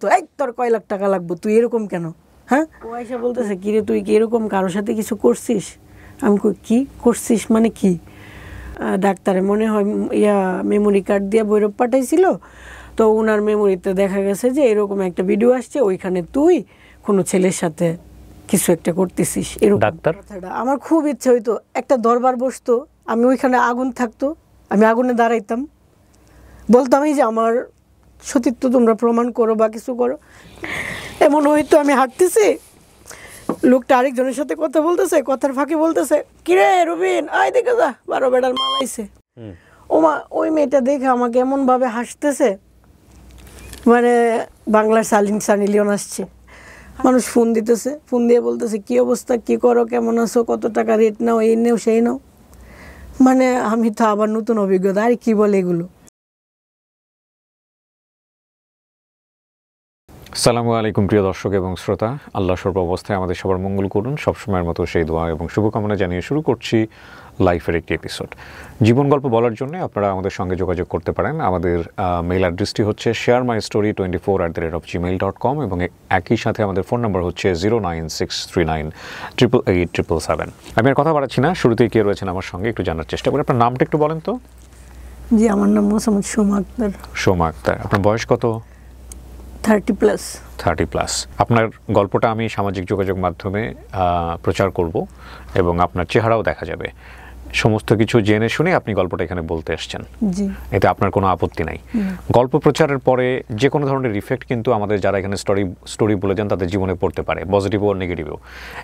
বলতো এই তোর কয় লাখ টাকা লাগবে, তুই এরকম কেন? হ্যাঁ, ও এসে বলতেছে কিরে তুই কি এরকম কারোর সাথে কিছু করছিস? আমি কই কি করছিস মানে কি? ডাক্তারে মনে হয় মেমোরি কার্ড দিয়ে বৈরব পাঠাইছিল, তো ওনার মেমোরিতে দেখা গেছে যে এরকম একটা ভিডিও আসছে, ওইখানে তুই কোনো ছেলের সাথে কিছু একটা করতেছিস এরকম। ডাক্তার আমার খুব ইচ্ছে হইতো একটা দরবার বসতো, আমি ওইখানে আগুন থাকতো, আমি আগুনে দাঁড়াইতাম, বলতাম এই যে আমার সতীত্ব তোমরা প্রমাণ করো বা কিছু করো। এমন হয়তো আমি হাঁটতেছি, লোকটা আরেকজনের সাথে কথা বলতেছে, কথার ফাঁকে বলতেছে কিরে রবিন আয় দেখে যা 12 বেড়ার মাল আইছে। ওমা ওই মেয়েটা দেখে আমাকে এমন ভাবে হাসতেছে, মানে বাংলার সানি লিওন আসছে। মানুষ ফোন দিতেছে, ফোন দিয়ে বলতেছে কি অবস্থা, কি করো, কেমন আছো, কত টাকা রেট নাও, এই নেও সেই নাও। মানে আমি তো আবার নতুন অভিজ্ঞতা, আর কি বলে এগুলো। আসসালামু আলাইকুম প্রিয় দর্শক এবং শ্রোতা, আল্লাহ সর্ব অবস্থায় আমাদের সবার মঙ্গল করুন, সবসময়ের মতো সেই দোয়া এবং শুভকামনা জানিয়ে শুরু করছি লাইফের একটি এপিসোড। জীবন গল্প বলার জন্য আপনারা আমাদের সঙ্গে যোগাযোগ করতে পারেন। আমাদের মেইল অ্যাড্রেসটি হচ্ছে sharemystory24@gmail.com এবং একই সাথে আমাদের ফোন নাম্বার হচ্ছে 09639888777। আমি আর কথা বাড়াচ্ছি না, শুরুতেই কে রয়েছেন আমার সঙ্গে একটু জানার চেষ্টা করি। আপনার নামটা একটু বলেন তো। জি, আমার নাম মোসাম্মদ সোমা আক্তার। সোমা আক্তার, আপনার বয়স কত? 30+। আপনার গল্পটা আমি সামাজিক যোগাযোগ মাধ্যমে প্রচার করব এবং আপনার চেহারাও দেখা যাবে। সমস্ত কিছু জেনে শুনে আপনি গল্পটা এখানে বলতে আসছেন, এতে আপনার কোনো আপত্তি নাই। গল্প প্রচারের পরে যে কোনো ধরনের ইফেক্ট কিন্তু আমাদের যারা এখানে স্টোরি বলে যান তাদের জীবনে পড়তে পারে, পজিটিভও নেগেটিভও।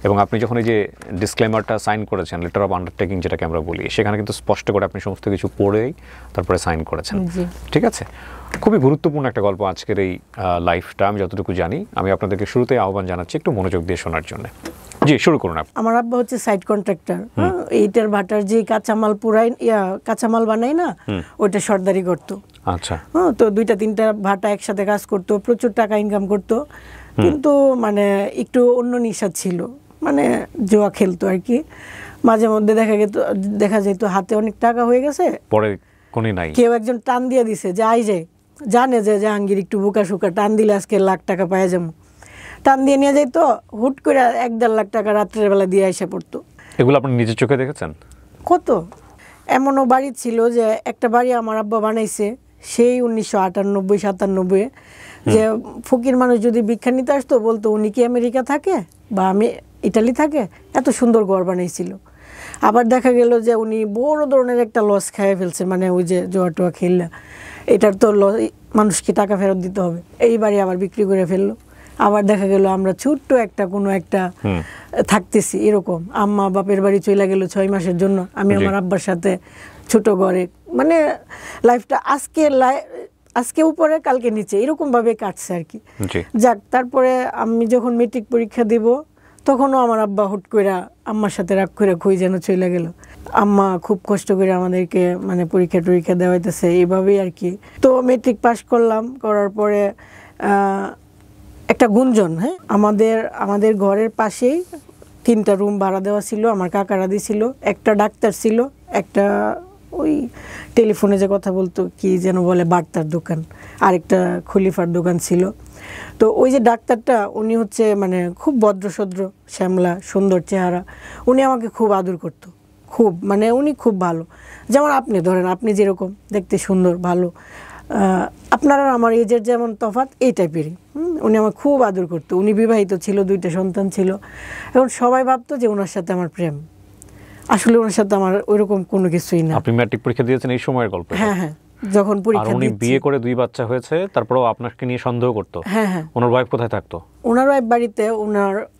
এবং আপনি যখন এই যে ডিসক্লেমারটা সাইন করেছেন, লেটার অফ আন্ডারটেকিং যেটাকে আমরা বলি, সেখানে কিন্তু স্পষ্ট করে আপনি সমস্ত কিছু পড়েই তারপরে সাইন করেছেন। ঠিক আছে, খুবই গুরুত্বপূর্ণ একটা গল্প আজকের এই লাইফটা। আমি যতটুকু জানি, আমি আপনাদেরকে শুরুতেই আহ্বান জানাচ্ছি একটু মনোযোগ দিয়ে শোনার জন্য। জি, শুরু করুন। আমার আব্বা হচ্ছে সাইড কন্ট্রাক্টর, এইটার ভাটার যে কাঁচামাল কাঁচামাল বানাই না, ওইটা সর্দারি করতো। আচ্ছা, তো 2-3টা ভাটা একসাথে কাজ করতো, প্রচুর টাকা ইনকাম করতো, কিন্তু মানে একটু অন্য নেশা ছিল, মানে জুয়া খেলতো আর কি। মাঝে মধ্যে দেখা যেত হাতে অনেক টাকা হয়ে গেছে, পরে কোনি নাই, কেউ একজন টান দিয়ে দিছে যে আই যে জানে যে জাহাঙ্গীর একটু বোকা শুকা, টান দিলে আজকে লাখ টাকা পাওয়া যাবো, টান দিয়ে নিয়ে যাইত, হুট করে 1-1.5 লাখ টাকা রাত্রের বেলা দিয়ে এসে পড়তো। এগুলো আপনি নিজের চোখে দেখেছেন? কত এমনও বাড়ি ছিল যে একটা বাড়ি আমার আব্বা বানাইছে সেই 1998-97, যে ফকির মানুষ যদি ভিক্ষা নিতে আসতো বলতো উনি কি আমেরিকা থাকে বা আমি ইটালি থাকে, এত সুন্দর ঘর বানাইছিল। আবার দেখা গেল যে উনি বড় ধরনের একটা লস খাইয়ে ফেলছে, মানে ওই যে জোয়া টোয়া খেললা, এটার তো মানুষকে টাকা ফেরত দিতে হবে, এই বাড়ি আবার বিক্রি করে ফেললো। আবার দেখা গেল আমরা ছোট্ট একটা কোনো একটা থাকতেছি এরকম, আম্মা বাপের বাড়ি চলে গেল 6 মাসের জন্য, আমি আমার আব্বার সাথে ছোট ঘরে, মানে লাইফটা আজকে উপরে কালকে নিচে এরকম ভাবে কাটছে আর কি। যাক, তারপরে আমি যখন মেট্রিক পরীক্ষা দিব তখনও আমার আব্বা হুট করে আম্মার সাথে রাগ করে কই যেন চলে গেল। আম্মা খুব কষ্ট করে আমাদেরকে মানে পরীক্ষা দেওয়াইতেছে এইভাবেই আর কি। তো মেট্রিক পাস করলাম, করার পরে একটা গুঞ্জন, হ্যাঁ, আমাদের ঘরের পাশেই 3টা রুম ভাড়া দেওয়া ছিল, আমার কাকারা দিছিল। একটা ডাক্তার ছিল, একটা ওই টেলিফোনে যে কথা বলতো কি যেন বলে বার্তার দোকান, আরেকটা খলিফার দোকান ছিল। তো ওই যে ডাক্তারটা উনি হচ্ছে মানে খুব ভদ্রসদ্র, শ্যামলা, সুন্দর চেহারা, উনি আমাকে খুব আদর করতো, খুব, মানে উনি খুব ভালো। যেমন আপনি ধরেন, আপনি যেরকম দেখতে সুন্দর ভালো, আপনারা আমার এজের যেমন তফাৎ এই টাইপেরই। উনি আমার খুব আদর করতো। উনি বিবাহিত ছিল, 2টা সন্তান ছিল। এখন সবাই ভাবতো যে ওনার সাথে আমার প্রেম, আসলে ওনার সাথে আমার ওইরকম কোনো কিছুই না। আপনি ম্যাট্রিক পরীক্ষা দিয়েছেন এই সময়ের গল্প? হ্যাঁ, যখন পরীক্ষা উনি বিয়ে করে 2 বাচ্চা হয়েছে, তারপরেও আপনাকে নিয়ে সন্দেহ করতো? হ্যাঁ। ওনার ওয়াইফ কোথায় থাকতো? ওনার ওয়াইফ বাড়িতে,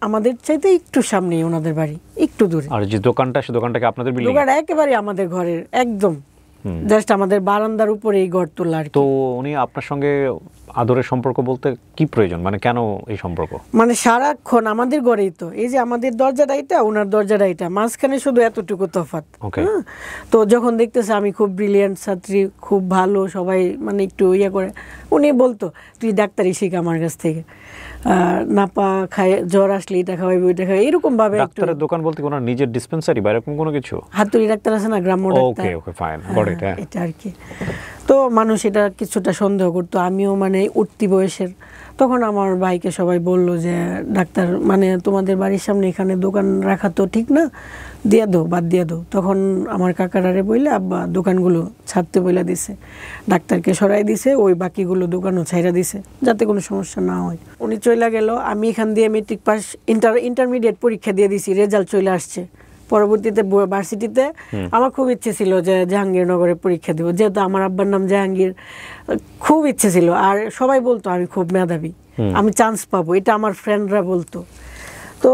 আমাদের চাইতে একটু সামনেই ওনাদের বাড়ি, একটু দূরে। আর যে দোকানটা, সে দোকানটা কি আপনাদের বিল্ডিং? দোকানটা একেবারে আমাদের ঘরের একদম জাস্ট আমাদের বারান্দার উপরে এই ঘর তোলা আর কি। তো উনি আপনার সঙ্গে আদরের সম্পর্ক বলতে কি প্রয়োজন, মানে কেন এই সম্পর্ক? মানে সারাক্ষণ আমাদের ঘরেই তো, এই যে আমাদের দরজাটা এটা, ওনার দরজাটা এটা, মাঝখানে শুধু এতটুকু তফাৎ। তো যখন দেখতেছে আমি খুব ব্রিলিয়ান্ট ছাত্রী, খুব ভালো, সবাই মানে একটু করে, উনি বলতো তুই ডাক্তারি শিখ আমার কাছ থেকে, নাপা খায়, জ্বর আসলে এটা খাওয়াইবি ওইটা খাওয়াই, এরকম ভাবে। ডাক্তারের দোকান বলতে ওনার নিজের ডিসপেন্সারি বা এরকম কোনো কিছু? হাতুড়ি ডাক্তার আছে না, গ্রাম্য ডাক্তার, এটা আর কি। তো মানুষ এটা কিছুটা সন্দেহ করতো। আমিও মানে উঠতি বয়সের, তখন আমার ভাইকে সবাই বলল যে ডাক্তার মানে তোমাদের বাড়ির সামনে এখানে দোকান রাখা তো ঠিক না, দিয়ে দাও, বাদ দিয়ে দাও। তখন আমার কাকারারে বললে আব্বা দোকানগুলো ছাড়তে বলে দিছে, ডাক্তারকে সরাই দিছে, ওই বাকিগুলো দোকানও ছাইরা দিছে যাতে কোনো সমস্যা না হয়। উনি চলে গেল, আমি এখান দিয়ে মেট্রিক পাস ইন্টারমিডিয়েট পরীক্ষা দিয়ে দিছি, রেজাল্ট চলে আসছে। পরবর্তীতে ভার্সিটিতে আমার খুব ইচ্ছে ছিল যে জাহাঙ্গীরনগরে পরীক্ষা দেবো, যেহেতু আমার আব্বার নাম জাহাঙ্গীর, খুব ইচ্ছে ছিল। আর সবাই বলতো আমি খুব মেধাবী, আমি চান্স পাবো, এটা আমার ফ্রেন্ডরা বলতো। তো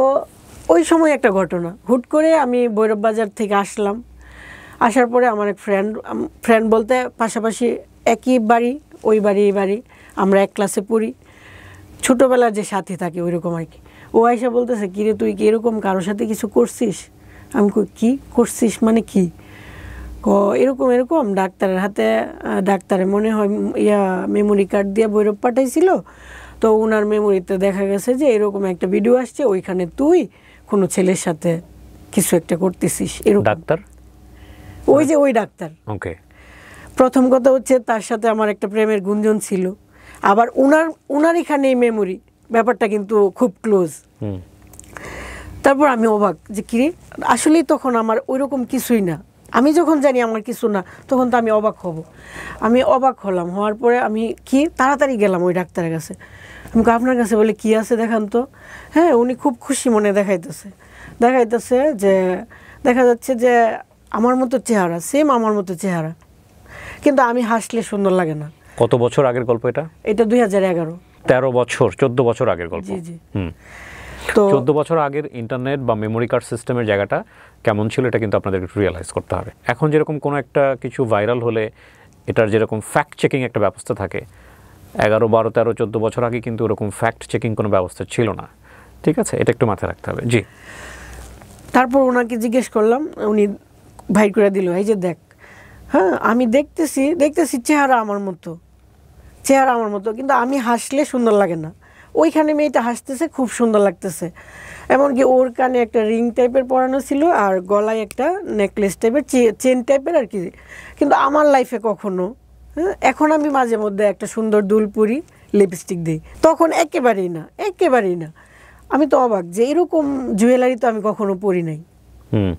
ওই সময় একটা ঘটনা, হুট করে আমি ভৈরব বাজার থেকে আসলাম। আসার পরে আমার এক ফ্রেন্ড বলতে পাশাপাশি একই বাড়ি, ওই বাড়ি এই বাড়ি, আমরা এক ক্লাসে পড়ি, ছোটোবেলার যে সাথী থাকে ওই রকম আর কি। ও আয়সা বলতেছে, কিরে তুই কি এরকম কারোর সাথে কিছু করছিস? আমি কই কি করছিস মানে কি? এরকম এরকম ডাক্তারের হাতে, ডাক্তারে মনে হয় মেমোরি কার্ড দিয়ে ভৈরব পাঠাইছিল, তো ওনার মেমোরিতে দেখা গেছে যে এরকম একটা ভিডিও আসছে, ওইখানে তুই কোনো ছেলের সাথে কিছু একটা করতেছিস। এরকম ডাক্তার, ওই যে ওই ডাক্তার। ওকে। প্রথম কথা হচ্ছে তার সাথে আমার একটা প্রেমের গুঞ্জন ছিল, আবার উনার এখানে এই মেমোরি ব্যাপারটা কিন্তু খুব ক্লোজ। তারপর আমি অবাক যে কি আসলেই, তখন আমার ওইরকম কিছুই না, আমি যখন জানি আমার কিছু না তখন তো আমি অবাক হব। আমি অবাক হলাম, হওয়ার পরে আমি কি তাড়াতাড়ি গেলাম ওই ডাক্তারের কাছে। আমি আপনার কাছে বলে কি আছে দেখান তো। হ্যাঁ, উনি খুব খুশি মনে দেখাইতেছে যে দেখা যাচ্ছে যে আমার মতো চেহারা, সেম আমার মতো চেহারা, কিন্তু আমি হাসলে সুন্দর লাগে না। কত বছর আগের গল্প এটা? এটা 2011। 13 বছর, 14 বছর আগের গল্প। জি জি। তো 14 বছর আগের ইন্টারনেট বা মেমোরি কার্ড সিস্টেমের জায়গাটা কেমন ছিল এটা কিন্তু আপনাদের একটু রিয়েলাইজ করতে হবে। এখন যেরকম কোনো একটা কিছু ভাইরাল হলে এটার যেরকম ফ্যাক্ট চেকিং একটা ব্যবস্থা থাকে, 11, 12, 13, 14 বছর আগে কিন্তু ওরকম ফ্যাক্ট চেকিং কোনো ব্যবস্থা ছিল না। ঠিক আছে, এটা একটু মাথায় রাখতে হবে। জি। তারপর ওনাকে জিজ্ঞেস করলাম, উনি ভাই করে দিল, এই যে দেখ, হ্যাঁ আমি দেখতেছি চেহারা আমার মতো, কিন্তু আমি হাসলে সুন্দর লাগে না। ওইখানে মেয়েটা হাসতেছে, খুব সুন্দর লাগতেছে, এমনকি ওর কানে একটা রিং টাইপের পরানো ছিল আর গলায় একটা নেকলেস টাইপের, চেন টাইপের আর কি। কিন্তু আমার লাইফে কখনো, এখন আমি মাঝে মধ্যে একটা সুন্দর দুল পরি, লিপস্টিক দিই, তখন একেবারেই না। আমি তো অবাক যে এরকম জুয়েলারি তো আমি কখনো পরি নাই।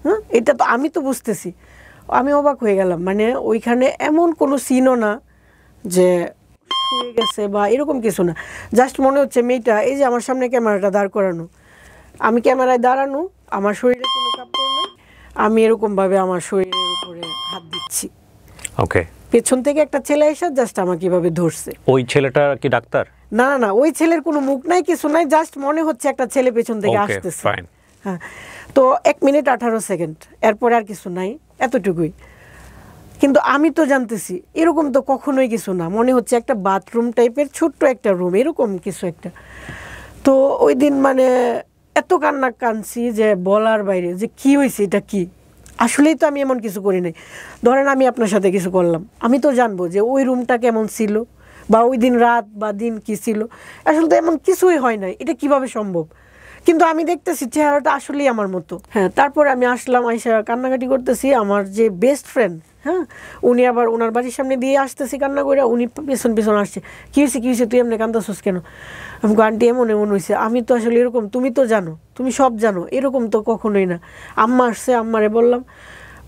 হ্যাঁ, এটা তো আমি তো বুঝতেছি, আমি অবাক হয়ে গেলাম। মানে ওইখানে এমন কোনো সিনও না যে হয়ে গেছে বা এরকম কিছু না, জাস্ট মনে হচ্ছে মেয়েটা এই যে আমার সামনে ক্যামেরাটা দাঁড় করানো, আমি ক্যামেরায় দাঁড়ানো, আমার শরীরে কোনো কাপড় নেই, আমি এরকমভাবে আমার শরীরের উপরে হাত দিচ্ছি। ওকে। পেছন থেকে একটা ছেলে এসে জাস্ট আমাকে এভাবে ধরছে। ওই ছেলেটা কি ডাক্তার? না, ওই ছেলের কোনো মুখ নাই, কিছু নাই, জাস্ট মনে হচ্ছে একটা ছেলে পেছন থেকে আসতেছে। হ্যাঁ, তো 1 মিনিট 18 সেকেন্ড, এরপরে আর কিছু নাই, এতটুকুই। কিন্তু আমি তো জানতেছি এরকম তো কখনোই কিছু না, মনে হচ্ছে একটা বাথরুম টাইপের ছোট্ট একটা রুম, এরকম কিছু একটা। তো ওই দিন মানে এত কাঁদছি যে বলার বাইরে, যে কি হয়েছে, এটা কি, আসলেই তো আমি এমন কিছু করি নাই। ধরেন আমি আপনার সাথে কিছু করলাম, আমি তো জানবো যে ওই রুমটা কেমন ছিল বা ওই দিন রাত বা দিন কি ছিল, আসলে তো এমন কিছুই হয় নাই, এটা কিভাবে সম্ভব? কিন্তু আমি দেখতেছি চেহারাটা আসলেই আমার মতো। হ্যাঁ, তারপর আমি আসলাম, আইসা কান্নাকাটি করতেছি, আমার যে বেস্ট ফ্রেন্ড, হ্যাঁ, উনি আবার ওনার বাড়ির সামনে দিয়ে আসতেছি কান্না করে, উনি পেছন আসছে, কী হয়েছে তুই এমনি কান্দাছিস কেন? আমি আন্টি এমন হয়েছে। আমি তো আসলে এরকম, তুমি তো জানো, তুমি সব জানো, এরকম তো কখনোই না। আম্মা আসছে, আম্মারে বললাম,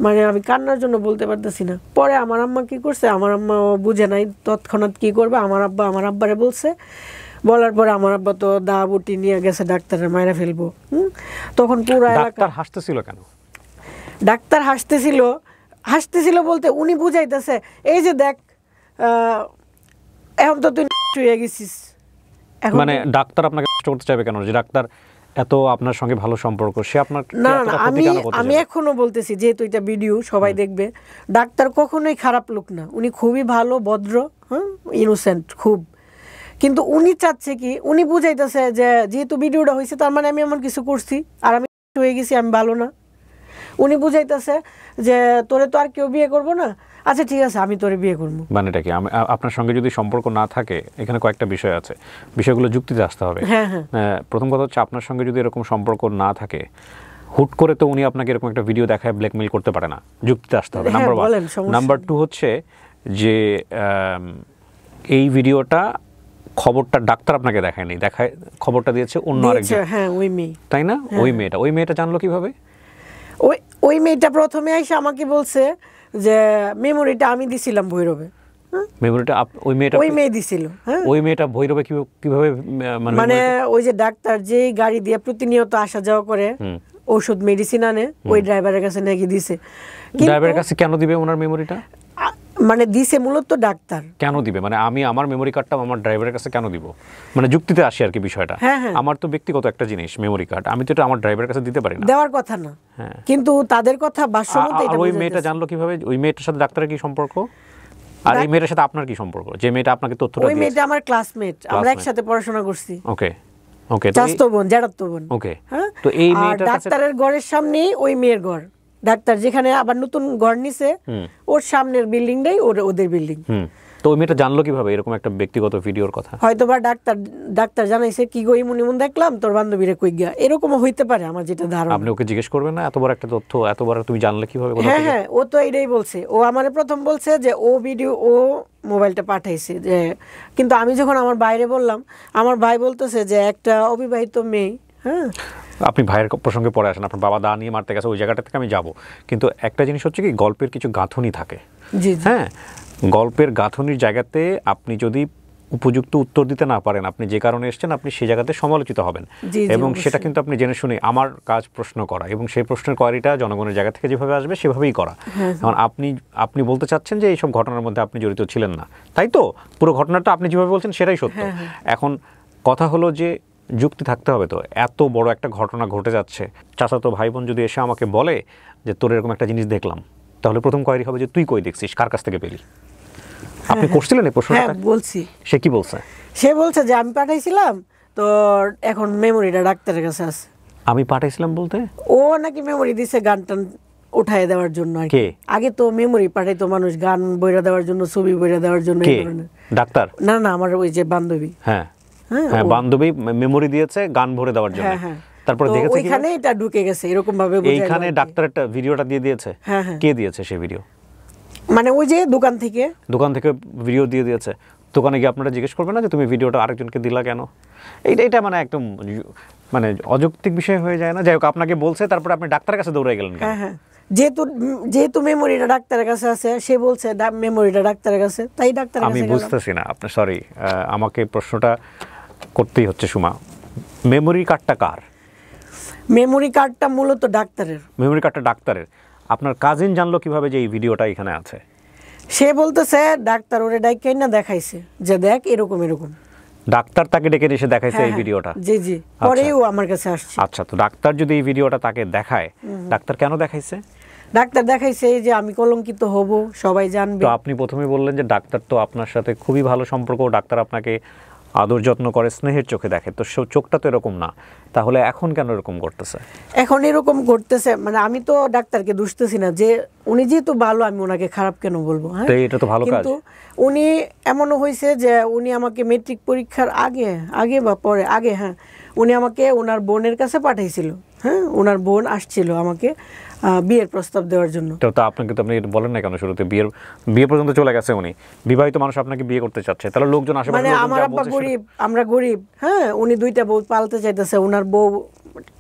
মানে আমি কান্নার জন্য বলতে পারতেছি না। পরে আমার আম্মা কি করছে, আমার আম্মা বুঝে নাই তৎক্ষণাৎ কি করবে, আমার আব্বারে বলছে, বলার পরে আমার আব্বা তো দা বুটি নিয়ে গেছে ডাক্তারের মায়েরা ফেলবো। তখন পুরো এলাকা হাসতেছিল কেন? ডাক্তার হাসতেছিল বলতে উনি বুঝাইতেছে, এই যে দেখ, এখন তো তুই হয়ে গেছিস। মানে ডাক্তার আপনাকে কষ্ট করতে চাইবে কেন? যে ডাক্তার এত আপনার সঙ্গে ভালো সম্পর্ক, সে আপনার না, আমি এখনো বলতেছি, যেহেতু এটা ভিডিও সবাই দেখবে, ডাক্তার কখনোই খারাপ লোক না, উনি খুবই ভালো, ভদ্র, হ্যাঁ, ইনোসেন্ট খুব। কিন্তু উনি চাচ্ছে কি, উনি বুঝাইতেছে যে যেহেতু ভিডিওটা হয়েছে তার মানে আমি এমন কিছু করছি আর আমি হয়ে গেছি, আমি ভালো না। উনি বুঝাইতেছে যে তোরে তো আর কেউ বিয়ে করবো না, আচ্ছা ঠিক আছে আমি তোরে বিয়ে করবো। মানে এটা কি, আপনার সঙ্গে যদি সম্পর্ক না থাকে, এখানে কয়েকটা বিষয় আছে, বিষয়গুলো যুক্তিতে আসতে হবে। হ্যাঁ, প্রথম কথা হচ্ছে, আপনার সঙ্গে যদি এরকম সম্পর্ক না থাকে, হুট করে তো উনি আপনাকে এরকম একটা ভিডিও দেখায় ব্ল্যাকমেইল করতে পারে না, যুক্তিতে আসতে হবে, নাম্বার 1। নাম্বার 2 হচ্ছে যে এই ভিডিওটা খবরটা ডাক্তার আপনাকে দেখায়নি, দেখায় খবরটা দিয়েছে অন্য আরেকজন। হ্যাঁ, ওই মেয়ে। তাই না? ওই মেয়েটা জানলো কিভাবে? ওই মেয়েটা প্রথমে এসে আমাকে বলছে যে মেমোরিটা আমি দিছিলাম ভৈরবে। মেমোরিটা ওই মেয়ে দিছিল। হ্যাঁ, ওই মেয়েটা ভৈরবে কিভাবে মানে ওই যে ডাক্তার যে গাড়ি দিয়ে প্রতিনিয়ত আসা যাওয়া করে, ওষুধ মেডিসিন আনে, ওই ড্রাইভারের কাছে নাকি দিছে। ড্রাইভারের কাছে কেন দিবে ওনার মেমোরিটা? মানে দিছে মূলত ডাক্তার। কেন দিবে? মানে আমি আমার মেমোরি কার্ডটা আমার ড্রাইভারের কাছে কেন দিব? মানে যুক্তিতে আসি আর কি বিষয়টা। আমার তো ব্যক্তিগত একটা জিনিস মেমোরি কার্ড, আমি তো এটা আমার ড্রাইভারের কাছে দিতে পারি না। দেওয়ার কথা না, কিন্তু তাদের কথা ভাষ্যমতে এটা। ওই মেয়েটা জানলো কিভাবে? ওই মেয়েটার সাথে ডাক্তারের কি সম্পর্ক? আর এই মেয়েটার সাথে আপনার কি সম্পর্ক? যে মেয়েটা আপনাকে তথ্যটা দিয়েছে। ওই মেয়েটা আমার ক্লাসমেট, আমরা একসাথে পড়াশোনা করছি। ওকে, চাচাতো বোন, জ্যাঠাতো বোন। ওকে, তো এই মেয়েটার কাছে ডাক্তারের ঘরের সামনেই ওই মেয়ের ঘর। ডাক্তার যেখানে আবার নতুন ঘর নিছে, ওর সামনের বিল্ডিংটাই ওদের বিল্ডিং। তো ওই মেয়েটা জানলো কিভাবে এরকম একটা ব্যক্তিগত ভিডিওর কথা? হয়তোবা ডাক্তার জানাইছে, কি গো ইমন দেখলাম তোর বান্ধবীরে কই গিয়া, এরকমও হইতে পারে আমার যেটা ধারণা। আপনি ওকে জিজ্ঞেস করবেন না এত বড় একটা তথ্য এত বড় তুমি জানলে কিভাবে? হ্যাঁ, ও তো এটাই বলছে। ও আমারে প্রথম বলছে যে ও মোবাইলটা পাঠাইছে, যে কিন্তু আমি যখন আমার বাইরে বললাম, আমার ভাই বলতেছে যে একটা অবিবাহিত মেয়ে। হ্যাঁ, আপনি ভাইয়ের প্রসঙ্গে পরে আসেন, আপনার বাবা দা নিয়ে মারতে গেছে, ওই জায়গাটা থেকে আমি যাব। কিন্তু একটা জিনিস হচ্ছে কি, গল্পের কিছু গাঁথনি থাকে। হ্যাঁ, গল্পের গাঁথনির জায়গাতে আপনি যদি উপযুক্ত উত্তর দিতে না পারেন, আপনি যে কারণে এসেছেন, আপনি সেই জায়গাতে সমালোচিত হবেন। এবং সেটা কিন্তু আপনি জেনে শুনে, আমার কাজ প্রশ্ন করা, এবং সেই প্রশ্নের কোয়ারিটা জনগণের জায়গা থেকে যেভাবে আসবে সেভাবেই করা। কারণ আপনি বলতে চাচ্ছেন যে এইসব ঘটনার মধ্যে আপনি জড়িত ছিলেন না, তাই তো? পুরো ঘটনাটা আপনি যেভাবে বলছেন সেটাই সত্য। এখন কথা হলো যে যুক্তি থাকতে হবে। তো এত বড় একটা ঘটনা ঘটে যাচ্ছে, চাচাতো ভাই বোন যদি এসে আমাকে বলে যে তোর এরকম একটা জিনিস দেখলাম, তাহলে প্রথম কোয়ারি হবে যে তুই কই দেখছিস, কার কাছ থেকে পেলি? আপনি করছিলেন এই প্রশ্নটা? হ্যাঁ, বলছি। সে কি বলছে? সে বলছে যে আমি পাঠাইছিলাম, তো এখন মেমোরিটা ডাক্তারের কাছে আছে। আমি পাঠাইছিলাম বলতে? ও নাকি মেমোরি দিছে গান টান উঠায় দেওয়ার জন্য। আগে তো মেমোরি পাঠাইতো মানুষ গান বইরা দেওয়ার জন্য, ছবি বইরা দেওয়ার জন্য। ডাক্তার? না, আমার ওই যে বান্ধবী। হ্যাঁ, বান্ধবী মেমোরি দিয়েছে গান ভরে দেওয়ার জন্য। তারপর দেখেছে ওইখানে এটা ঢুকে গেছে এরকম ভাবে। এইখানে ডাক্তার একটা ভিডিওটা দিয়ে দিয়েছে। কে দিয়েছে সেই ভিডিও? মানে ওই যে দোকান থেকে ভিডিও দিয়ে দিয়েছে। দোকানে গিয়ে আপনারা জিজ্ঞেস করবেন না যে তুমি ভিডিওটা আরেকজনকে দিলা কেন? এটা মানে একদম মানে অযৌক্তিক বিষয় হয়ে যায় না? যাই হোক, আপনাকে বলছে, তারপরে আপনি ডাক্তারের কাছে দৌড়ে গেলেন কেন? হ্যাঁ, যেহেতু মেমোরিটা ডাক্তারের কাছে আছে, সে বলছে মেমোরিটা ডাক্তারের কাছে, তাই ডাক্তার। আমি বুঝতেছি না আপনার, সরি, আমাকে প্রশ্নটা করতেই হচ্ছে সুমা। মেমোরি কার্ডটা কার? মেমোরি কার্ডটা মূলত ডাক্তারের। মেমোরি কার্ডটা ডাক্তারের। আপনার কাজিন জানলো কিভাবে যে এই ভিডিওটা এখানে আছে? সে বলতেছে ডাক্তার ওরে ডাইকাই না দেখাইছে যে দেখ এরকম। ডাক্তার তাকে ডেকে এসে দেখাইছে এই ভিডিওটা? জি, পরেও আমার কাছে আসছে। আচ্ছা, তো ডাক্তার যদি এই ভিডিওটা তাকে দেখায়, ডাক্তার কেন দেখাইছে? ডাক্তার দেখাইছে যে আমি কলঙ্কিত হব, সবাই জানবে। তো আপনি প্রথমে বললেন যে ডাক্তার তো আপনার সাথে খুবই ভালো সম্পর্ক, ডাক্তার আপনাকে আদর যত্ন করে, স্নেহের চোখে দেখে, তো চোখটা তো এরকম না, তাহলে এখন কেন এরকম করতেছে? এখন এরকম করতেছে মানে আমি তো ডাক্তারকে দুষতেছি না, যে উনি যেহেতু ভালো আমি ওনাকে খারাপ কেন বলবো? হ্যাঁ, এটা তো ভালো কাজ। কিন্তু উনি এমনও হয়েছে যে উনি আমাকে মেট্রিক পরীক্ষার আগে বা পরে, হ্যাঁ, উনি আমাকে ওনার বোনের কাছে পাঠাইছিল। হ্যাঁ, ওনার বোন আসছিল আমাকে বিয়ের প্রস্তাব দেওয়ার জন্য। তো আপনাকে তো আপনি বলেন না কেন শুরুতে? বিয়ে পর্যন্ত চলে গেছে, উনি বিবাহিত মানুষ, আপনাকে বিয়ে করতে চাচ্ছে, তাহলে লোকজন আশেপাশে, মানে আমার আব্বা গরিব, আমরা গরিব। হ্যাঁ, উনি দুইটা বউ পালতে চাইতেছে, ওনার বউ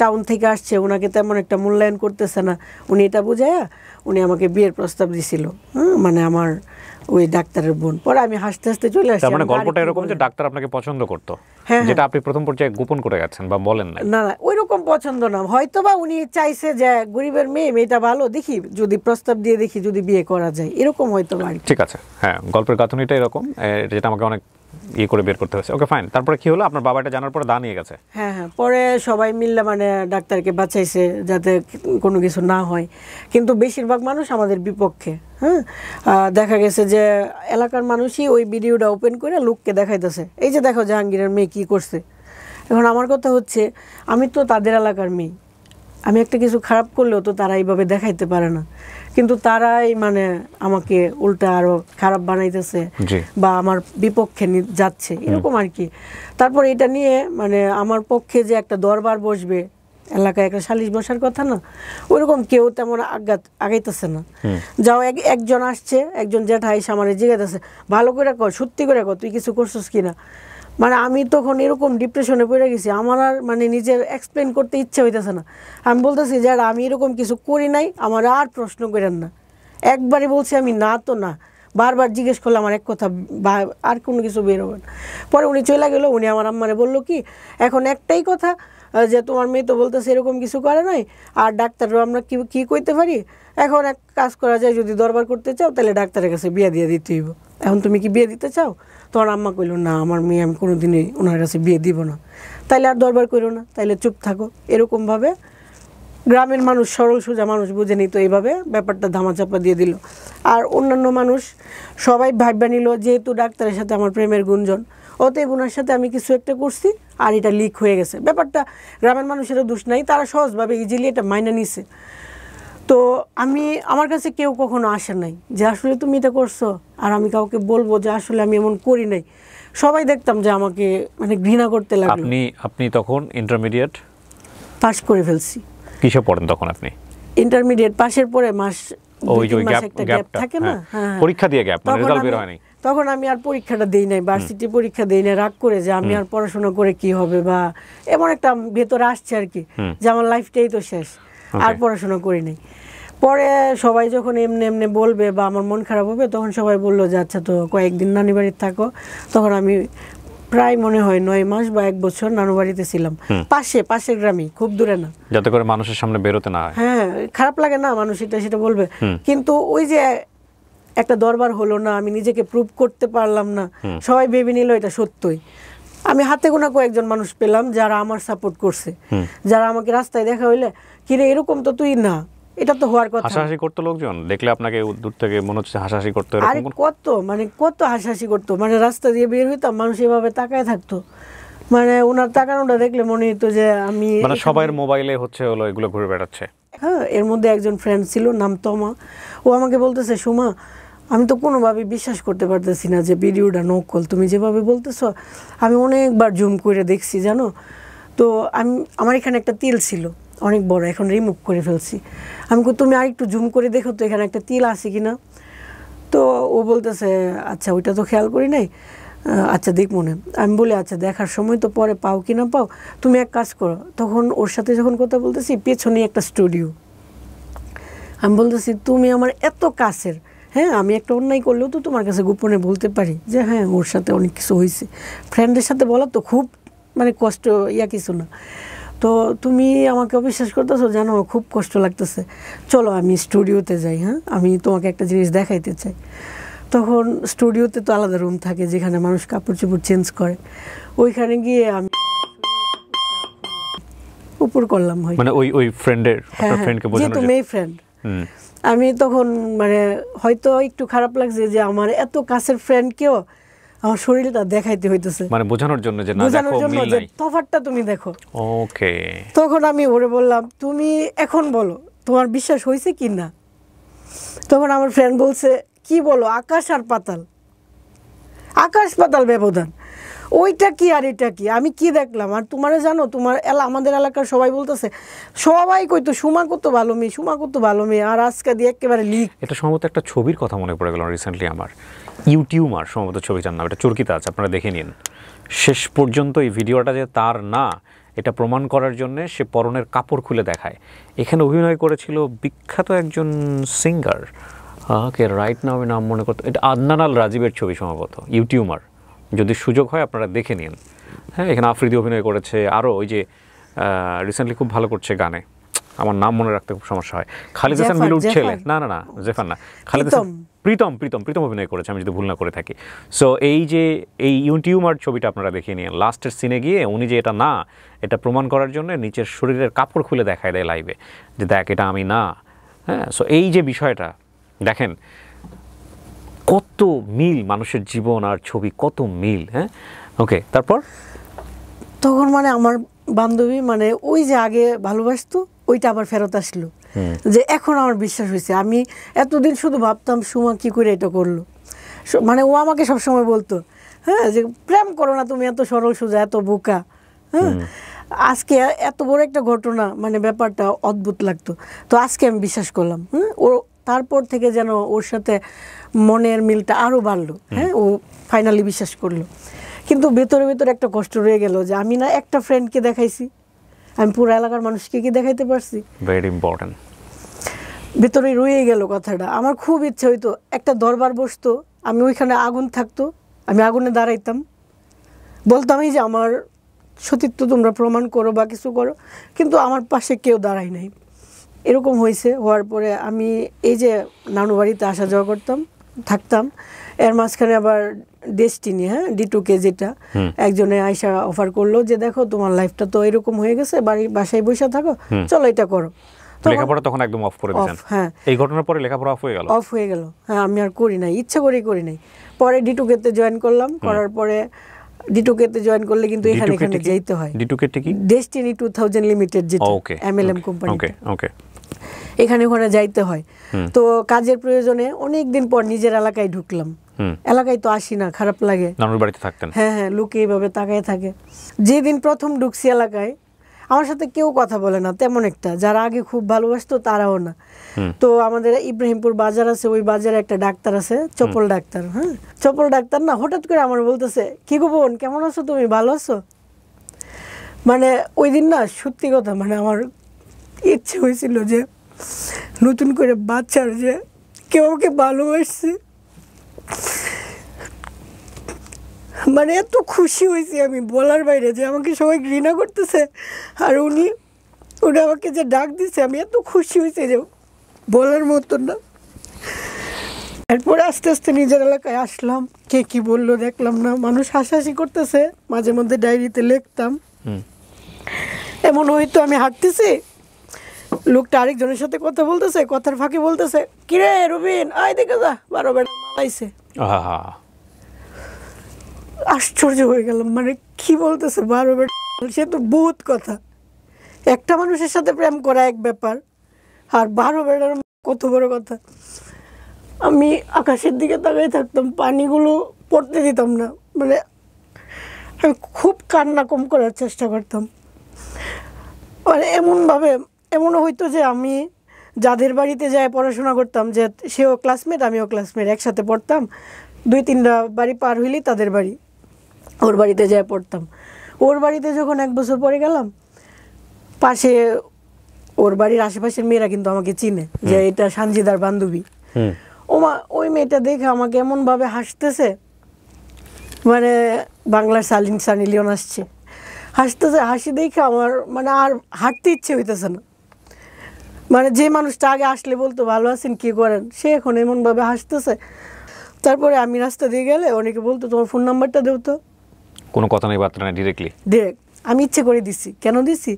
টাউন থেকে আসছে, ওনাকে তেমন একটা মূল্যায়ন করতেছে না, উনি এটা বুঝায়া উনি আমাকে বিয়ের প্রস্তাব দিছিল। মানে আমার ওই ডাক্তারের বোন। পরে আমি হাসতে হাসতে চলে আসছি। মানে গল্পটা এরকম যে ডাক্তার আপনাকে পছন্দ করতো, যেটা আপনি প্রথম পর্যায়ে গোপন করে গেছেন বা বলেন না? না, ওইরকম পছন্দ না, হয়তোবা উনি চাইছে যে গরিবের মেয়েটা ভালো, দেখি যদি প্রস্তাব দিয়ে দেখি যদি বিয়ে করা যায়, এরকম হয়তো। ঠিক আছে, হ্যাঁ, গল্পের গাঁথনিটা এরকম, যেটা আমাকে অনেক করে বের করতে হয়েছে। ওকে, ফাইন। তারপরে কি হলো? আপনার বাবা এটা জানার পরে দা নিয়ে গেছে? হ্যাঁ, পরে সবাই মিললে মানে ডাক্তারকে বাঁচাইছে যাতে কোনো কিছু না হয়, কিন্তু বেশিরভাগ মানুষ আমাদের বিপক্ষে। হ্যাঁ, দেখা গেছে যে এলাকার মানুষই ওই ভিডিওটা ওপেন করে লোককে দেখাইতেছে, এই যে দেখো জাহাঙ্গীরের মেয়ে কি করছে। এখন আমার কথা হচ্ছে, আমি তো তাদের এলাকার মেয়ে, আমি একটা কিছু খারাপ করলেও তো তারা এইভাবে দেখাইতে পারে না, কিন্তু তারাই মানে আমাকে উল্টা আরো খারাপ বানাইতেছে বা আমার বিপক্ষে যাচ্ছে, এরকম আর কি। তারপর এটা নিয়ে মানে আমার পক্ষে যে একটা দরবার বসবে, এলাকায় একটা সালিশ বসার কথা না, ওইরকম কেউ তেমন আগাইতেছে না। যাও একজন আসছে, একজন জ্যাঠা এসে আমার জিজ্ঞাসা, ভালো করে কর, সত্যি করে কর, তুই কিছু করছিস কিনা? মানে আমি তখন এরকম ডিপ্রেশনে পড়ে গেছি, আমার আর মানে নিজের এক্সপ্লেন করতে ইচ্ছা হইতেছে না। আমি বলতেছি যারা আমি এরকম কিছু করি নাই, আমার আর প্রশ্ন করেন না। একবারই বলছি আমি না তো না, বারবার জিজ্ঞেস করলে আমার এক কথা আর কোনো কিছু বের হবে না। পরে উনি চলে গেল, উনি আমার আম্মারে বললো কি এখন একটাই কথা যে তোমার মেয়ে তো বলতেছে এরকম কিছু করে নাই, আর ডাক্তারও আমরা কি কইতে পারি, এখন এক কাজ করা যায়, যদি দরবার করতে চাও তাহলে ডাক্তারের কাছে বিয়ে দিয়ে দিতে হইব। এখন তুমি কি বিয়ে দিতে চাও? তোমার আম্মা কইল না আমার মেয়ে আমি কোনো দিনই ওনার কাছে বিয়ে দিব না। তাইলে আর দরবার করো না, তাইলে চুপ থাকো। এরকমভাবে গ্রামের মানুষ, সরল সোজা মানুষ বুঝে নিত, এইভাবে ব্যাপারটা ধামাচাপা দিয়ে দিল। আর অন্যান্য মানুষ সবাই ভাববা নিল যেহেতু ডাক্তারের সাথে আমার প্রেমের গুঞ্জন, অতএব ওনার সাথে আমি কিছু একটা করছি আর এটা লিক হয়ে গেছে। ব্যাপারটা গ্রামের মানুষেরও দোষ নাই, তারা সহজভাবে ইজিলি এটা মাইনে নিছে। তো আমার কাছে কেউ কখনো আসে নাই যে আসলে তুমি এটা করছো, আর আমি কাউকে বলবো যে আসলে আমি এমন করি নাই। সবাই দেখতাম যে আমাকে মানে ঘৃণা করতে লাগলো। আপনি তখন ইন্টারমিডিয়েট পাস করে ফেলছি। কিসে পড়েন তখন আপনি? ইন্টারমিডিয়েট পাশের পরে মাস একটা গ্যাপ থাকে না, পরীক্ষা দিয়ে গ্যাপ, মানে রেজাল্ট বের হয়নি। তখন আমি আর পরীক্ষাটা দেই নাই, ভার্সিটি পরীক্ষা দেই নাই, রাগ করে যে আমি আর পড়াশোনা করে কি হবে, বা এমন একটা ভেতরে আসছে আর কি যে আমার লাইফটাই তো শেষ, আর পড়াশোনা করি নাই। পরে সবাই যখন এমনি এমনি বলবে বা আমার মন খারাপ হবে, তখন সবাই বললো যে আচ্ছা তো কয়েকদিন নানি বাড়িতে থাকো। তখন আমি প্রায় মনে হয় 9 মাস বা 1 বছর নানু বাড়িতে ছিলাম, পাশের গ্রামে, খুব দূরে না, যাতে করে মানুষের সামনে বেরোতে না হয়। হ্যাঁ, খারাপ লাগে না, মানুষ সেটা বলবে, কিন্তু ওই যে একটা দরবার হলো না, আমি নিজেকে প্রুভ করতে পারলাম না, সবাই ভেবে নিল এটা সত্যই। আমি হাতে গোনা কয়েকজন মানুষ পেলাম যারা আমার সাপোর্ট করছে, যারা আমাকে রাস্তায় দেখা হইলে কিরে এরকম তো তুই না, এটা তো হওয়ার কথা। হাসাহাসি করতো লোকজন দেখলে আপনাকে দূর থেকে, মনে হচ্ছে হাসাহাসি করতো। আরে কত হাসাহাসি করতো, মানে রাস্তা দিয়ে বের হইতাম মানুষ এভাবে তাকায় থাকতো, মানে ওনার তাকানোটা দেখলে মনে হতো যে আমি, মানে সবার মোবাইলে হলো এগুলো ঘুরে বেড়াচ্ছে। হ্যাঁ, এর মধ্যে একজন ফ্রেন্ড ছিল নাম তমা, ও আমাকে বলতেছে সুমা আমি তো কোনোভাবে বিশ্বাস করতে পারতেছি না যে ভিডিওটা নকল, তুমি যেভাবে বলতেছো আমি অনেকবার জুম করে দেখছি জানো। তো আমার এখানে একটা তিল ছিল অনেক বড়, এখন রিমুভ করে ফেলছি। আমি তুমি আর একটু জুম করে দেখো তো এখানে একটা তিল আছে কিনা। তো ও বলতেছে আচ্ছা ওইটা তো খেয়াল করি নাই, আচ্ছা দেখ মনে। আমি বলি আচ্ছা দেখার সময় তো পরে পাও কি না পাও, তুমি এক কাজ করো। তখন ওর সাথে যখন কথা বলতেছি পেছনে একটা স্টুডিও, আমি বলতেছি তুমি আমার এত কাছের, হ্যাঁ আমি একটা অন্যায় করলেও তো তোমার কাছে গোপনে বলতে পারি যে হ্যাঁ ওর সাথে অনেক কিছু হয়েছে। ফ্রেন্ডের সাথে বলা তো খুব মানে কষ্ট কিছু না। তো তুমি আমাকে অবিশ্বাস করতেছো, জানো খুব কষ্ট লাগতেছে, চলো আমি স্টুডিওতে যাই, হ্যাঁ আমি তোমাকে একটা জিনিস দেখাইতে চাই। তখন স্টুডিওতে তো আলাদা রুম থাকে যেখানে মানুষ কাপড় চোপড় চেঞ্জ করে, ওইখানে গিয়ে আমি উপর করলাম, মানে ওই ফ্রেন্ডের, আপনার ফ্রেন্ডকে বোঝানোর জন্য, যেহেতু মেয়ে ফ্রেন্ড। আমি তখন মানে হয়তো একটু খারাপ লাগছে যে আমার এত কাছের ফ্রেন্ডকেও আমার শরীরটা দেখাইতে হইতেছে, মানে বোঝানোর জন্য যে না দেখো মিল নাই, তফাৎটা তুমি দেখো। ওকে, তখন আমি ওরে বললাম তুমি এখন বলো তোমার বিশ্বাস হয়েছে কি না। তখন আমার ফ্রেন্ড বলছে কি বলো, আকাশ আর পাতাল, আকাশ পাতাল ব্যবধান, ওইটা কি আর এটা কি, আমি কি দেখলাম। আর তোমারে জানো তোমার আমাদের এলাকার সবাই বলতেছে, সবাই কইতো সুমা কত ভালো মেয়ে, সুমা কত ভালো মেয়ে, আর আজকে দিয়ে একেবারে লিক। এটা সম্ভবত একটা ছবির কথা মনে পড়ে গেল রিসেন্টলি আমার, ইউটিউবার সম্ভবত ছবিটার নাম, এটা চরকিতে আছে, আপনারা দেখে নিন। শেষ পর্যন্ত এই ভিডিওটা যে তার না এটা প্রমাণ করার জন্য সে পরনের কাপড় খুলে দেখায়। এখানে অভিনয় করেছিল বিখ্যাত একজন সিঙ্গার, কে রাইট নাও আমি নাম মনে করতে, এটা আদনান আল রাজীবের ছবি সম্ভবত, ইউটিউবার, যদি সুযোগ হয় আপনারা দেখে নিন। হ্যাঁ, এখানে আফ্রিদি অভিনয় করেছে, আরও ওই যে রিসেন্টলি খুব ভালো করছে গানে, আমার নাম মনে রাখতে খুব সমস্যা হয়, খালিদ হাসান মিলুর ছেলে, না জেফার না, খালিদ হাসান, প্রীতম অভিনয় করেছে আমি যদি ভুল না করে থাকি। সো এই ইউটিউবার ছবিটা আপনারা দেখিয়ে নিন, লাস্টের সিনে গিয়ে উনি যে এটা না এটা প্রমাণ করার জন্য নিচের শরীরের কাপড় খুলে দেখায় দেয় লাইভে, যে দেখ এটা আমি না। হ্যাঁ, সো এই যে বিষয়টা দেখেন কত মিল, মানুষের জীবন আর ছবি কত মিল। হ্যাঁ, ওকে, তারপর তখন মানে আমার বান্ধবী মানে ওই যে আগে ভালোবাসতো ওইটা আবার ফেরত আসলো, যে এখন আমার বিশ্বাস হয়েছে। আমি এতদিন শুধু ভাবতাম সুমা কি করে এটা করলো, মানে ও আমাকে সবসময় বলতো হ্যাঁ যে প্রেম করো না তুমি, এত সরল সোজা, এত বোকা। হ্যাঁ, আজকে এত বড় একটা ঘটনা, মানে ব্যাপারটা অদ্ভুত লাগতো। তো আজকে আমি বিশ্বাস করলাম। ও তারপর থেকে যেন ওর সাথে মনের মিলটা আরও বাড়লো। হ্যাঁ, ও ফাইনালি বিশ্বাস করলো। কিন্তু ভেতরে ভেতরে একটা কষ্ট রয়ে গেল যে আমি না একটা ফ্রেন্ডকে দেখাইছি, আমি পুরো এলাকার মানুষকে কি দেখাইতে পারছি? Very important. ভেতরে রয়ে গেল কথাটা। আমার খুব ইচ্ছে হইতো একটা দরবার বসতো, আমি ওইখানে আগুন থাকতো, আমি আগুনে দাঁড়াইতাম, বলতাম এই যে আমার সতীত্ব তোমরা প্রমাণ করো বা কিছু করো, কিন্তু আমার পাশে কেউ দাঁড়ায় নাই। এরকম হয়েছে। হওয়ার পরে আমি এই যে নানু বাড়িতে আসা যাওয়া করতাম, থাকতাম, এর মাঝখানে আবার ডেস্টিনি, হ্যাঁ, D2K যেটা, একজনে আয়সা অফার করলো যে দেখো তোমার লাইফটা তো এরকম হয়ে গেছে, বাসায় বসে থাকো, চলো এটা করো। লেখাপড়া তখন একদম অফ করে দিয়েছেন? হ্যাঁ। এই ঘটনার পরে লেখাপড়া অফ হয়ে গেল? অফ হয়ে গেল, হ্যাঁ। আমি আর করি নাই, ইচ্ছা করেই করি নাই। পরে D2K তে জয়েন করলাম, করার পরে D2K তে জয়েন করলে কিন্তু এখানে যেতে হয়। D2K কি? ডেস্টিনি 2000 লিমিটেড, যেটা MLM কোম্পানি। ওকে। এখানে ওখানে যাইতে হয়। তো কাজের প্রয়োজনে অনেক দিন পর নিজের এলাকায় ঢুকলাম। এলাকায় তো আসি না, খারাপ লাগে। নানুর বাড়িতে থাকতেন? হ্যাঁ হ্যাঁ, লোকে এইভাবে তাকায় থাকে। যেদিন প্রথম ঢুকছি এলাকায়, আমার সাথে কেউ কথা বলে না তেমন একটা, যারা আগে খুব ভালোবাসতো তারাও না। তো আমাদের ইব্রাহিমপুর বাজার আছে, ওই বাজারে একটা ডাক্তার আছে, চপল ডাক্তার। হ্যাঁ, চপল ডাক্তার না হঠাৎ করে আমার বলতেছে, কি গো বোন, কেমন আছো তুমি, ভালো আছো? মানে ওই দিন না, সত্যি কথা, মানে আমার ইচ্ছে হয়েছিল যে নতুন করে বাচ্চার যে কেউ আমাকে ভালোবাসছে, মানে এত খুশি হয়েছি আমি বলার বাইরে, যে আমাকে সবাই ঘৃণা করতেছে, আর উনি আমাকে যে ডাক দিচ্ছে, আমি এত খুশি হয়েছি যে বলার মতো না। এরপরে আস্তে আস্তে নিজের এলাকায় আসলাম, কে কি বললো দেখলাম না, মানুষ হাসাহাসি করতেছে, মাঝে মধ্যে ডায়েরিতে লিখতাম। এমন হয়তো আমি হাঁটতেছি, লোকটা আরেকজনের সাথে কথা বলতেছে, কথার ফাঁকে বলতেছে, কিরে রবিন, আয় দেখে যা, 12 বেটা আইছে। আশ্চর্য হয়ে গেলাম, মানে কি বলতেছে 12 বেটা? সে তো বহুত কথা। একটা মানুষের সাথে প্রেম করা এক ব্যাপার, আর 12 বেটার কত বড় কথা। আমি আকাশের দিকে তাকাই থাকতাম, পানিগুলো পড়তে দিতাম না, মানে আমি খুব কান্না কম করার চেষ্টা করতাম। মানে এমনও হইতো যে আমি যাদের বাড়িতে যাই পড়াশোনা করতাম, যে সেও ক্লাসমেট আমিও ক্লাসমেট, একসাথে পড়তাম, 2-3টা বাড়ি পার হইলেই তাদের বাড়ি, ওর বাড়িতে যাই পড়তাম। ওর বাড়িতে যখন 1 বছর পরে গেলাম, পাশে ওর বাড়ির আশেপাশের মেয়েরা কিন্তু আমাকে চিনে, যে এটা সানজিদার বান্ধবী। ওই মেয়েটা দেখে আমাকে এমনভাবে হাসতেছে, মানে বাংলার সানি লিওন আসছে, হাসতেছে, হাসি দেখে আমার মানে আর হাঁটতে ইচ্ছে হইতেছে না। মানে যে মানুষটা আগে আসলে বলতো ভালো আছেন, কি করেন, সে এখন এমনভাবে হাসতেছে। তারপরে আমি রাস্তা দিয়ে গেলে অনেকে বলতো তোমার ফোন নাম্বারটা দেও তো। কোনো কথা নেই, বার্তা নেই, ডিরেক্ট। আমি ইচ্ছে করে দিছি। কেন দিছি?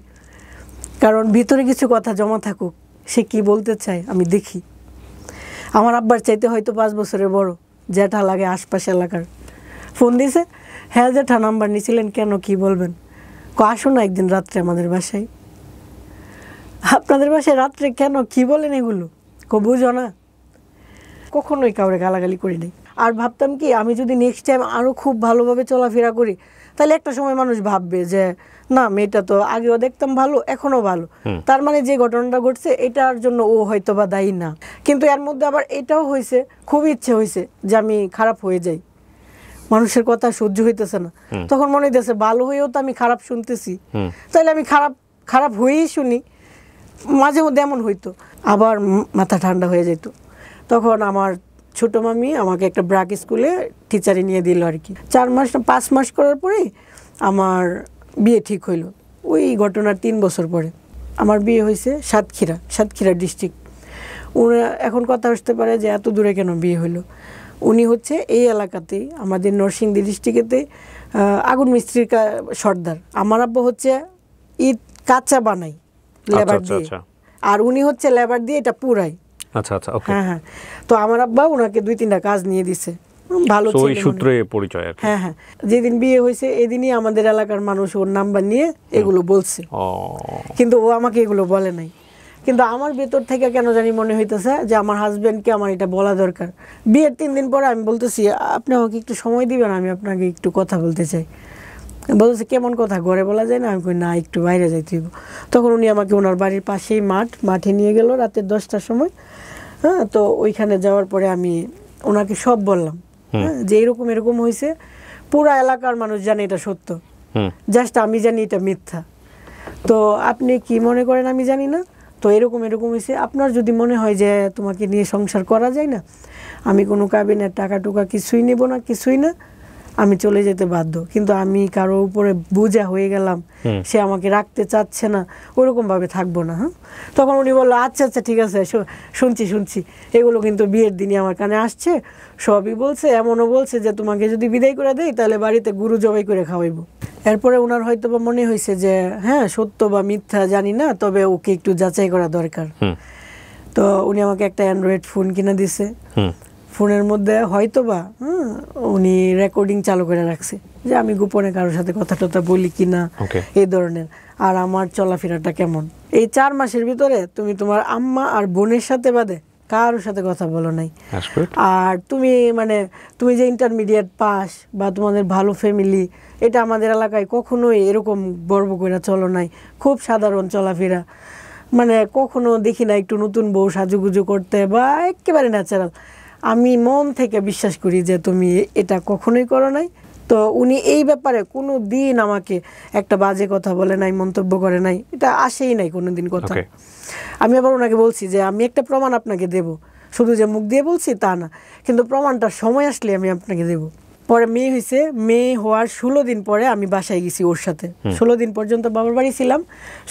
কারণ ভিতরে কিছু কথা জমা থাকুক, সে কি বলতে চায় আমি দেখি। আমার আব্বার চাইতে হয়তো 5 বছরের বড়, জ্যাঠা লাগে আশপাশ এলাকার। ফোন দিছে, হ্যাঁ জ্যাঠা নাম্বার নিয়েছিলেন, কেন, কি বলবেন? আসো না একদিন রাত্রে আমাদের বাসায়। আপনাদের বাসায় রাত্রে কেন, কি বলেন এগুলো? বুঝো না? কখনোই কাউরে গালাগালি করি নাই। আর ভাবতাম কি, আমি যদি নেক্সট টাইম আরও খুব ভালোভাবে চলাফেরা করি, তাহলে একটা সময় মানুষ ভাববে যে না, মেয়েটা তো আগেও দেখতাম ভালো, এখনো ভালো, তার মানে যে ঘটনাটা ঘটছে এটার জন্য ও হয়তো বা দায়ী না। কিন্তু এর মধ্যে আবার এটাও হয়েছে, খুব ইচ্ছে হয়েছে যে আমি খারাপ হয়ে যাই, মানুষের কথা সহ্য হইতেছে না। তখন মনে হইতেছে ভালো হয়েও তো আমি খারাপ শুনতেছি, তাহলে আমি খারাপ হয়েই শুনি। মাঝে মধ্যে এমন হইতো, আবার মাথা ঠান্ডা হয়ে যেত। তখন আমার ছোটো মামি আমাকে একটা ব্রাক স্কুলে টিচারে নিয়ে দিল আর কি। 4 মাস না 5 মাস করার পরেই আমার বিয়ে ঠিক হইলো। ওই ঘটনার 3 বছর পরে আমার বিয়ে হয়েছে সাতক্ষীরা ডিস্ট্রিক্ট। উনি এখন কথা আসতে পারে যে এত দূরে কেন বিয়ে হইলো। উনি হচ্ছে এই এলাকাতেই, আমাদের নরসিংদী ডিস্ট্রিক্টেতে আগুন মিস্ত্রির সর্দার। আমার আব্বা হচ্ছে ইট কাঁচা বানাই লেবার দিয়ে, আর উনি হচ্ছে লেবার দিয়ে এটা পুরাই। আচ্ছা আচ্ছা, ওকে। হ্যাঁ, তো আমার আব্বা ওনাকে 2-3টা কাজ নিয়ে দিছে, ভালো ছিল, ওই সূত্রে পরিচয়। হ্যাঁ, যেদিন বিয়ে হয়েছে এদিনই আমাদের এলাকার মানুষ ওর নাম্বার নিয়ে এগুলো বলছে, কিন্তু ও আমাকে এগুলো বলে নাই। কিন্তু আমার ভেতর থেকে কেন জানি মনে হইতেছে যে আমার হাজবেন্ডকে আমার এটা বলা দরকার। বিয়ের 3 দিন পরে আমি বলতেছি, আপনি আমাকে একটু সময় দিবেন, আমি আপনাকে একটু কথা বলতে চাই। বলতেছে কেমন কথা, ঘরে বলা যায় না? আমি কই না, একটু বাইরে যাইতে হইব। তখন উনি আমাকে ওনার বাড়ির পাশেই মাঠে নিয়ে গেল রাতের 10টার সময়। হ্যাঁ, তো ওইখানে যাওয়ার পরে আমি ওনাকে সব বললাম, হ্যাঁ, যে এরকম হয়েছে। পুরা এলাকার মানুষ জানে এটা সত্য, জাস্ট আমি জানি এটা মিথ্যা। তো আপনি কি মনে করেন আমি জানি না? তো এরকম হয়েছে। আপনার যদি মনে হয় যে তোমাকে নিয়ে সংসার করা যায় না, আমি কোনো কাবিনের টাকা টুকা কিছুই নেব না, কিছুই না, আমি চলে যেতে বাধ্য। কিন্তু আমি কারো উপরে বোঝা হয়ে গেলাম, সে আমাকে রাখতে চাচ্ছে না, ওরকম ভাবে থাকবো না। হ্যাঁ, তখন উনি বললো আচ্ছা আচ্ছা ঠিক আছে, শুনছি। এগুলো কিন্তু বিয়ের দিনই আমার কানে আসছে, সবই বলছে, এমনও বলছে যে তোমাকে যদি বিদায় করে দেই তাহলে বাড়িতে গরু জবাই করে খাওয়াইবো। এরপরে ওনার হয়তো বা মনে হয়েছে যে হ্যাঁ সত্য বা মিথ্যা জানি না, তবে ওকে একটু যাচাই করা দরকার। তো উনি আমাকে একটা অ্যান্ড্রয়েড ফোন কিনে দিছে। ফোনের মধ্যে হয়তোবা উনি রেকর্ডিং চালু করে রাখছে যে আমি গোপনে কারোর সাথে কথা টথা বলি কিনা, এই ধরনের, আর আমার চলাফেরাটা কেমন। এই 4 মাসের ভিতরে তুমি তোমার আম্মা আর বোনের সাথে বাদে কারোর সাথে কথা বলো নাই। আর তুমি যে ইন্টারমিডিয়েট পাস বা তোমাদের ভালো ফ্যামিলি, এটা আমাদের এলাকায় কখনোই এরকম গর্ব করে চলো নাই। খুব সাধারণ চলাফেরা, কখনো দেখি না একটু নতুন বউ সাজুগুজু করতে, বা একেবারে ন্যাচারাল। আমি মন থেকে বিশ্বাস করি যে তুমি এটা কখনোই করো নাই। তো উনি এই ব্যাপারে কোনো দিন আমাকে একটা বাজে কথা বলে নাই, মন্তব্য করে নাই, এটা আসেই নাই কোনো দিন কথা। আমি আবার ওনাকে বলছি যে আমি একটা প্রমাণ আপনাকে দেব, শুধু যে মুখ দিয়ে বলছি তা না, কিন্তু প্রমাণটা সময় আসলে আমি আপনাকে দেব। পরে মেয়ে হয়েছে, মেয়ে হওয়ার 16 দিন পরে আমি বাসায় গেছি ওর সাথে। 16 দিন পর্যন্ত বাবার বাড়ি ছিলাম,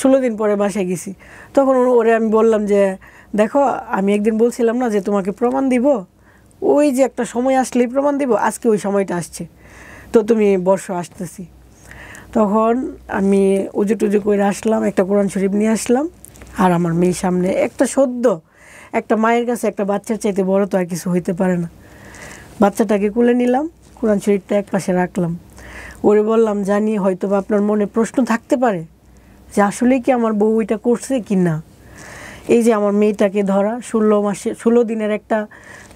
16 দিন পরে বাসায় গেছি। তখন ওরে আমি বললাম যে দেখো, আমি একদিন বলছিলাম না যে তোমাকে প্রমাণ দিব, ওই যে একটা সময় আসলেই প্রমাণ দিব, আজকে ওই সময়টা আসছে, তো তুমি বর্ষা আসতেছি। তখন আমি উজু টুজু করে আসলাম, একটা কোরআন শরীফ নিয়ে আসলাম, আর আমার মেয়ের সামনে একটা মায়ের কাছে একটা বাচ্চার চাইতে বড় তো আর কিছু হইতে পারে না। বাচ্চাটাকে কুলে নিলাম, কোরআন শরীফটা এক পাশে রাখলাম, ওরে বললাম জানি হয়তো বা আপনার মনে প্রশ্ন থাকতে পারে যে আসলে কি আমার বউ এটা করছে কি না। এই যে আমার মেয়েটাকে ধরা, 16 দিনের একটা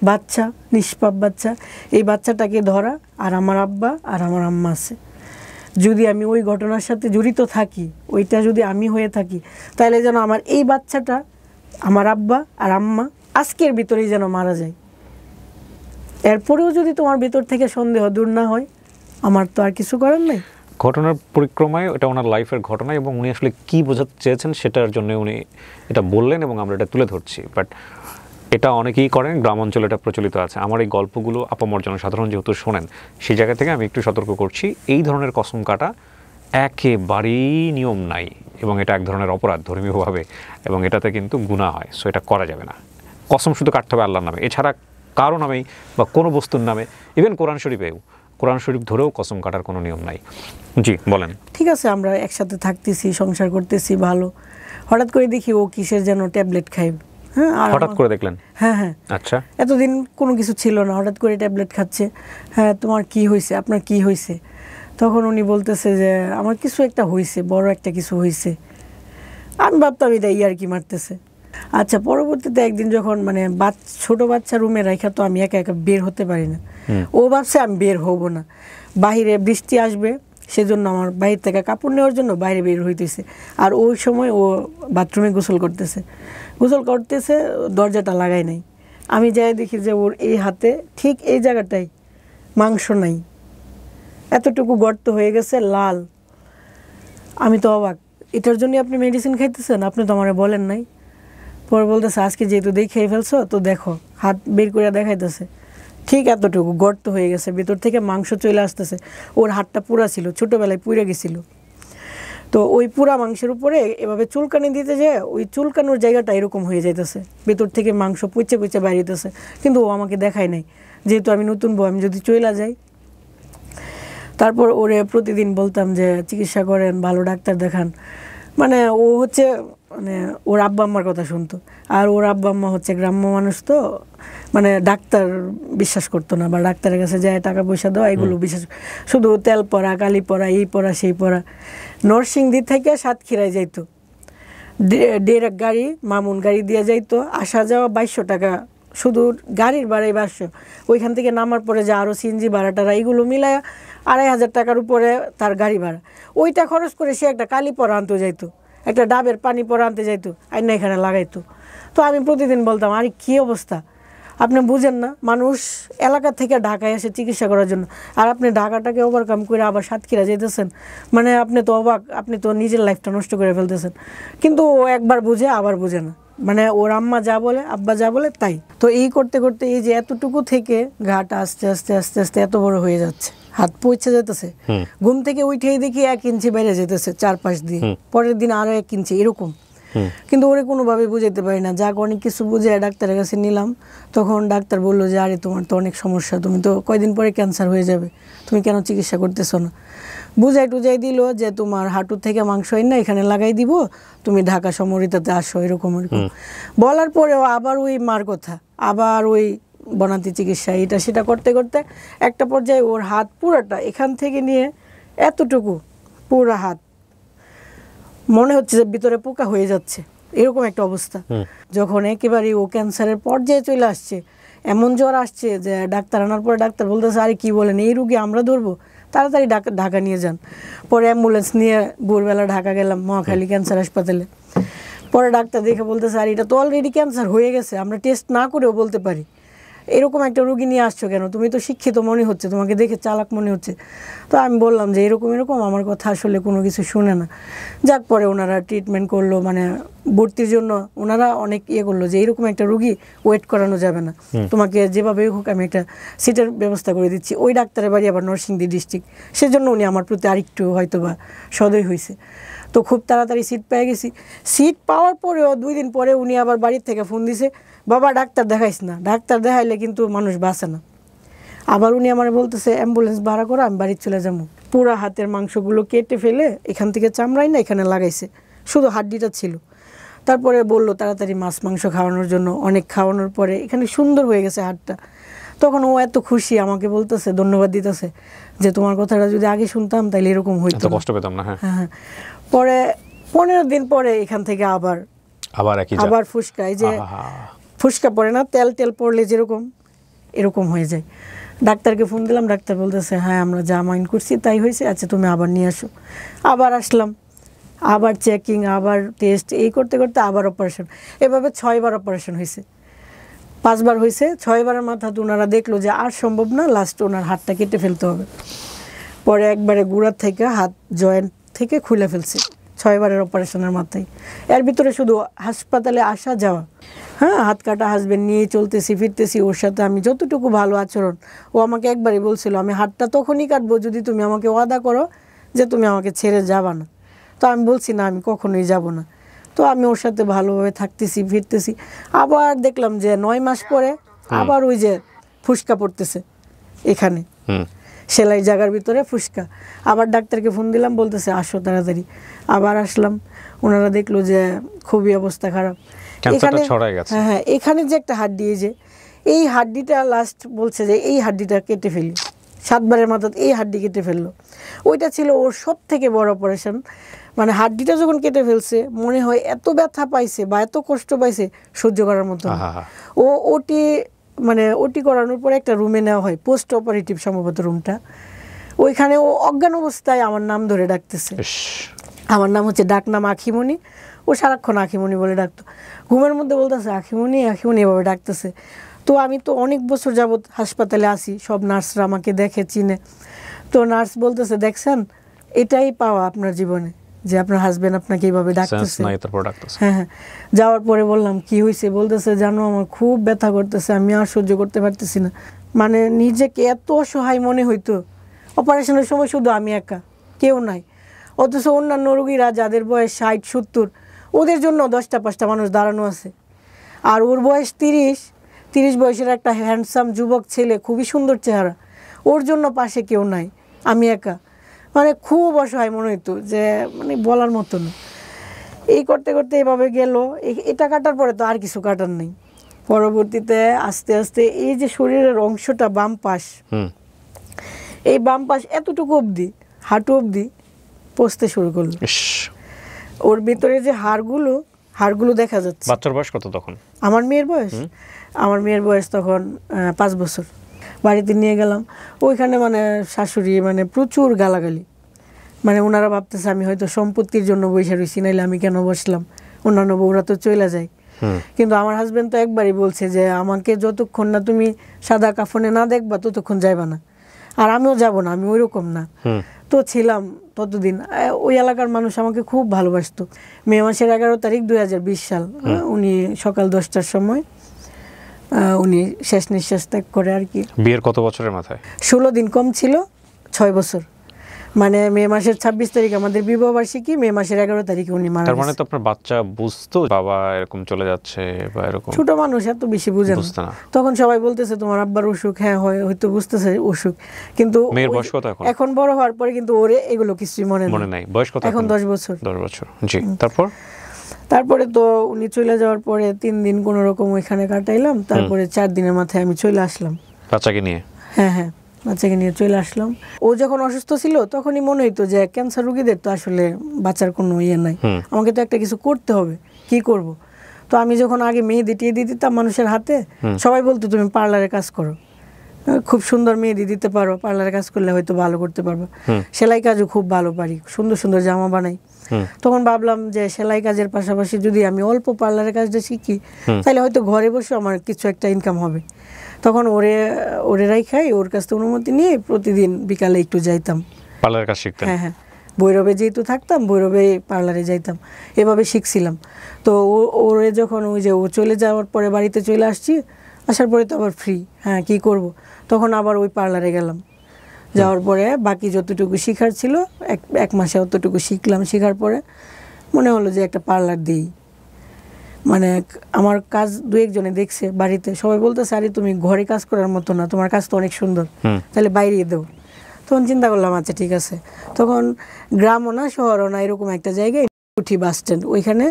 বাচ্চা, নিষ্পাপ বাচ্চা, এই বাচ্চাটাকে ধরা, আর আমার আব্বা আর আমার আম্মা আছে। যদি আমি ওই ঘটনার সাথে জড়িত থাকি, ওইটা যদি আমি হয়ে থাকি, তাহলে যেন আমার এই বাচ্চাটা, আমার আব্বা আর আম্মা আজকের ভিতরেই যেন মারা যায়। এরপরেও যদি তোমার ভিতর থেকে সন্দেহ দূর না হয়, আমার তো আর কিছু করার নাই। ঘটনার পরিক্রমায় এটা ওনার লাইফের ঘটনা, এবং উনি আসলে কি বোঝাতে চেয়েছেন সেটার জন্য উনি এটা বললেন, এবং আমরা এটা তুলে ধরছি। বাট এটা অনেকেই করেন, গ্রাম অঞ্চলে এটা প্রচলিত আছে। আমার এই গল্পগুলো আপামর জনসাধারণ যেহেতু শোনেন, সেই জায়গা থেকে আমি একটু সতর্ক করছি, এই ধরনের কসম কাটা একেবারেই নিয়ম নাই, এবং এটা এক ধরনের অপরাধ ধর্মীয়ভাবে, এবং এটাতে কিন্তু গুনাহ হয়। সো এটা করা যাবে না। কসম শুধু কাটতে হবে আল্লাহর নামে, এছাড়া কারো নামেই বা কোনো বস্তুর নামে, ইভেন কোরআন শরীফ ধরেও কসম কাটার কোনো নিয়ম নাই। জি বলেন। ঠিক আছে, আমরা একসাথে থাকতেছি, সংসার করতেছি ভালো, হঠাৎ করে দেখি ও কিসের যেন ট্যাবলেট খায়। হ্যাঁ, হঠাৎ করে দেখলেন? হ্যাঁ। আচ্ছা, এতদিন কোনো কিছু ছিল না, হঠাৎ করে ট্যাবলেট খাচ্ছে। হ্যাঁ, তোমার কি হয়েছে, আপনার কি হয়েছে? তখন উনি বলতেছে যে আমার কিছু একটা হয়েছে, বড় একটা কিছু হয়েছে। আমি ভাবতাম এটা ইয়ার্কি মারতেছে। আচ্ছা, পরবর্তীতে একদিন যখন ছোট বাচ্চা রুমে রাখা, তো আমি একা একা বের হতে পারি না। ও ভাবছে আমি বের হব না, বাহিরে বৃষ্টি আসবে, সেজন্য আমার বাহির থেকে কাপড় নেওয়ার জন্য বাইরে বের হইতেছে। আর ওই সময় ও বাথরুমে গোসল করতেছে, দরজাটা লাগাই নাই। আমি যাই দেখি যে ওর এই হাতে ঠিক এই জায়গাটায় মাংস নাই, এতটুকু গর্ত হয়ে গেছে, লাল। আমি তো অবাক, এটার জন্য আপনি মেডিসিন খাইতেছেন? আপনি তো আমারে বলেন নাই। পরে বলতেছে আজকে যেহেতু দেখেই ফেলছো, তো দেখো, হাত বের করে দেখাইতেছে, ঠিক এতটুকু গর্ত হয়ে গেছে, ভেতর থেকে মাংস চলে আসতেছে। ওর হাতটা পুরা ছিল, ছোটোবেলায় পুড়ে গেছিলো। তো ওই পুরা মাংসের উপরে এভাবে চুলকানি দিতে যায়, ওই চুলকানোর জায়গাটা এরকম হয়ে যাইতেছে, ভেতর থেকে মাংস পুচে বাইরে যেতেছে। কিন্তু ও আমাকে দেখায় নাই, যেহেতু আমি নতুন বউ, আমি যদি চলে যাই। তারপর ওরে প্রতিদিন বলতাম যে চিকিৎসা করেন, ভালো ডাক্তার দেখান। ও হচ্ছে ওর আব্বা আম্মার কথা শুনতো, আর ওর আব্বা আম্মা হচ্ছে গ্রাম্য মানুষ, তো ডাক্তার বিশ্বাস করতো না, বা ডাক্তারের কাছে যায় টাকা পয়সা দেওয়া, এগুলো বিশ্বাস, শুধু তেল পড়া, কালি পড়া, এই পড়া সেই পড়া। নরসিংদী থেকে সাতক্ষীরায় যাইতো, ডিরেক্ট গাড়ি, মামুন গাড়ি দিয়ে যাইতো, আসা যাওয়া 2200 টাকা, শুধু গাড়ির ভাড়াই 2200। ওইখান থেকে নামার পরে যে আরও সিএনজি ভাড়াটারা, এইগুলো মিলায় 2500 টাকার উপরে তার গাড়ি ভাড়া। ওইটা খরচ করে সে একটা কালি পড়া আনতে যাইতো, একটা ডাবের পানি পড়া আনতে যাইতো, আইনা এখানে লাগাইতো। তো আমি প্রতিদিন বলতাম, আরে কী অবস্থা, আপনি বুঝেন না, মানুষ এলাকা থেকে ঢাকায় এসে চিকিৎসা করার জন্য, আর আপনি ঢাকাটাকে ওভারকাম করে আবার সাতক্ষীরা যেতেছেন, মানে আপনি তো অবাক, আপনি তো নিজের লাইফটা নষ্ট করে ফেলতেছেন। কিন্তু ও একবার বুঝে আবার বুঝে না, মানে ওর আম্মা যা বলে আব্বা যা বলে তাই। তো এই করতে করতে এই যে এতটুকু থেকে ঘাটা আস্তে আস্তে আস্তে আস্তে এত বড় হয়ে যাচ্ছে, হাত পৌঁছে যেতেছে, ঘুম থেকে উঠেই দেখি 1 ইঞ্চি বেড়ে যেতেছে চারপাশ দিয়ে, পরের দিন আরো 1 ইঞ্চি এরকম। কিন্তু ওরে কোনোভাবে বুঝাইতে পারি না, যাক অনেক কিছু বুঝে ডাক্তারের কাছে নিলাম। তখন ডাক্তার বললো যে আরে তোমার তো অনেক সমস্যা, তুমি তো কয়দিন পরে ক্যান্সার হয়ে যাবে, তুমি কেন চিকিৎসা করতেছো না। বুঝাই টুজাই দিল যে তোমার হাঁটুর থেকে মাংস না এখানে লাগাই দিব, তুমি ঢাকা সমরিতাতে আসো, এরকম এরকম বলার পরেও আবার ওই মার কথা, আবার ওই বনাতি চিকিৎসা, এটা সেটা করতে করতে একটা পর্যায়ে ওর হাত পুরাটা এখান থেকে নিয়ে এতটুকু পুরা হাত মনে হচ্ছে যে ভিতরে পোকা হয়ে যাচ্ছে, এরকম একটা অবস্থা। যখন একেবারে ও ক্যান্সারের পর্যায়ে চলে আসছে, এমন জ্বর আসছে যে ডাক্তার আনার পরে ডাক্তার বলতেছে আরে কি বলেন, এই রুগী আমরা ধরবো, তাড়াতাড়ি ঢাকা নিয়ে যান। পরে অ্যাম্বুলেন্স নিয়ে ভোরবেলা ঢাকা গেলাম মহাখালী ক্যান্সার হাসপাতালে। পরে ডাক্তার দেখে বলতেছে আর এটা তো অলরেডি ক্যান্সার হয়ে গেছে, আমরা টেস্ট না করেও বলতে পারি। এরকম একটা রোগী নিয়ে আসছো কেন, তুমি তো শিক্ষিত মনে হচ্ছে, তোমাকে দেখে চালাক মনে হচ্ছে। তো আমি বললাম যে এরকম এরকম, আমার কথা আসলে কোনো কিছু শুনে না। যাক পরে ওনারা ট্রিটমেন্ট করলো, মানে ভর্তির জন্য ওনারা অনেক করলো যে এইরকম একটা রোগী ওয়েট করানো যাবে না, তোমাকে যেভাবে হোক আমি একটা সিটের ব্যবস্থা করে দিচ্ছি। ওই ডাক্তারের বাড়ি আবার নরসিংদী ডিস্ট্রিক্ট, সেজন্য উনি আমার প্রতি আরেকটু হয়তো বা সদয় হয়েছে। তো খুব তাড়াতাড়ি সিট পেয়ে গেছি। সিট পাওয়ার পরেও 2 দিন পরে উনি আবার বাড়ির থেকে ফোন দিছে, বাবা ডাক্তার দেখাইস না, ডাক্তার দেখাইলে কিন্তু মানুষ বাঁচে না। আবার উনি আমার বলতেছে অ্যাম্বুলেন্স ভাড়া করো, আমি বাড়ি চলে যাবো। পুরা হাতের মাংসগুলো কেটে ফেলে এখান থেকে চামড়াই না এখানে লাগাইছে, শুধু হাড্ডিটা ছিল। তারপরে বললো তাড়াতাড়ি মাছ মাংস খাওয়ানোর জন্য, অনেক খাওয়ানোর পরে এখানে সুন্দর হয়ে গেছে হাড়টা। তখন ও এত খুশি, আমাকে বলতেছে ধন্যবাদ দিতেছে যে তোমার কথাটা যদি আগে শুনতাম তাহলে এরকম হইতো, কষ্ট পেতাম না। হ্যাঁ। পরে 15 দিন পরে এখান থেকে আবার ফুসকা, এই যে ফুসকা পড়ে না, তেল তেল পড়লে যেরকম এরকম হয়ে যায়। ডাক্তারকে ফোন দিলাম, ডাক্তার বলতেছে হ্যাঁ আমরা যা মাইন্ড করছি তাই হয়েছে, আচ্ছা তুমি আবার নিয়ে আসো। আবার আসলাম, আবার চেকিং, আবার টেস্ট, এই করতে করতে আবার অপারেশন। এভাবে 6 বার অপারেশন হয়েছে, 5 বার হয়েছে। 6 বারের মাথাতে ওনারা দেখলো যে আর সম্ভব না, লাস্ট ওনার হাতটা কেটে ফেলতে হবে। পরে একবারে গুড়ার থেকে হাত জয়েন্ট থেকে খুলে ফেলছে 6 বারের অপারেশনের মাথায়। এর ভিতরে শুধু হাসপাতালে আসা যাওয়া, হ্যাঁ হাত কাটা হাসবেন্ড নিয়ে চলতেছি ফিরতেছি, ওর সাথে আমি যতটুকু ভালো আচরণ। ও আমাকে একবারই বলছিল আমি হাতটা তখনই কাটবো যদি তুমি আমাকে ওয়াদা করো যে তুমি আমাকে ছেড়ে যাবা না। তো আমি বলছি না, আমি কখনোই যাব না। তো আমি ওর সাথে ভালোভাবে থাকতেছি ফিরতেছি। আবার দেখলাম যে 9 মাস পরে আবার ওই যে ফুসকা পড়তেছে এখানে, সেলাই জায়গার ভিতরে ফুসকা। আবার ডাক্তারকে ফোন দিলাম, বলতেছে আসো তাড়াতাড়ি। আবার আসলাম, ওনারা দেখলো যে খুবই অবস্থা খারাপ। এখানে হ্যাঁ এখানে যে একটা হাড্ডি, এই হাড্ডিটা লাস্ট বলছে যে এই হাড্ডিটা কেটে ফেলি। 7 বারের মাথায় এই হাড্ডি কেটে ফেললো। ওইটা ছিল ওর সব থেকে বড় অপারেশন। মানে হাড্ডিটা যখন কেটে ফেলছে মনে হয় এত ব্যথা পাইছে বা এত কষ্ট পাইছে সহ্য করার মতো। ও ওটি করানোর পরে একটা রুমে নেওয়া হয়, পোস্ট অপারেটিভ সম্ভবত রুমটা। ওইখানে ও অজ্ঞান অবস্থায় আমার নাম ধরে ডাকতেছে। আমার নাম হচ্ছে ডাকনাম আখিমণি। ও সারাক্ষণ আখিমণি বলে ডাকতো, ঘুমের মধ্যে বলতেছে আখিমণি আখিমণি এভাবে ডাকতেছে। তো আমি তো অনেক বছর যাবৎ হাসপাতালে আসি, সব নার্সরা আমাকে দেখে চিনে। তো নার্স বলতেছে দেখছেন এটাই পাওয়া আপনার জীবনে, যে আপনার হাজবেন্ড আপনাকে এইভাবে ডাকতেছে। হ্যাঁ। যাওয়ার পরে বললাম কি হয়েছে, বলতেছে জানো আমার খুব ব্যথা করতেছে, আমি আর সহ্য করতে পারতেছি না। মানে নিজেকে এত অসহায় মনে হইতো। অপারেশনের সময় শুধু আমি একা, কেউ নাই। অথচ অন্যান্য রোগীরা যাদের বয়স 60-70, ওদের জন্য 10টা-5টা মানুষ দাঁড়ানো আছে। আর ওর বয়স 30 বয়সের একটা হ্যান্ডসাম যুবক ছেলে, খুবই সুন্দর চেহারা, ওর জন্য পাশে কেউ নাই, আমি একা। মানে খুব অসহায় মনে হইতো, যে মানে বলার মতো না। এই করতে করতে এভাবে গেল। এটা কাটার পরে তো আর কিছু কাটার নেই। পরবর্তীতে আস্তে আস্তে এই যে শরীরের অংশটা বাম পাশ, এই বাম পাশ এতটুকু অবধি, হাঁটু অবধি পচতে শুরু করলো। ওর ভিতরে যে হাড়গুলো দেখা যাচ্ছে। বাচ্চার বয়স কত তখন? আমার মেয়ের বয়স তখন 5 বছর। বাড়িতে নিয়ে গেলাম, ওইখানে মানে শাশুড়ি মানে প্রচুর গালাগালি। মানে ওনারা ভাবতেছে আমি হয়তো সম্পত্তির জন্য বসে রয়েছি, নাইলে আমি কেন বসলাম, অন্যান্য বউরা তো চলে যায়। কিন্তু আমার হাজবেন্ড তো একবারই বলছে যে আমাকে যতক্ষণ না তুমি সাদা কাফনে না দেখবা ততক্ষণ যাইবা না, আর আমিও যাব না, আমি ওইরকম না। তো ছিলাম ততদিন। ওই এলাকার মানুষ আমাকে খুব ভালোবাসতো। মে মাসের 11 তারিখ 2020 সাল, উনি সকাল 10টার সময় উনি শেষ নিঃশ্বাস ত্যাগ করে আর কি। বিয়ের কত বছরের মাথায়? 16 দিন কম ছিল, 6 বছর। মানে মে মাসের 26 তারিখ আমাদের বিবাহ বার্ষিকী, মে মাসের 11 তারিখে উনি মারা গেছেন। তার মানে তো আপনার বাচ্চা বুঝতো বাবা এরকম চলে যাচ্ছে বা এরকম? ছোট মানুষ এত বেশি বুঝে না তখন। সবাই বলতেছে তোমার আব্বার অসুখ, হ্যাঁ হয়তো বুঝতেছে অসুখ, কিন্তু মেয়ের বয়স কত এখন? এখন বড় হওয়ার পরে কিন্তু ওরে এগুলো কিছুই মনে নাই। বয়স কত এখন? 10 বছর। 10 বছর, জি। তারপরে তো উনি চলে যাওয়ার পরে 3 দিন কোনো রকম ওইখানে কাটাইলাম। তারপরে 4 দিনের মাথায় আমি চলে আসলাম বাচ্চাকে নিয়ে। হ্যাঁ, বাচ্চাকে নিয়ে চলে আসলাম। ও যখন অসুস্থ ছিল তখনই মনে হইতো যে ক্যান্সার রোগীদের তো আসলে বাচ্চার কোনো ইয়ে নাই, আমাকে তো একটা কিছু করতে হবে, কি করব। তো আমি যখন আগে মেহেদি টেহেদি দিতাম মানুষের হাতে, সবাই বলতো তুমি পার্লারে কাজ করো, খুব সুন্দর মেহেদি দিতে পারো, পার্লারে কাজ করলে হয়তো ভালো করতে পারবো। সেলাই কাজও খুব ভালো পারি, সুন্দর সুন্দর জামা বানাই। তখন ভাবলাম যে সেলাই কাজের পাশাপাশি যদি আমি অল্প পার্লারের কাজটা শিখি তাহলে হয়তো ঘরে বসে আমার কিছু একটা ইনকাম হবে। তখন ওরে রাইখাই ওর কাছ থেকে অনুমতি নিয়ে প্রতিদিন বিকালে একটু যাইতাম পার্লারের কাজ শিখতে। হ্যাঁ, ভৈরবে যেহেতু থাকতাম, ভৈরবে পার্লারে যাইতাম, এভাবে শিখছিলাম। তো ওরে যখন ওই যে ও চলে যাওয়ার পরে বাড়িতে চলে আসছি, আসার পরে তো আবার ফ্রি, হ্যাঁ কি করব, তখন আবার ওই পার্লারে গেলাম। যাওয়ার পরে বাকি যতটুকু শিখার ছিল এক মাসে অতটুকু শিখলাম। শেখার পরে মনে হলো যে একটা পার্লার দিই। মানে আমার কাজ 2-1 জনে দেখছে বাড়িতে, সবাই বলতেছে আরে তুমি ঘরে কাজ করার মতো না, তোমার কাজ তো অনেক সুন্দর, তাহলে বাইরে দেও। তখন চিন্তা করলাম আচ্ছা ঠিক আছে। তখন গ্রামও না শহরও না, এরকম একটা জায়গায় উঠি বাস স্ট্যান্ড, ওইখানে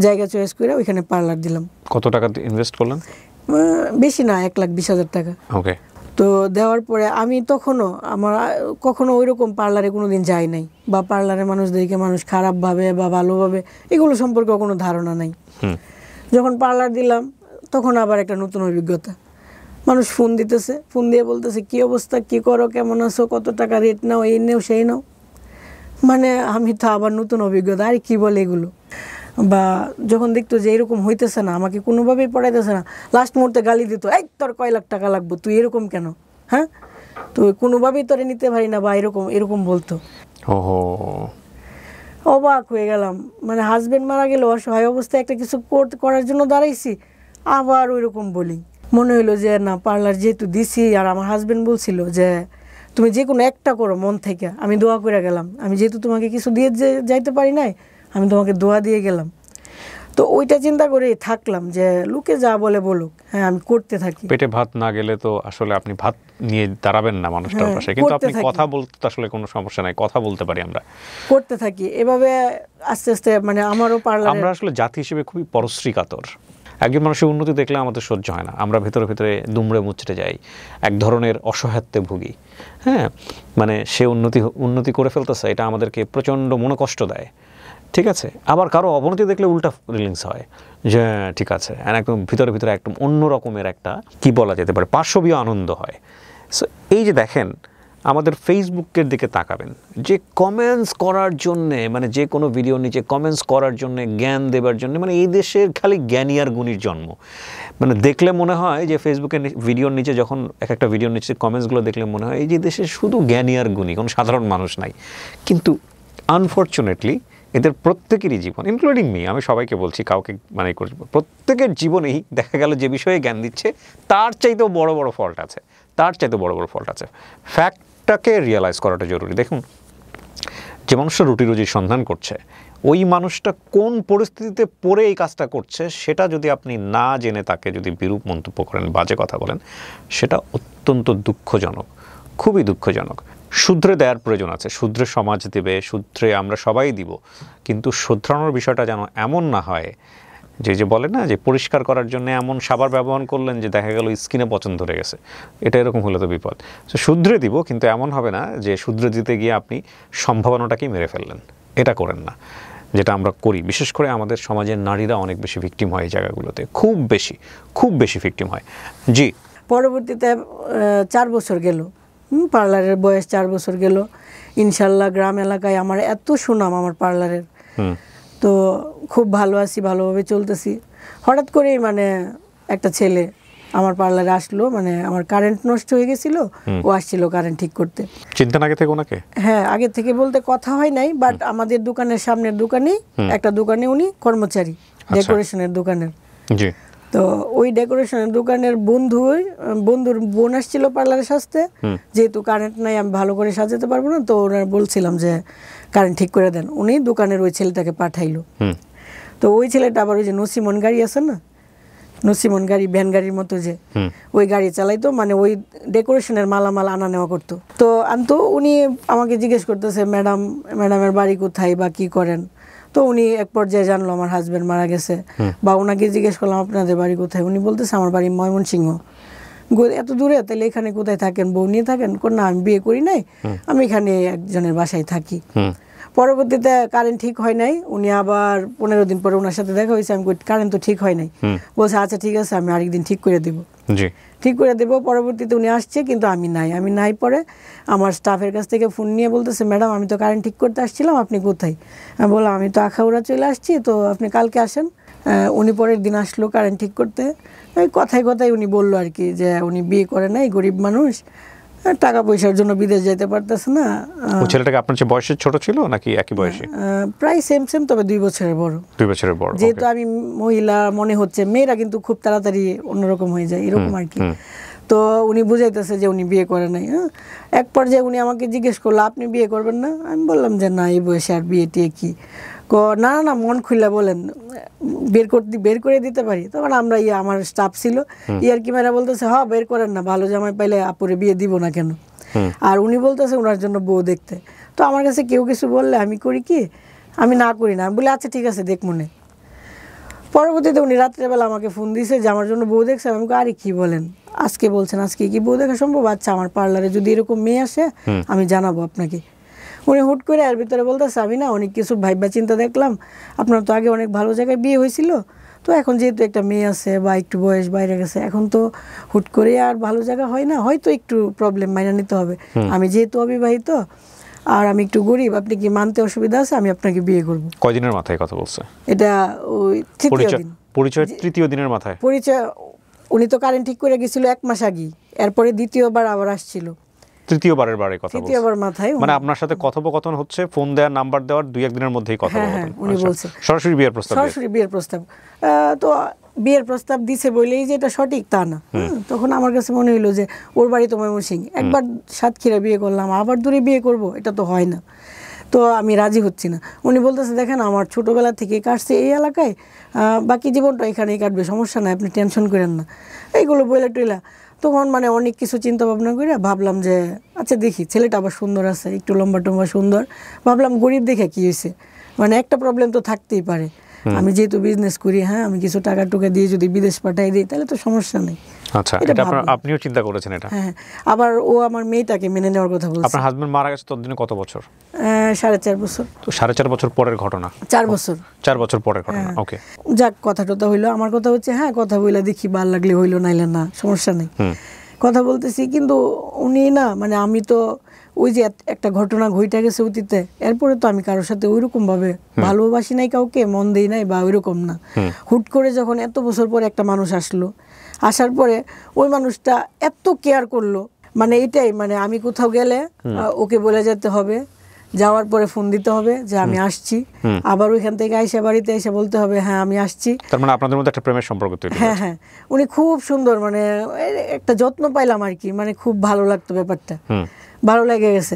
জায়গা চয়েস করে ওইখানে পার্লার দিলাম। কত টাকা ইনভেস্ট করলেন? বেশি না, 1,20,000 টাকা। ওকে। তো দেওয়ার পরে আমি কখনো ওইরকম পার্লারে কোনোদিন যাই নাই, বা পার্লারে মানুষদেরকে মানুষ খারাপভাবে বা ভালোভাবে এগুলো সম্পর্কে কোনো ধারণা নাই। যখন পার্লার দিলাম তখন আবার একটা নতুন অভিজ্ঞতা। মানুষ ফোন দিতেছে, ফোন দিয়ে বলতেছে কি অবস্থা, কি করো, কেমন আছো, কত টাকা রেট নাও, এই নেও সেই নাও। মানে আমি তো আবার নতুন অভিজ্ঞতা, আরে কি বলে এগুলো। বা যখন দেখতো যে এরকম হইতেছে না, আমাকে কোনোভাবেই পড়াইতেছে না, লাস্ট মুহূর্তে গালি দিত, এই তোর কয় লাখ টাকা লাগবে, তুই এরকম কেন, হ্যাঁ তো কোনোভাবেই তোরে নিতে পারি না, বা এরকম বলতো। অবাক হয়ে গেলাম। মানে হাজবেন্ড মারা গেল, অসহায় অবস্থায় একটা কিছু করার জন্য দাঁড়াইছি, আবার ওইরকম বলি। মনে হইলো যে না, পার্লার যেহেতু দিছি, আর আমার হাজবেন্ড বলছিল যে তুমি যে কোনো একটা করো মন থেকে। আমি দোয়া করে গেলাম, আমি যেহেতু তোমাকে কিছু দিয়ে যাইতে পারি নাই, আমি তোমাকে দোয়া দিয়ে গেলাম। তো ওইটা চিন্তা করে থাকলাম যে লোকে যা বলে বলুক, হ্যাঁ আমি করতে থাকি। পেটে ভাত না গেলে তো আসলে আপনি ভাত নিয়ে দাঁড়াবেন না মানুষটার পাশে, কিন্তু আপনি কথা বলতে আসলে কোনো সমস্যা নাই, কথা বলতে পারি, আমরা করতে থাকি এভাবে আস্তে আস্তে। মানে আমারও পার্লার, আমরা আসলে জাতি হিসেবে খুবই পরশ্রী কাতর। একজন মানুষের উন্নতি দেখলে আমাদের সহ্য হয় না, আমরা ভেতরে ভেতরে দুমড়ে মুচড়ে যাই, এক ধরনের অসহায়ত্বে ভুগি। হ্যাঁ, মানে সে উন্নতি করে ফেলতেছে, এটা আমাদেরকে প্রচণ্ড মনোকষ্ট দেয়। ঠিক আছে, আবার কারো অবনতি দেখলে উল্টা ফিলিংস হয় যে ঠিক আছে, একদম ভিতরে ভিতরে একদম অন্য রকমের একটা কি বলা যেতে পারে পার্শ্ববীয় আনন্দ হয়। সো এই যে দেখেন, আমাদের ফেসবুকের দিকে তাকাবেন, যে কমেন্টস করার জন্যে, মানে যে কোনো ভিডিওর নিচে কমেন্টস করার জন্যে, জ্ঞান দেবার জন্য, মানে এই দেশের খালি জ্ঞানী আর গুণীর জন্ম। মানে দেখলে মনে হয় যে ফেসবুকের ভিডিওর নিচে, যখন একটা ভিডিওর নিচে কমেন্টসগুলো দেখলে মনে হয় এই যে দেশে শুধু জ্ঞানী আর গুণী, কোনো সাধারণ মানুষ নাই। কিন্তু আনফর্চুনেটলি এদের প্রত্যেকেরই জীবন, ইনক্লুডিং মি, আমি সবাইকে বলছি, কাউকে মানে করছি, প্রত্যেকের জীবনেই দেখা গেল যে বিষয়ে জ্ঞান দিচ্ছে তার চাইতেও বড় বড় ফল্ট আছে, ফ্যাক্টটাকে রিয়েলাইজ করাটা জরুরি। দেখুন, যে মানুষটা রুটি রুজির সন্ধান করছে, ওই মানুষটা কোন পরিস্থিতিতে পড়ে এই কাজটা করছে সেটা যদি আপনি না জেনে তাকে যদি বিরূপ মন্তব্য করেন, বাজে কথা বলেন, সেটা অত্যন্ত দুঃখজনক, খুবই দুঃখজনক। শুধরে দেওয়ার প্রয়োজন আছে, শুধরে সমাজ দেবে, শুধরে আমরা সবাই দিব, কিন্তু শুধরানোর বিষয়টা যেন এমন না হয় যে বলে না যে পরিষ্কার করার জন্য এমন সাবান ব্যবহার করলেন যে দেখা গেল স্কিনে পচন ধরে গেছে, এটা এরকম হলে তো বিপদ। তো শুধরে দিব, কিন্তু এমন হবে না যে শুধরে দিতে গিয়ে আপনি সম্ভাবনাটাকেই মেরে ফেললেন, এটা করেন না, যেটা আমরা করি। বিশেষ করে আমাদের সমাজের নারীরা অনেক বেশি ভিকটিম হয় এই জায়গাগুলোতে, খুব বেশি ভিকটিম হয়। জি, পরবর্তীতে 4 বছর গেল, পার্লারের বয়স 4 বছর গেল। ইনশাল্লাহ গ্রাম এলাকায় আমার এত সুনাম আমার পার্লারের, তো খুব ভালো আছি, ভালোভাবে চলতেছি। হঠাৎ করেই মানে একটা ছেলে আমার পার্লারে আসলো, মানে আমার কারেন্ট নষ্ট হয়ে গেছিল, ও আসছিল কারেন্ট ঠিক করতে। চিন্তা আগে থেকে ওনাকে? হ্যাঁ, আগে থেকে বলতে কথা হয় নাই, বাট আমাদের দোকানের সামনের দোকানে একটা দোকানে উনি কর্মচারী, ডেকোরেশনের দোকানের। জি। তো ওই ডেকোরেশনের দোকানের বন্ধুর বোন আসছিল পার্লারে সাজতে, যেহেতু কারেন্ট নাই আমি ভালো করে সাজাতে পারবো না, তো ওনার বলছিলাম যে কারেন্ট ঠিক করে দেন। উনি দোকানের ওই ছেলেটাকে পাঠাইলো। তো ওই ছেলেটা আবার ওই যে নসিমন গাড়ি আছে না, নসিমন গাড়ি, ভ্যান গাড়ির মতো যে, ওই গাড়ি চালাইতো, মানে ওই ডেকোরেশনের মালামাল আনা নেওয়া করতো। তো আনতো, উনি আমাকে জিজ্ঞেস করতেছে ম্যাডামের বাড়ি কোথায় বা কি করেন। তো উনি এক পর্যায়ে জানলো আমার হাজবেন্ড মারা গেছে, বা ওনাকে জিজ্ঞেস করলাম আপনাদের বাড়ি কোথায়, উনি বলতেছে আমার বাড়ি ময়মনসিংহ। এত দূরে, তাহলে এখানে কোথায় থাকেন, বউ নিয়ে থাকেন? না, আমি বিয়ে করি নাই, আমি এখানে একজনের বাসায় থাকি। পরবর্তীতে কারেন্ট ঠিক হয় নাই, উনি আবার 15 দিন পরে ওনার সাথে দেখা হয়েছে, আমি কারেন্ট তো ঠিক হয় নাই। বলছে আচ্ছা ঠিক আছে, আমি আরেকদিন ঠিক করে দেবো। ঠিক করে দেবো। পরবর্তীতে উনি আসছে, কিন্তু আমি নাই। পরে আমার স্টাফের কাছ থেকে ফোন নিয়ে বলতেছে ম্যাডাম আমি তো কারেন্ট ঠিক করতে আসছিলাম, আপনি কোথায়? আমি বললাম আমি তো আখাউড়া চলে আসছি, তো আপনি কালকে আসেন। উনি পরের দিন আসলো কারেন্ট ঠিক করতে। ওই কথায় উনি বললো আর কি যে উনি বিয়ে করে নাই, গরিব মানুষ, টাকা পয়সার জন্য বিদেশ যেতে পারতেছে না। ওই ছেলেটাকে আপনার চেয়ে বয়সে ছোট ছিল নাকি একই বয়সী? প্রায় সেম, তবে 2 বছরের বড়। 2 বছরের বড়। যেহেতু আমি মহিলা মনে হচ্ছে, মেয়েরা কিন্তু খুব তাড়াতাড়ি অন্যরকম হয়ে যায়, এরকম আর কি। তো উনি বুঝাইতেছে যে উনি বিয়ে করে নাই। এক পর্যায়ে উনি আমাকে জিজ্ঞেস করলো আপনি বিয়ে করবেন না? আমি বললাম যে না, এই বয়সে আর বিয়ে টিয়ে কি। না না, মন খুলে বলেন, বের করে দিতে পারি। তখন আমরা আমার স্টাফ ছিল, ইয়ার কি মেয়েরা বলতেছে হ্যাঁ বের করেন না, ভালো জামাই পাইলে আপুরে বিয়ে দিব না কেন। আর উনি বলতেছে ওনার জন্য বউ দেখতে। তো আমার কাছে কেউ কিছু বললে আমি করি কি, আমি না করি না, আমি বলি আচ্ছা ঠিক আছে দেখ মনে। পরবর্তীতে উনি রাত্রেবেলা আমাকে ফোন দিয়েছে যে আমার জন্য বউ দেখছে। আমি আরে কি বলেন, আজকে বলছেন, আজকে কি বউ দেখা সম্ভব? আচ্ছা আমার পার্লারে যদি এরকম মেয়ে আসে আমি জানাবো আপনাকে। উনি হুট করে এর ভিতরে বলতেছে আমি না অনেক কিছু ভাইবা চিন্তা দেখলাম, আপনার তো আগে অনেক ভালো জায়গায় বিয়ে হয়েছিল, তো এখন যেহেতু একটা মেয়ে আছে বা একটু বয়স বাইরে গেছে, এখন তো হুট করে আর ভালো জায়গা হয় না, হয়তো একটু প্রবলেম মাইনা নিতে হবে। আমি যেহেতু অবিবাহিত আর আমি একটু গরিব, আপনি কি মানতে অসুবিধা আছে? আমি আপনাকে বিয়ে করব। কয়দিনের মাথায় কথা বলছে এটা? ওই তৃতীয় দিন। পরিচয় তৃতীয় দিনের মাথায় পরিচয়। উনি তো কারেন্ট ঠিক করে গেছিল 1 মাস আগে, এরপরে দ্বিতীয়বার আবার আসছিল। তৃতীয়বারের বারে কথা বলছে, তৃতীয়বার মাথায়। মানে আপনার সাথে কথোপকথন হচ্ছে, ফোন দেওয়ার নাম্বার দেওয়ার 2-1 দিনের মধ্যেই কথা বলছেন। উনি বলছে সরাসরি বিয়ের প্রস্তাব। তো বিয়ের প্রস্তাব দিছে বলেই যে এটা সঠিক তা না। তখন আমার কাছে মনে হইলো যে ওর বাড়ি তো ময়মনসিংহ, একবার সাতক্ষীরা বিয়ে করলাম, আবার দূরে বিয়ে করব, এটা তো হয় না। তো আমি রাজি হচ্ছি না। উনি বলতেছে দেখেন আমার ছোটোবেলা থেকে কাটছে এই এলাকায়, বাকি জীবনটা এখানেই কাটবে, সমস্যা নাই, আপনি টেনশন করেন না, এইগুলো বইলা টইলা। তখন মানে অনেক কিছু চিন্তা ভাবনা করে ভাবলাম যে আচ্ছা দেখি, ছেলেটা আবার সুন্দর আছে, একটু লম্বা টম্বা সুন্দর, ভাবলাম গরিব দেখে কি হয়েছে, মানে একটা প্রবলেম তো থাকতেই পারে। আমি যেহেতু বিজনেস করি, হ্যাঁ আমি কিছু টাকা টুকা দিয়ে যদি বিদেশ পাঠাই দিই তাহলে তো সমস্যা নেই। আচ্ছা, এটা আপনিও চিন্তা করেছেন এটা? হ্যাঁ। আবার ও আমার মেয়েটাকে মেনে নেওয়ার কথা বলছে। আপনার হাজবেন্ড মারা গেছে ততদিনে কত বছর? 4.5 বছর। তো 4.5 বছর পরের ঘটনা? 4 বছর। 4 বছর পরের ঘটনা। ওকে, যাক কথা টথা হইলো। আমার কথা হচ্ছে হ্যাঁ কথা বইলা দেখি, ভাল লাগলে হইলো, নাইলে না, সমস্যা নেই। কথা বলতেছি, কিন্তু উনি না, মানে আমি তো ওই যে একটা ঘটনা ঘটে গেছে অতীতে, এরপরে তো আমি কারোর সাথে ওইরকম ভাবে ভালোবাসি নাই, কাউকে মন দেই নাই বা ওইরকম না। হুট করে যখন এত বছর পরে একটা মানুষ আসলো, আসার পরে ওই মানুষটা এত কেয়ার করলো, মানে এটাই, মানে আমি কোথাও গেলে ওকে বলে যেতে হবে, যাওয়ার পরে ফোন দিতে হবে যে আমি আসছি, আবার ওইখান থেকে আইসা বাড়িতে এসে বলতে হবে হ্যাঁ আমি আসছি। তার মানে আপনাদের মধ্যে একটা প্রেমের সম্পর্ক তৈরি হয়েছে। হ্যাঁ, উনি খুব সুন্দর, মানে একটা যত্ন পাইলাম আর কি, মানে খুব ভালো লাগতো ব্যাপারটা, ভালো লেগে গেছে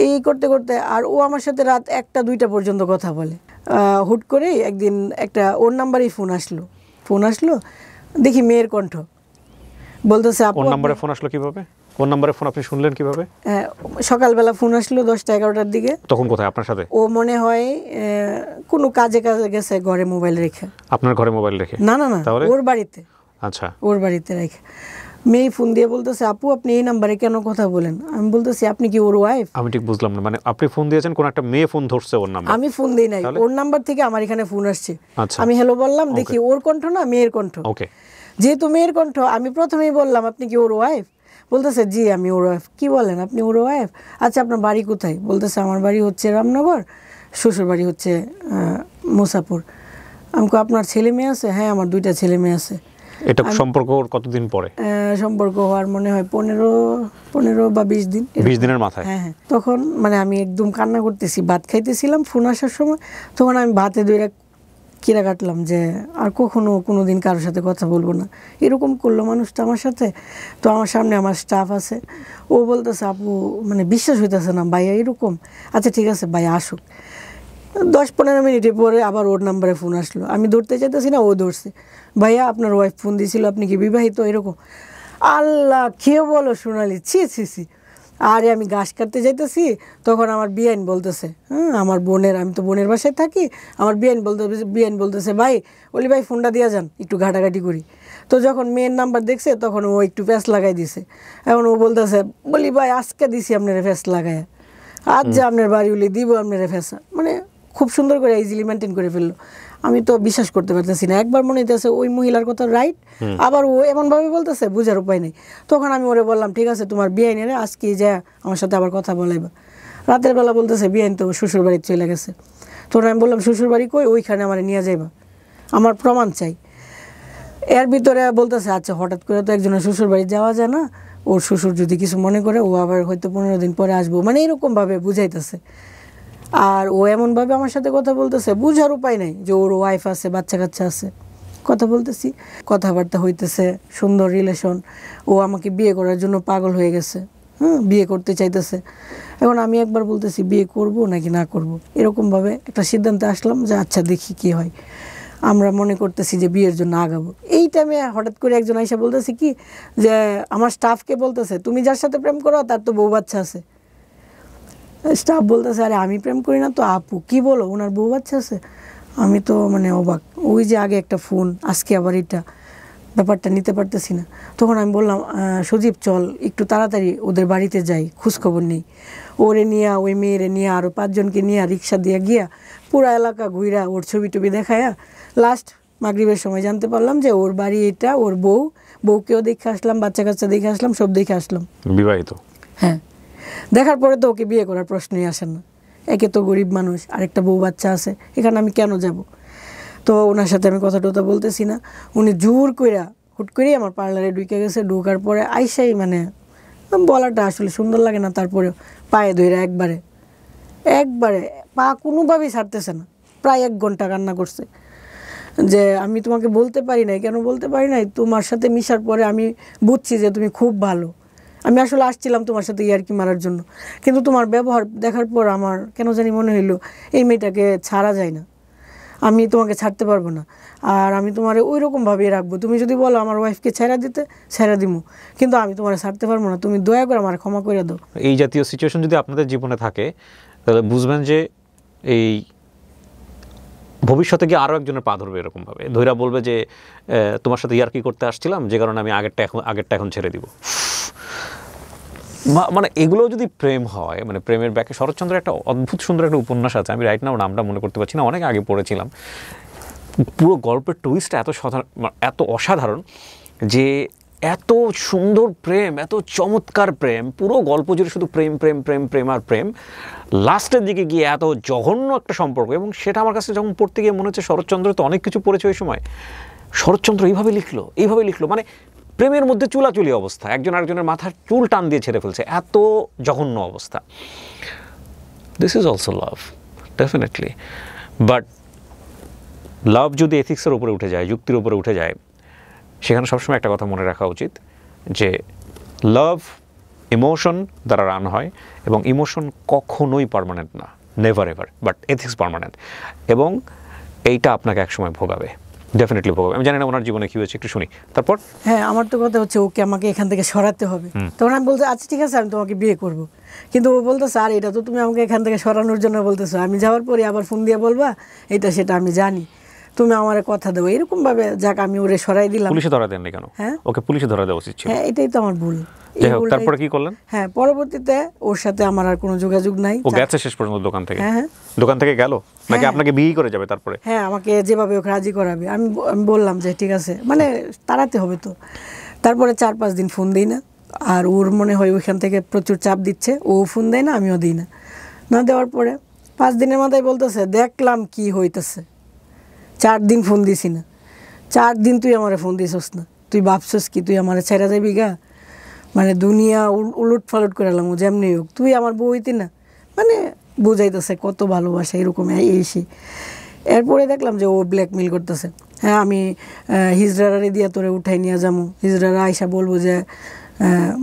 এই করতে করতে। আর ও আমার সাথে রাত 1টা-2টা পর্যন্ত কথা বলে। হুট করেই একদিন একটা ওর নাম্বারেই ফোন আসলো, দেখি মেয়ের কণ্ঠ, বলতেছে ওর নাম্বারে ফোন আসলো কিভাবে? কোন নাম্বারে ফোন আপনি শুনলেন কিভাবে? সকালবেলা ফোন আসলো 10টা-11টার দিকে। তখন কোথায় আপনার সাথে? ও মনে হয় কোনো কাজে গেছে, ঘরে মোবাইল রেখে। আপনার ঘরে মোবাইল রেখে? না, ওর বাড়িতে। আচ্ছা, ওর বাড়িতে রেখে মেয়ে ফোন দিয়ে বলতেছে আপু আপনি এই নাম্বারে কেন কথা বলেন? আমি বলতেছি আপনি কি ওর ওয়াইফ? আমি ঠিক বুঝলাম না, মানে আপনি ফোন দিয়েছেন, কোন একটা মেয়ে ফোন ধরছে ওর নাম্বার? আমি ফোন দেই নাই, ওর নাম্বার থেকে আমার এখানে ফোন আসছে। আমি হ্যালো বললাম, দেখি ওর কণ্ঠ না মেয়ের কণ্ঠ। ওকে, যেহেতু মেয়ের কণ্ঠ, আমি প্রথমেই বললাম আপনি কি ওর ওয়াইফ? বলতেছে জি আমি ওর ওয়াইফ। কি বলেন, আপনি ওর ওয়াইফ? আচ্ছা আপনার বাড়ি কোথায়? বলতেছে আমার বাড়ি হচ্ছে রামনগর, শ্বশুর বাড়ি হচ্ছে মুসাপুর। আমি কই আপনার ছেলে মেয়ে আছে? হ্যাঁ আমার 2টা ছেলে মেয়ে আছে। এটা সম্পর্ক কতদিন পরে? সম্পর্ক হওয়ার মনে হয় 15 বা 20 দিন। 20 দিনের মাথায়? হ্যাঁ হ্যাঁ। তখন মানে আমি একদম কান্না করতেছি, ভাত খাইতেছিলাম ফোন আসার সময়, তখন আমি ভাতে দইরা কিরা কাটলাম যে আর কখনো কোনোদিন কারোর সাথে কথা বলবো না। এরকম করলো মানুষটা আমার সাথে। তো আমার সামনে আমার স্টাফ আছে, ও বলতেছে আপু মানে বিশ্বাস হইতেছে না ভাইয়া এরকম। আচ্ছা ঠিক আছে ভাইয়া আসুক। 10-15 মিনিটের পরে আবার ওর নাম্বারে ফোন আসলো, আমি ধরতে চাইতেছি না, ও ধরছে। ভাইয়া আপনার ওয়াইফ ফোন দিয়েছিল, আপনি কি বিবাহিত? এরকম। আল্লাহ কেউ বলো সোনালি, ছি ছি ছি। আরে আমি ঘাস কাটতে যাইতেছি, তখন আমার বিয়াইন বলতেছে, আমার বোনের, আমি তো বোনের বাসায় থাকি, আমার বিয়াইন বলতেছে ভাই ওলি ভাই ফোনটা দিয়া যান একটু ঘাটাঘাটি করি। তো যখন মেয়ের নাম্বার দেখছে তখন ও একটু প্যাঁচ লাগাই দিছে। এখন ও বলতেছে বলি ভাই আজকে দিছি আপনার প্যাঁচ লাগায়, আজ যে আপনার বাড়ি উলি দিব আপনার ফেসা। মানে খুব সুন্দর করে ইজিলি মেনটেন করে ফেললো। আমি তো বিশ্বাস করতে পারতেছি না। একবার মনে হইতেছে ওই মহিলার কথা রাইট, আবার ও এমনভাবে বলতেছে বুঝার উপায় নেই। তখন আমি ওরে বললাম ঠিক আছে তোমার বিয়াইন এনে আজকে যা আমার সাথে আবার কথা বলাইবা। রাতের বেলা বলতেছে বিয়াইন তো শ্বশুর বাড়ি চলে গেছে। তখন আমি বললাম শ্বশুর বাড়ি কই? ওইখানে আমার নিয়ে যাইবা, আমার প্রমাণ চাই। এর ভিতরে বলতেছে আচ্ছা হঠাৎ করে তো একজনের শ্বশুর বাড়ি যাওয়া যায় না, ওর শ্বশুর যদি কিছু মনে করে ও আবার হয়তো 15 দিন পরে আসবো, মানে এরকমভাবে বুঝাইতেছে। আর ও এমনভাবে আমার সাথে কথা বলতেছে বুঝার উপায় নেই যে ওর ওয়াইফ আছে, বাচ্চা কাচ্চা আছে। কথা বলতেছি, কথাবার্তা হইতেছে, সুন্দর রিলেশন। ও আমাকে বিয়ে করার জন্য পাগল হয়ে গেছে, বিয়ে করতে চাইতেছে। এখন আমি একবার বলতেছি বিয়ে করব নাকি না করব, এরকমভাবে একটা সিদ্ধান্তে আসলাম যে আচ্ছা দেখি কি হয়। আমরা মনে করতেছি যে বিয়ের জন্য আগাবো। এই টাইমে হঠাৎ করে একজন আইসা বলতেছে কি যে আমার স্টাফকে বলতেছে তুমি যার সাথে প্রেম করো তার তো বউ বাচ্চা আছে। স্টাফ বলতেছে আরে আমি প্রেম করি না তো আপু, কি বলো ওনার বউ বাচ্চা আছে? আমি তো মানে অবাক, ওই যে আগে একটা ফোন আজকে আবার এটা, ব্যাপারটা নিতে পারতেছি না। তখন আমি বললাম সজীব চল একটু তাড়াতাড়ি ওদের বাড়িতে যাই, খোঁজখবর নেই। ওরে নিয়ে ওই মেয়েরে নিয়ে আরও 5 জনকে নিয়ে রিক্সা দিয়ে গিয়া পুরা এলাকা ঘুরা ওর ছবি টবি দেখায়া লাস্ট মাগরিবের সময় জানতে পারলাম যে ওর বাড়ি এটা, ওর বউকেও দেখে আসলাম, বাচ্চা কাচ্চা দেখে আসলাম, সব দেখে আসলাম। বিবাহিত? হ্যাঁ। দেখার পরে তো ওকে বিয়ে করার প্রশ্নই আসে না। একে তো গরিব মানুষ, আরেকটা বউ বাচ্চা আছে, এখানে আমি কেন যাব? তো ওনার সাথে আমি কথা টথা বলতেছি না। উনি জোর কইরা হুট করেই আমার পার্লারে ঢুকে গেছে। ঢোকার পরে আইসাই মানে বলাটা আসলে সুন্দর লাগে না, তারপরে পায়ে ধইরা একবারে পা কোনোভাবেই ছাড়তেছে না। প্রায় 1 ঘন্টা কান্না করছে যে আমি তোমাকে বলতে পারি নাই। কেন বলতে পারি নাই? তোমার সাথে মিশার পরে আমি বুঝছি যে তুমি খুব ভালো। আমি আসলে আসছিলাম তোমার সাথে ইয়ার্কি মারার জন্য, কিন্তু তোমার ব্যবহার দেখার পর আমার কেন জানি মনে হইলো এই মেয়েটাকে ছাড়া যায় না, আমি তোমাকে ছাড়তে পারবো না, আর আমি তোমার ওই রকমভাবেই রাখবো। তুমি যদি বলো আমার ওয়াইফকে ছেড়া দিতে, ছেড়া দিমু, কিন্তু আমি তোমার ছাড়তে পারবো না। তুমি দয়া করে আমার ক্ষমা করে দাও। এই জাতীয় সিচুয়েশন যদি আপনাদের জীবনে থাকে তাহলে বুঝবেন যে এই ভবিষ্যতে গিয়ে আরও একজনের পা ধরবে এরকমভাবে, ধৈরা বলবে যে তোমার সাথে ইয়ার্কি করতে আসছিলাম যে কারণে আমি আগেরটা এখন ছেড়ে দিব। মানে এগুলো যদি প্রেম হয়, মানে প্রেমের ব্যাকে শরৎচন্দ্রের একটা অদ্ভুত সুন্দর একটা উপন্যাস আছে, আমি রাইট নাও নামটা মনে করতে পারছি না, অনেক আগে পড়েছিলাম। পুরো গল্পের টুইস্টটা এত অসাধারণ যে এত সুন্দর প্রেম, এত চমৎকার প্রেম, পুরো গল্প জুড়ে শুধু প্রেম প্রেম প্রেম প্রেম আর প্রেম। লাস্টের দিকে গিয়ে এত জঘন্য একটা সম্পর্ক, এবং সেটা আমার কাছে যখন পড়তে গিয়ে মনে হচ্ছে শরৎচন্দ্র তো অনেক কিছু পড়েছে ওই সময়, শরৎচন্দ্র এইভাবে লিখলো মানে প্রেমের মধ্যে চুলাচুলি অবস্থা, একজন আরেকজনের মাথার চুল টান দিয়ে ছেড়ে ফেলছে, এত জঘন্য অবস্থা। This is also love, definitely. But love যদি এথিক্সের উপরে উঠে যায়, যুক্তির উপরে উঠে যায়, সেখানে সবসময় একটা কথা মনে রাখা উচিত যে লাভ ইমোশন দ্বারা রান হয়, এবং ইমোশন কখনোই পার্মানেন্ট না, never ever, but ethics permanent, এবং এইটা আপনাকে একসময় ভোগাবে, ডেফিনেটলি ভোগাবে। আমি জানি না ওনার জীবনে কী হয়েছে, একটু শুনি তারপর। হ্যাঁ, আমার তো কথা হচ্ছে ওকে আমাকে এখান থেকে সরাতে হবে। তখন আমি বলতে আচ্ছা ঠিক আছে আমি তোমাকে বিয়ে করব, কিন্তু ও বলতেছে আর এটা তো তুমি আমাকে এখান থেকে সরানোর জন্য বলতেছো, আমি যাওয়ার পরে আবার ফোন দিয়ে বলবা এটা সেটা আমি জানি, তুমি আমার কথা দেবো, এরকম ভাবে যাক আমি ওরে সরাই দিলাম। পুলিশে ধরা দেননি কেন? হ্যাঁ, ওকে পুলিশে ধরা দেওয়া উচিত ছিল। হ্যাঁ, এটাই তো আমার ভুল। তারপরে কি করলেন? হ্যাঁ, পরবর্তীতে ওর সাথে আমার আর কোনো যোগাযোগ নাই। ও গেছে শেষ পর্যন্ত দোকান থেকে? হ্যাঁ, দোকান থেকে গেল নাকি আপনাকে বিয়ে করে যাবে তারপরে? হ্যাঁ, আমাকে যেভাবে ওকে রাজি করাবে আমি বললাম যে ঠিক আছে, মানে তাড়াতে হবে তো। তারপরে 4-5 দিন ফোন দিই না, আর ওর মনে হয় ওইখান থেকে প্রচুর চাপ দিচ্ছে, ও ফোন দেয় না, আমিও দিই না। না দেওয়ার পরে 5 দিনের মাথায় বলতেছে দেখলাম কি হইতেছে, 4 দিন ফোন দিছি না, 4 দিন তুই আমারে ফোন দিছস না, তুই ভাবছস কি তুই আমারে ছেড়ে যাবি গা? মানে দুনিয়া উলট ফালট করে এলাম, যেমনি হোক তুই আমার বউ হইতি না, মানে বুঝাইতেছে কত ভালোবাসা এরকম এসে। এরপরে দেখলাম যে ও ব্ল্যাকমেল করতেছে, হ্যাঁ আমি হিজড়ারে দিয়ে তোরে উঠাই নিয়ে যাবো, হিজড়ারা আইসা বলবো যে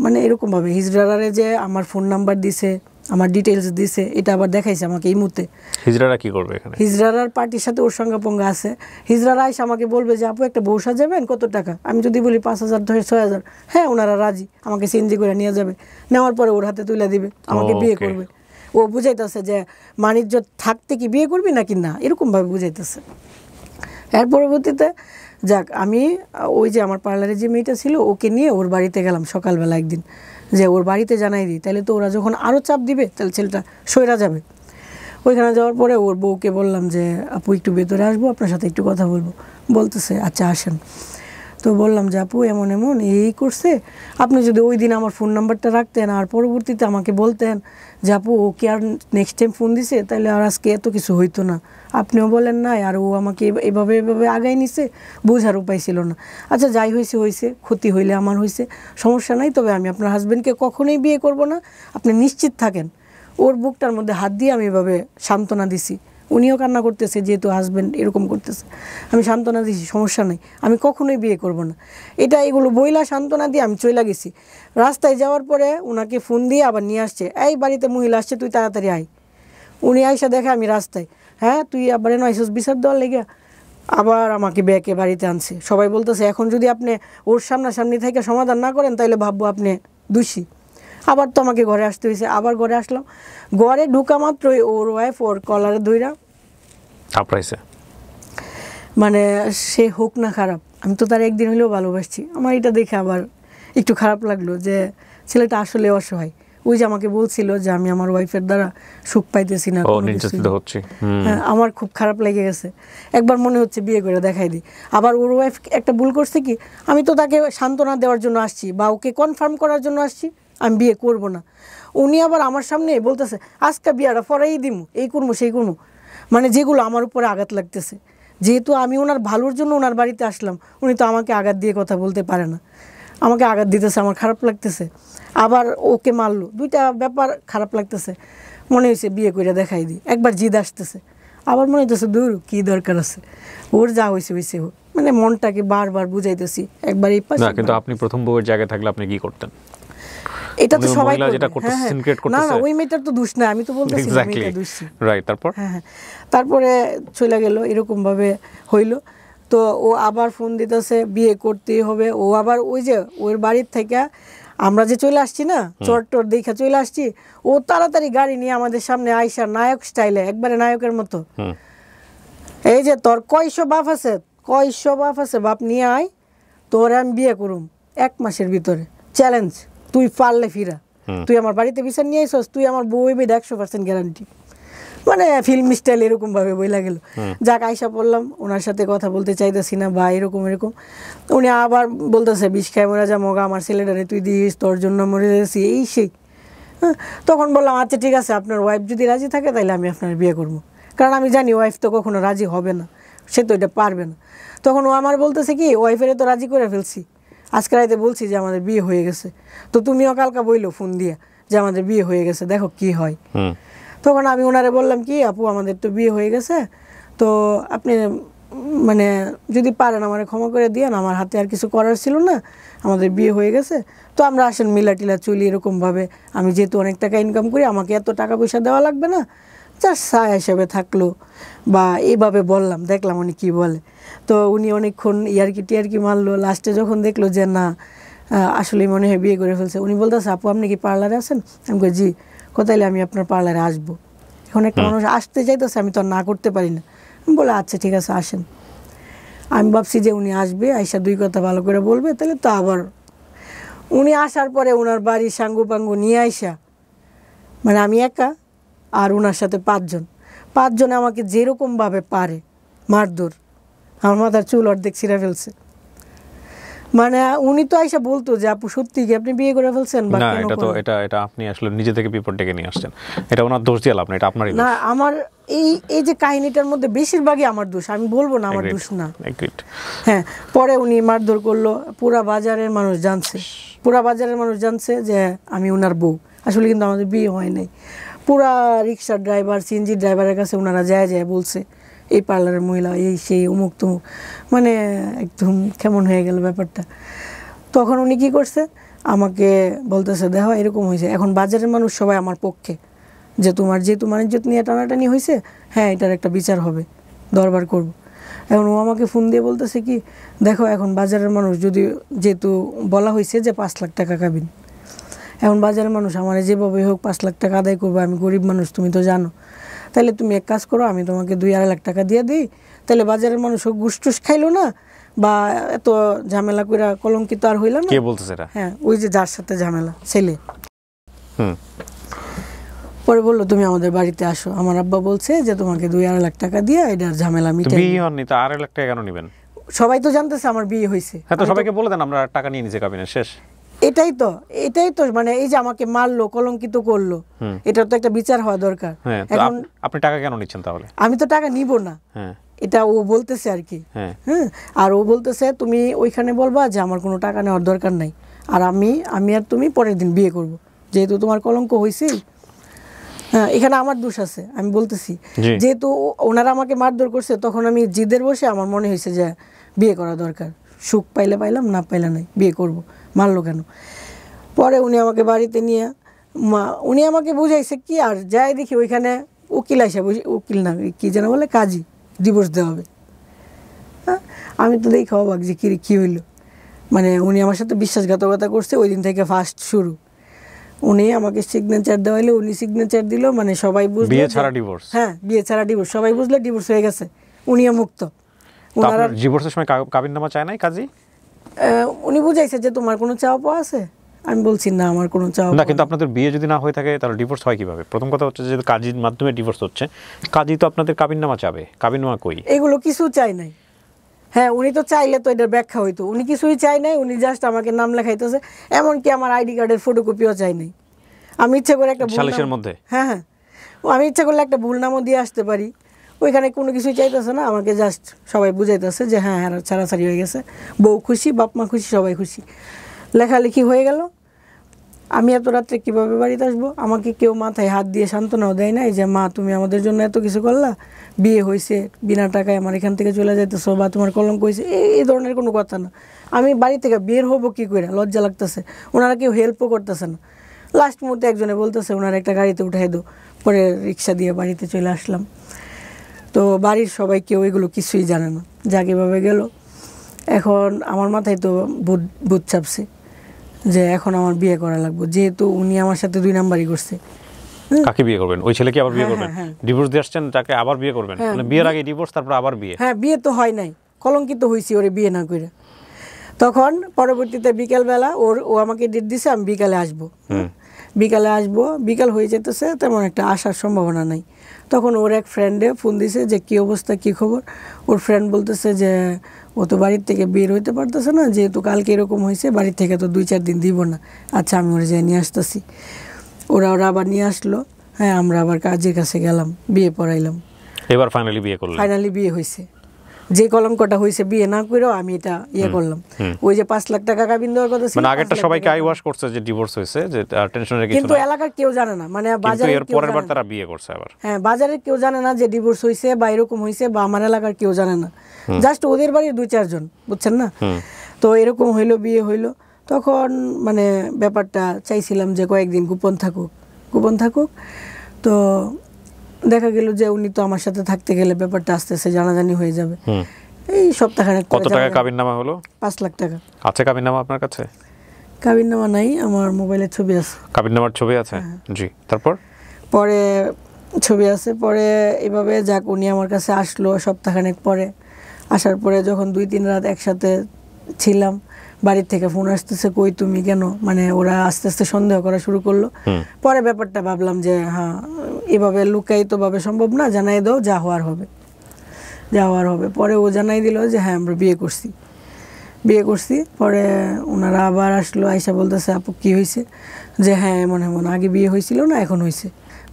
মানে এরকমভাবে হিজড়ারে যে আমার ফোন নাম্বার দিছে, আমার ডিটেলস দিছে, এটা আবার দেখাইছে আমাকে এই মুহূর্তে। হিজড়ারা কি করবে এখানে? হিজড়ার পার্টির সাথে ওর সঙ্গে পঙ্গা আছে। হিজড়ারা আইসা আমাকে বলবে যে আপু একটা বউ সাজাবেন, কত টাকা? আমি যদি বলি 5,000 ধরে 6,000, হ্যাঁ ওনারা রাজি, আমাকে সিএনজি করে নিয়ে যাবে, নেওয়ার পরে ওর হাতে তুলে দিবে, আমাকে বিয়ে করবে। ও বুঝাইতেছে যে বাণিজ্য থাকতে কি বিয়ে করবি নাকি না, এরকমভাবে বুঝাইতেছে। এর পরবর্তীতে যাক আমি ওই যে আমার পার্লারে যে মেয়েটা ছিল ওকে নিয়ে ওর বাড়িতে গেলাম সকালবেলা একদিন, যে ওর বাড়িতে জানাই দিই, তাহলে তো ওরা যখন আরও চাপ দিবে তাহলে ছেলেটা সইরা যাবে। ওইখানে যাওয়ার পরে ওর বউকে বললাম যে আপু একটু ভেতরে আসবো, আপনার সাথে একটু কথা বলবো। বলতেছে আচ্ছা আসেন। তো বললাম যে আপু এমন এমন এই করছে, আপনি যদি ওই দিন আমার ফোন নাম্বারটা রাখতেন আর পরবর্তীতে আমাকে বলতেন যে আপু ওকে আর নেক্সট টাইম ফোন দিছে, তাহলে আর আজকে এত কিছু হইতো না। আপনিও বলেন না, আর ও আমাকে এভাবে এভাবে আগায় নিছে, বোঝার উপায় ছিল না। আচ্ছা যাই হয়েছে হয়েছে, ক্ষতি হইলে আমার হয়েছে, সমস্যা নাই, তবে আমি আপনার হাজব্যান্ডকে কখনোই বিয়ে করব না, আপনি নিশ্চিত থাকেন। ওর বুকটার মধ্যে হাত দিয়ে আমি এভাবে সান্ত্বনা দিছি, উনিও কান্না করতেছে যেহেতু হাজব্যান্ড এরকম করতেছে, আমি সান্ত্বনা দিছি সমস্যা নেই, আমি কখনোই বিয়ে করব না। এগুলো বইলা সান্ত্বনা দিয়ে আমি চলে গেছি। রাস্তায় যাওয়ার পরে ওনাকে ফোন দিয়ে আবার নিয়ে আসছে, এই বাড়িতে মহিলা আসছে, তুই তাড়াতাড়ি আয়। উনি আইসা দেখে আমি রাস্তায়, হ্যাঁ তুই আবার নয়সস বিচার দেওয়ার লেগে, আবার আমাকে ব্যাকে বাড়িতে আনছে। সবাই বলতেছে এখন যদি আপনি ওর সামনাসামনি থেকে সমাধান না করেন তাহলে ভাববো আপনি দোষী। আবার তো আমাকে ঘরে আসতে হয়েছে, আবার ঘরে আসলাম। ঘরে ঢুকা মাত্রই ওর ওয়াইফ ওর কলারে ধইরা থাপড়াইছে। মানে সে হোক না খারাপ, আমি তো তার একদিন হলেও ভালোবাসছি। আমার এটা দেখে আবার একটু খারাপ লাগলো যে ছেলেটা আসলে অসহায়। ওই যে আমাকে বলছিল যে আমি আমার ওয়াইফের দ্বারা সুখ পাইতেছি না, হ্যাঁ আমার খুব খারাপ লেগে গেছে। একবার মনে হচ্ছে বিয়ে করে দেখাই দিই। আবার ওর ওয়াইফ একটা ভুল করছে কি, আমি তো তাকে সান্ত্বনা দেওয়ার জন্য আসছি বা ওকে কনফার্ম করার জন্য আসছি, আমি বিয়ে করব না। উনি আবার আমার সামনে বলতেছে আজকে বিয়াটা পরেই দিমু, এই করবো সেই করবো, মানে যেগুলো আমার উপরে আঘাত লাগতেছে। যেহেতু আমি ওনার ভালোর জন্য ওনার বাড়িতে আসলাম, উনি তো আমাকে আঘাত দিয়ে কথা বলতে পারে না, আমাকে আঘাত দিতেছে, আমার খারাপ লাগতেছে। আবার ওকে মারলো, দুইটা ব্যাপার খারাপ লাগতেছে। মনে হয়েছে বিয়ে করে দেখাই দিই। একবার জিদ আসতেছে, আবার মনে হইতেছে দূর কী দরকার আছে, ওর যা হয়েছে হয়েছে হোক, মানে মনটাকে বারবার বুঝাইতেছি একবার এই পাশে। কিন্তু আপনি প্রথম বউয়ের জায়গায় থাকলে আপনি কি করতেন? এটা তো সবাই যেটা করতেছে সিনক্রেট করতেছে, না না ওই মেয়েটার তো দোষ না, আমি তো বলতেছি না মেয়েটা দোষী। রাইট, তারপর হ্যাঁ তারপরে চলে গেল, এরকম ভাবে হইলো। তো ও আবার ফোন দিতেছে বিয়ে করতেই হবে। ও আবার ওই যে ওর বাড়ির থেকে আমরা যে চলে আসছি না, চট দেখে চলে আসছি, ও তাড়াতাড়ি গাড়ি নিয়ে আমাদের সামনে আইসা নায়ক স্টাইলে, একবারে নায়কের মতো, এই যে তোর কয়শো বাপ আছে, কয়শো বাপ আছে, বাপ নিয়ে আয়, তোর আমি বিয়ে করুম 1 মাসের ভিতরে, চ্যালেঞ্জ, তুই পারলে ফিরা, তুই আমার বাড়িতে বিচার নিয়ে আইসস, তুই আমার বউ হইবি 100% গ্যারান্টি। মানে ফিল্ম স্টাইল এরকম ভাবে বইলা গেল। যাক আইসা পড়লাম, ওনার সাথে কথা বলতে চাইতেছি না বা এরকম। উনি আবার বলতেছে 20 খায় মরে যা মগা, আমার ছেলেটারে তুই দিস, তোর জন্য মরে যাচ্ছি, এই সেই। হ্যাঁ তখন বললাম আচ্ছা ঠিক আছে, আপনার ওয়াইফ যদি রাজি থাকে তাহলে আমি আপনার বিয়ে করবো, কারণ আমি জানি ওয়াইফ তো কখনো রাজি হবে না, সে তো এটা পারবে না। তখন ও আমার বলতেছে কি, ওয়াইফের তো রাজি করে ফেলছি, আজকে রাতে বলছি যে আমাদের বিয়ে হয়ে গেছে, তো তুমিও কালকা বইলো ফোন দিয়ে যে আমাদের বিয়ে হয়ে গেছে, দেখো কি হয়। তখন আমি ওনারে বললাম কি আপু আমাদের তো বিয়ে হয়ে গেছে, তো আপনি মানে যদি পারেন আমার ক্ষমা করে দিয়েন, আমার হাতে আর কিছু করার ছিল না, আমাদের বিয়ে হয়ে গেছে, তো আমরা আসেন মিলা টিলা চলি এরকমভাবে, আমি যেহেতু অনেক টাকা ইনকাম করি, আমাকে এত টাকা পয়সা দেওয়া লাগবে না, জাস্ট চা হিসেবে থাকলো, বা এইভাবে বললাম, দেখলাম উনি কী বলে। তো উনি অনেকক্ষণ টিয়ারকি মারলো, লাস্টে যখন দেখলো যে না আসলেই মনে হয় বিয়ে করে ফেলছে, উনি বলতেছে আপু আপনি কি পার্লারে আছেন? আমি কই জি। কোথায়? আমি আপনার পার্লারে আসবো। এখন একটা মানুষ আসতে চাইতেছে, আমি তো আর না করতে পারি না। বলে আচ্ছা ঠিক আছে আসেন। আমি ভাবছি যে উনি আসবে, আইসা 2 কথা ভালো করে বলবে, তাহলে তো আবার। উনি আসার পরে ওনার বাড়ি সাঙ্গু পাঙ্গু নিয়ে আইসা, মানে আমি একা আর ওনার সাথে 5 জন আমাকে যেরকমভাবে পারে মারধর, আমার মাথার চুল অর্ধেক ছিঁড়ে ফেলছে। মানে উনি তো আইসা বলতো যে আপু সত্যি কি আপনি বিয়ে করে ফেলছেন বা না, কেন এটা তো করলেন? এটা আপনি আসলে নিজে থেকে বিপদ ডেকে নিয়ে আসছেন। এটা ওনার দোষ দিয়ে লাভ না, এটা আপনারই না দোষ। আমার এই এই যে কাহিনীটার মধ্যে বেশিরভাগই আমার দোষ, আমি বলবো না আমার Agreed, দোষ না। agreed. হ্যাঁ, পরে উনি মারধর করলো, পুরা বাজারের মানুষ জানছে, পুরা বাজারের মানুষ জানছে যে আমি ওনার বউ। আসলে কিন্তু আমাদের বিয়ে হয় নাই। পুরা রিক্সার ড্রাইভার, সিএনজি ড্রাইভারের কাছে ওনারা যায় যায় বলছে এই পার্লারের মহিলা, এই সেই অমুক তমুক, মানে একদম কেমন হয়ে গেল ব্যাপারটা। তখন উনি কি করছে, আমাকে বলতেছে দেখো এরকম হয়েছে, এখন বাজারের মানুষ সবাই আমার পক্ষে, যে তোমার যেহেতু ইজ্জত নিয়ে টানাটানি হয়েছে, হ্যাঁ এটার একটা বিচার হবে, দরবার করব। এখন ও আমাকে ফোন দিয়ে বলতেছে কি, দেখো এখন বাজারের মানুষ যদি, যেহেতু বলা হয়েছে যে 5 লাখ টাকা কাবিন, এখন বাজারের মানুষ আমার যেভাবে হোক 5 লাখ টাকা আদায় করবো, আমি গরিব মানুষ তুমি তো জানো, তাহলে তুমি এক কাজ করো, আমি তোমাকে 2-2.5 লাখ টাকা দিয়ে দিই, তাহলে বাজারের মানুষ হোক গুসটুস খাইলো না, বা এত ঝামেলা কইরা কলঙ্কিত আর হইল না। কে বলতেছে এটা? হ্যাঁ, ওই যে যার সাথে ঝামেলা, ছেলে। হুম। পরে বললো তুমি আমাদের বাড়িতে আসো, আমার আব্বা বলছে যে তোমাকে 2-2.5 লাখ টাকা দিয়ে এটার ঝামেলা মিটাই। বিয়ে হননি তো 2.5 লাখ টাকা কেন নেবেন? সবাই তো জানতেছে আমার বিয়ে হয়েছে। হ্যাঁ, তো সবাইকে বলে দেন আমরা টাকা নিয়ে নিছি কাবিনের শেষ। এটাই তো মানে এই যে আমাকে মারলো, কলঙ্কিত করলো, এটার তো একটা বিচার হওয়া দরকার। হ্যাঁ, তো এখন আপনি টাকা কেন নিচ্ছেন তাহলে? আমি তো টাকা নিব না, হ্যাঁ, এটা ও বলতেছে আর কি। হ্যাঁ, হ্যাঁ, আর ও বলতেছে তুমি ওইখানে বলবা যে আমার কোনো টাকা নেওয়ার দরকার নাই, আর আমি আর তুমি পরের দিন বিয়ে করব, যেহেতু তোমার কলঙ্ক হয়েছে। হ্যাঁ, এখানে আমার দোষ আছে, আমি বলতেছি। জি। যেহেতু ওনারা আমাকে মারধর করছে, তখন আমি জিদের বসে আমার মনে হয়েছে যে বিয়ে করা দরকার, সুখ পাইলে পাইলাম, না পাইলে নাই, বিয়ে করব, মারলো কেন। পরে উনি আমাকে বাড়িতে নিয়ে উনি আমাকে বুঝাইছে কি, আর যাই দেখি ওইখানে উকিল আসে, উকিল না কি যেন বলে, কাজী, ডিভোর্স দেওয়া হবে। হ্যাঁ, আমি তো দেখি অবাক যে কী হইলো, মানে উনি আমার সাথে বিশ্বাসঘাতকতা করছে, ওই দিন থেকে ফার্স্ট শুরু। উনি আমাকে সিগনেচার দেওয়াইলে, উনি সিগনেচার দিল, মানে সবাই বুঝলো বিয়ে ছাড়া ডিভোর্স। হ্যাঁ, বিয়ে ছাড়া ডিভোর্স, সবাই বুঝলো ডিভোর্স হয়ে গেছে, উনিও মুক্ত। ওনারা ডিভোর্সের সময় কাবিননামা চায় নাই কাজী? উনি বুঝাইছে যে তোমার কোনো চাওয়া পাওয়া আছে, আমি বলছি না আমার কোনো চাওয়া না, কিন্তু আপনাদের বিয়ে যদি না হয়ে থাকে তাহলে ডিভোর্স হয় কিভাবে? প্রথম কথা হচ্ছে যে কাজীর মাধ্যমে ডিভোর্স হচ্ছে, কাজী তো আপনাদের কাবিননামা চাবে, কাবিননামা কই? এগুলো কিছু চাই নাই। হ্যাঁ, উনি তো চাইলে তো এটার ব্যাখ্যা হইতো, উনি কিছুই চাই নাই, উনি জাস্ট আমাকে নাম লেখাইতেছে, এমনকি আমার আইডি কার্ডের ফটোকপিও চাই নাই। আমি ইচ্ছা করে একটা সালিশের মধ্যে? হ্যাঁ, আমি ইচ্ছা করলে একটা ভুল নামও দিয়ে আসতে পারি, ওইখানে কোনো কিছুই চাইতেছে না, আমাকে জাস্ট সবাই বুঝাইতেছে যে হ্যাঁ হ্যাঁ ছাড়াছাড়ি হয়ে গেছে, বউ খুশি, বাপ মা খুশি, সবাই খুশি, লেখালেখি হয়ে গেল। আমি এত রাত্রে কীভাবে বাড়িতে আসবো? আমাকে কেউ মাথায় হাত দিয়ে সান্ত্বনাও দেয় নাই যে মা তুমি আমাদের জন্য এত কিছু করলা, বিয়ে হয়েছে, বিনা টাকায় আমার এখান থেকে চলে যাইতেছো, বা তোমার কলঙ্ক হয়েছে, এই ধরনের কোনো কথা না। আমি বাড়ি থেকে বের হবো কী করে, লজ্জা লাগতেছে, ওনারা কেউ হেল্পও করতেছে না। লাস্ট মুহূর্তে একজনে বলতেছে ওনার একটা গাড়িতে উঠাই দো, পরে রিক্সা দিয়ে বাড়িতে চলে আসলাম। তো বাড়ির সবাই কেউ এগুলো কিছুই জানে না, যাকেভাবে গেল। এখন আমার মাথায় তো বুধ চাপছে যে এখন আমার বিয়ে করা লাগবে, যেহেতু উনি আমার সাথে 2 নাম্বারই করছে। কাকে বিয়ে করবেন? ওই ছেলেকে আবার বিয়ে করবেন? হ্যাঁ। ডিভোর্স দিয়ে আসছেন, তাকে আবার বিয়ে করবেন? মানে বিয়ের আগে ডিভোর্স, তারপর আবার বিয়ে? হ্যাঁ, বিয়ে তো হয় নাই, কলঙ্কিত হয়েছি ওরে বিয়ে না করে। তখন পরবর্তীতে বিকেলবেলা ও আমাকে ডেট দিছে, আমি বিকালে আসবো, বিকালে আসবো, বিকাল হয়ে যেতেছে, তেমন একটা আসার সম্ভাবনা নাই। তখন ওর এক ফ্রেন্ডে ফোন দিছে যে কী অবস্থা, কী খবর। ওর ফ্রেন্ড বলতেছে যে ও তো বাড়ির থেকে বের হইতে পারতেছে না, যেহেতু কালকে এরকম হয়েছে, বাড়ির থেকে তো 2-4 দিন দিব না। আচ্ছা, আমি ওরা যাই নিয়ে আসতেছি। ওরা আবার নিয়ে আসলো। হ্যাঁ, আমরা আবার কাজের কাছে গেলাম, বিয়ে পড়াইলাম। এবার ফাইনালি বিয়ে করলাম। ফাইনালি বিয়ে হয়েছে। যে কলঙ্কটা হয়েছে বিয়ে না করেও আমি এটা করলাম। ওই যে 5 লাখ টাকা কাবিন দেওয়ার কথা ছিল, মানে আগেরটা সবাইকে আই ওয়াশ করছে যে ডিভোর্স হয়েছে, যে টেনশনের কিছু না, কিন্তু এলাকার কেউ জানে না, মানে বাজারে এর পরের বার তারা বিয়ে করছে আবার। হ্যাঁ, বাজারে কেউ জানে না যে ডিভোর্স হয়েছে বা এরকম হয়েছে, বা আমার এলাকার কেউ জানে না, জাস্ট ওদের বাড়ির 2-4 জন, বুঝছেন না? তো এরকম হইলো, বিয়ে হইলো। তখন মানে ব্যাপারটা চাইছিলাম যে কয়েকদিন গোপন থাকুক। তো দেখা গেল যে উনি তো আমার সাথে থাকতে গেলে ব্যাপারটা আস্তে আস্তে জানাজানি হয়ে যাবে। এই সপ্তাহখানেক। কত টাকা কাবিননামা হলো? 5 লাখ টাকা। আছে কাবিননামা আপনার কাছে? কাবিননামা নাই, আমার মোবাইলে ছবি আছে। কাবিননামার ছবি আছে? জি। তারপর পরে ছবি আছে। পরে এভাবে যাক উনি আমার কাছে আসলো সপ্তাহখানেক পরে। আসার পরে যখন 2-3 রাত একসাথে ছিলাম, বাড়ির থেকে ফোন আসতেছে, কই তুমি কেন, মানে ওরা আস্তে আস্তে সন্দেহ করা শুরু করলো। পরে ব্যাপারটা ভাবলাম যে হ্যাঁ, এভাবে লুকায়িত ভাবে সম্ভব না, জানাই দাও, যা হওয়ার হবে। পরে ও জানাই দিল যে হ্যাঁ আমরা বিয়ে করছি। বিয়ে করছি। পরে ওনারা আবার আসলো, আইসা বলতেছে আপু কী হয়েছে, যে হ্যাঁ এমন এমন, আগে বিয়ে হয়েছিল না এখন হয়েছে।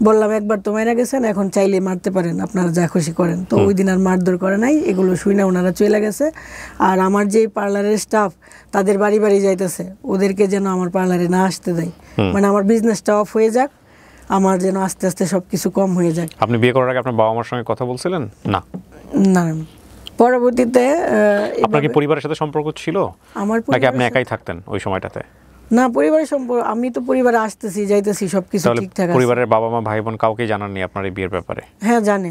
বললাম একবার তো মারা গেছেন, এখন চাইলে মারতে পারেন, আপনারা যা খুশি করেন। তো ওই দিন আর মারধর করে নাই, এগুলো শুই না ওনারা চলে গেছে। আর আমার যে পার্লারের স্টাফ তাদের বাড়ি বাড়ি যাইতেছে, ওদেরকে যেন আমার পার্লারে না আসতে দেয়, মানে আমার বিজনেসটা অফ হয়ে যাক, আমার যেন আস্তে আস্তে সবকিছু কম হয়ে যায়। আপনি বিয়ে করার আগে আপনার বাবা মার সঙ্গে কথা বলছিলেন? না না। পরবর্তীতে আপনার কি পরিবারের সাথে সম্পর্ক ছিল আমার, নাকি আপনি একাই থাকতেন ওই সময়টাতে? না, পরিবারের সম্পর্ক, আমি তো পরিবারে আসতেছি যাইতেছি সবকিছু ঠিকঠাক আছে। পরিবারের বাবা মা ভাই বোন কাউকে জানাননি আপনার এই বিয়ের ব্যাপারে? হ্যাঁ জানে।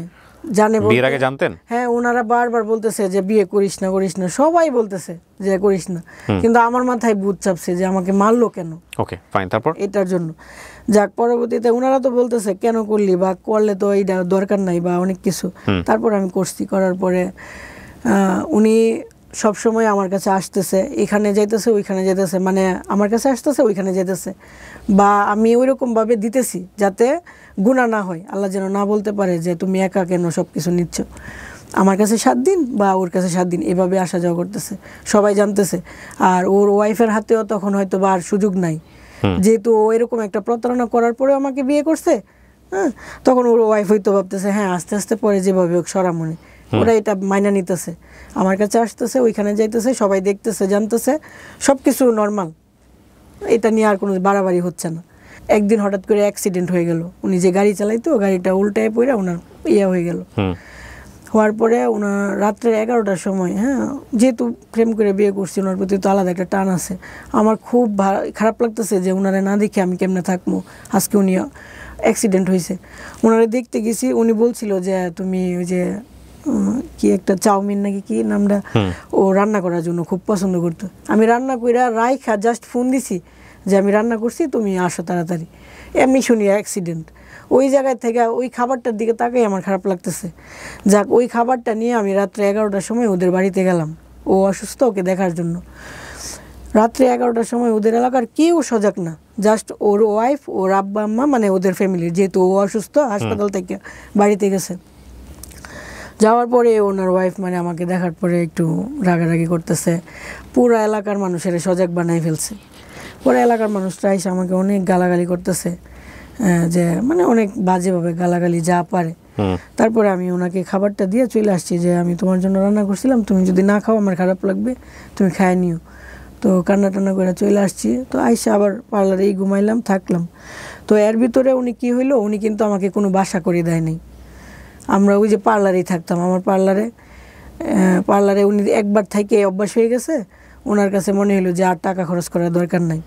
বিয়ের আগে জানতেন? হ্যাঁ, ওনারা বারবার বলতেছে যে বিয়ে করিস না করিস না, সবাই বলতেছে যে করিস না, কিন্তু আমার মাথায় ভূত চাপছে যে আমাকে মারলো কেন। ওকে ফাইন, তারপর এটার জন্য যাক, পরবর্তীতে ওনারা তো বলতেছে কেন করলি, বা করলে তো এইটা দরকার নাই বা অনেক কিছু। তারপর আমি করছি, করার পরে উনি সবসময় আমার কাছে আসতেছে, এখানে যাইতেছে ওইখানে যাইতেছে, মানে আমার কাছে আসতেছে ওইখানে যাইতেছে, বা আমি ওইরকমভাবে দিতেছি যাতে গুনাহ না হয়, আল্লাহ যেন না বলতে পারে যে তুমি একা কেন সব কিছু নিচ্ছ। আমার কাছে 7 দিন বা ওর কাছে 7 দিন এভাবে আসা যাওয়া করতেছে, সবাই জানতেছে। আর ওর ওয়াইফের হাতেও তখন হয়তো বা আর সুযোগ নাই, যেহেতু ও এরকম একটা প্রতারণা করার পরেও আমাকে বিয়ে করছে। হ্যাঁ, তখন ওর ওয়াইফ হয়তো ভাবতেছে হ্যাঁ আস্তে আস্তে পরে যেভাবে হোক সরামনে, ওরা এটা মাইনা নিতেছে, আমার কাছে আসতেছে ওইখানে যাইতেছে, সবাই দেখতেছে জানতেছে, সব কিছু নর্মাল, এটা নিয়ে আর কোনো বাড়াবাড়ি হচ্ছে না। একদিন হঠাৎ করে অ্যাক্সিডেন্ট হয়ে গেল, উনি যে গাড়ি চালাইতো গাড়িটা উল্টায় পড়ে ওনার হয়ে গেল। হওয়ার পরে ওনার রাত্রে 11টার সময়, হ্যাঁ যেহেতু প্রেম করে বিয়ে করছি, ওনার প্রতি তো আলাদা একটা টান আছে, আমার খুব খারাপ লাগতেছে যে ওনারে না দেখে আমি কেমনে থাকবো। আজকে উনি অ্যাক্সিডেন্ট হয়েছে, ওনারে দেখতে গেছি, উনি বলছিল যে তুমি ওই যে কি একটা চাউমিন নাকি কি নামটা, ও রান্না করার জন্য খুব পছন্দ করতো। আমি রান্না কইরা রাইখা জাস্ট ফোন দিছি যে আমি রান্না করছি তুমি আসো তাড়াতাড়ি, এমনি শুনি অ্যাক্সিডেন্ট। ওই জায়গায় থেকে ওই খাবারটার দিকে তাকাই আমার খারাপ লাগতেছে। যাক, ওই খাবারটা নিয়ে আমি রাত্রে 11টার সময় ওদের বাড়িতে গেলাম, ও অসুস্থ, ওকে দেখার জন্য। রাত্রে 11টার সময় ওদের এলাকার কেউ সজাগ না, জাস্ট ওর ওয়াইফ, ওর আব্বা আম্মা, মানে ওদের ফ্যামিলির, যেহেতু ও অসুস্থ হাসপাতাল থেকে বাড়িতে গেছে। যাওয়ার পরে ওনার ওয়াইফ মানে আমাকে দেখার পরে একটু রাগারাগি করতেছে, পুরো এলাকার মানুষের সজাগ বানাই ফেলছে। পুরো এলাকার মানুষরা এসে আমাকে অনেক গালাগালি করতেছে, যে মানে অনেক বাজেভাবে গালাগালি যা পারে। তারপরে আমি ওনাকে খাবারটা দিয়ে চলে আসছি যে আমি তোমার জন্য রান্না করছিলাম, তুমি যদি না খাও আমার খারাপ লাগবে, তুমি খায় নিও। তো কান্না টান্না করে চলে আসছি। তো আইসা আবার পার্লারেই ঘুমাইলাম, থাকলাম। তো এর ভিতরে উনি কি হইলো, উনি কিন্তু আমাকে কোনো বাসা করে দেয় নাই, আমরা ওই যে পার্লারেই থাকতাম। আমার পার্লারে উনি একবার থেকে অভ্যাস হয়ে গেছে, ওনার কাছে মনে হলো যে আর টাকা খরচ করার দরকার নাই।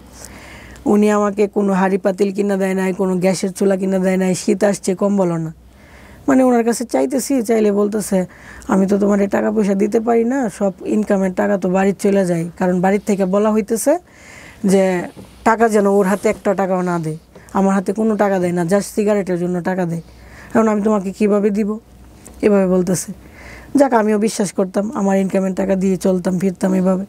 উনি আমাকে কোনো হাঁড়ি পাতিল কিনা দেয় নাই, কোনো গ্যাসের চুলা কিনা দেয় নাই, শীত আসছে কম্বলও না। মানে ওনার কাছে চাইতেছি, চাইলে বলতেছে আমি তো তোমার টাকা পয়সা দিতে পারি না, সব ইনকামের টাকা তো বাড়ির চলে যায়, কারণ বাড়ির থেকে বলা হইতেছে যে টাকা যেন ওর হাতে একটা টাকাও না দেয়। আমার হাতে কোনো টাকা দেয় না, জাস্ট সিগারেটের জন্য টাকা দেয়, কারণ আমি তোমাকে কিভাবে দিব, এভাবে বলতেছে। যাক, আমিও বিশ্বাস করতাম, আমার ইনকামের টাকা দিয়ে চলতাম ফিরতাম এভাবে।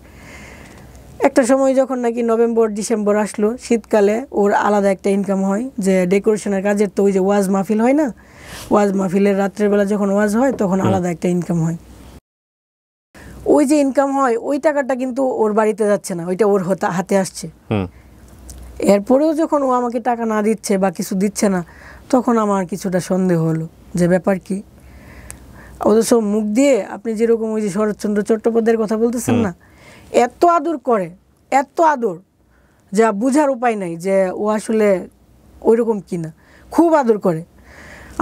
একটা সময় যখন নাকি নভেম্বর ডিসেম্বর আসলো, শীতকালে ওর আলাদা একটা ইনকাম হয়, যে ডেকোরেশনের কাজের তো ওই যে ওয়াজ মাহফিল হয় না, ওয়াজ মাহফিলের রাত্রের বেলা যখন ওয়াজ হয় তখন আলাদা একটা ইনকাম হয়। ওই যে ইনকাম হয় ওই টাকাটা কিন্তু ওর বাড়িতে যাচ্ছে না, ওইটা ওর হাতে আসছে। এরপরেও যখন ও আমাকে টাকা না দিচ্ছে বা কিছু দিচ্ছে না, তখন আমার কিছুটা সন্দেহ হলো যে ব্যাপার কি। অথচ মুখ দিয়ে আপনি যেরকম ওই যে শরৎচন্দ্র চট্টোপাধ্যায়ের কথা বলতেছেন না, এত আদর করে, এত আদর যা বুঝার উপায় নাই যে ও আসলে ওইরকম কিনা, খুব আদর করে।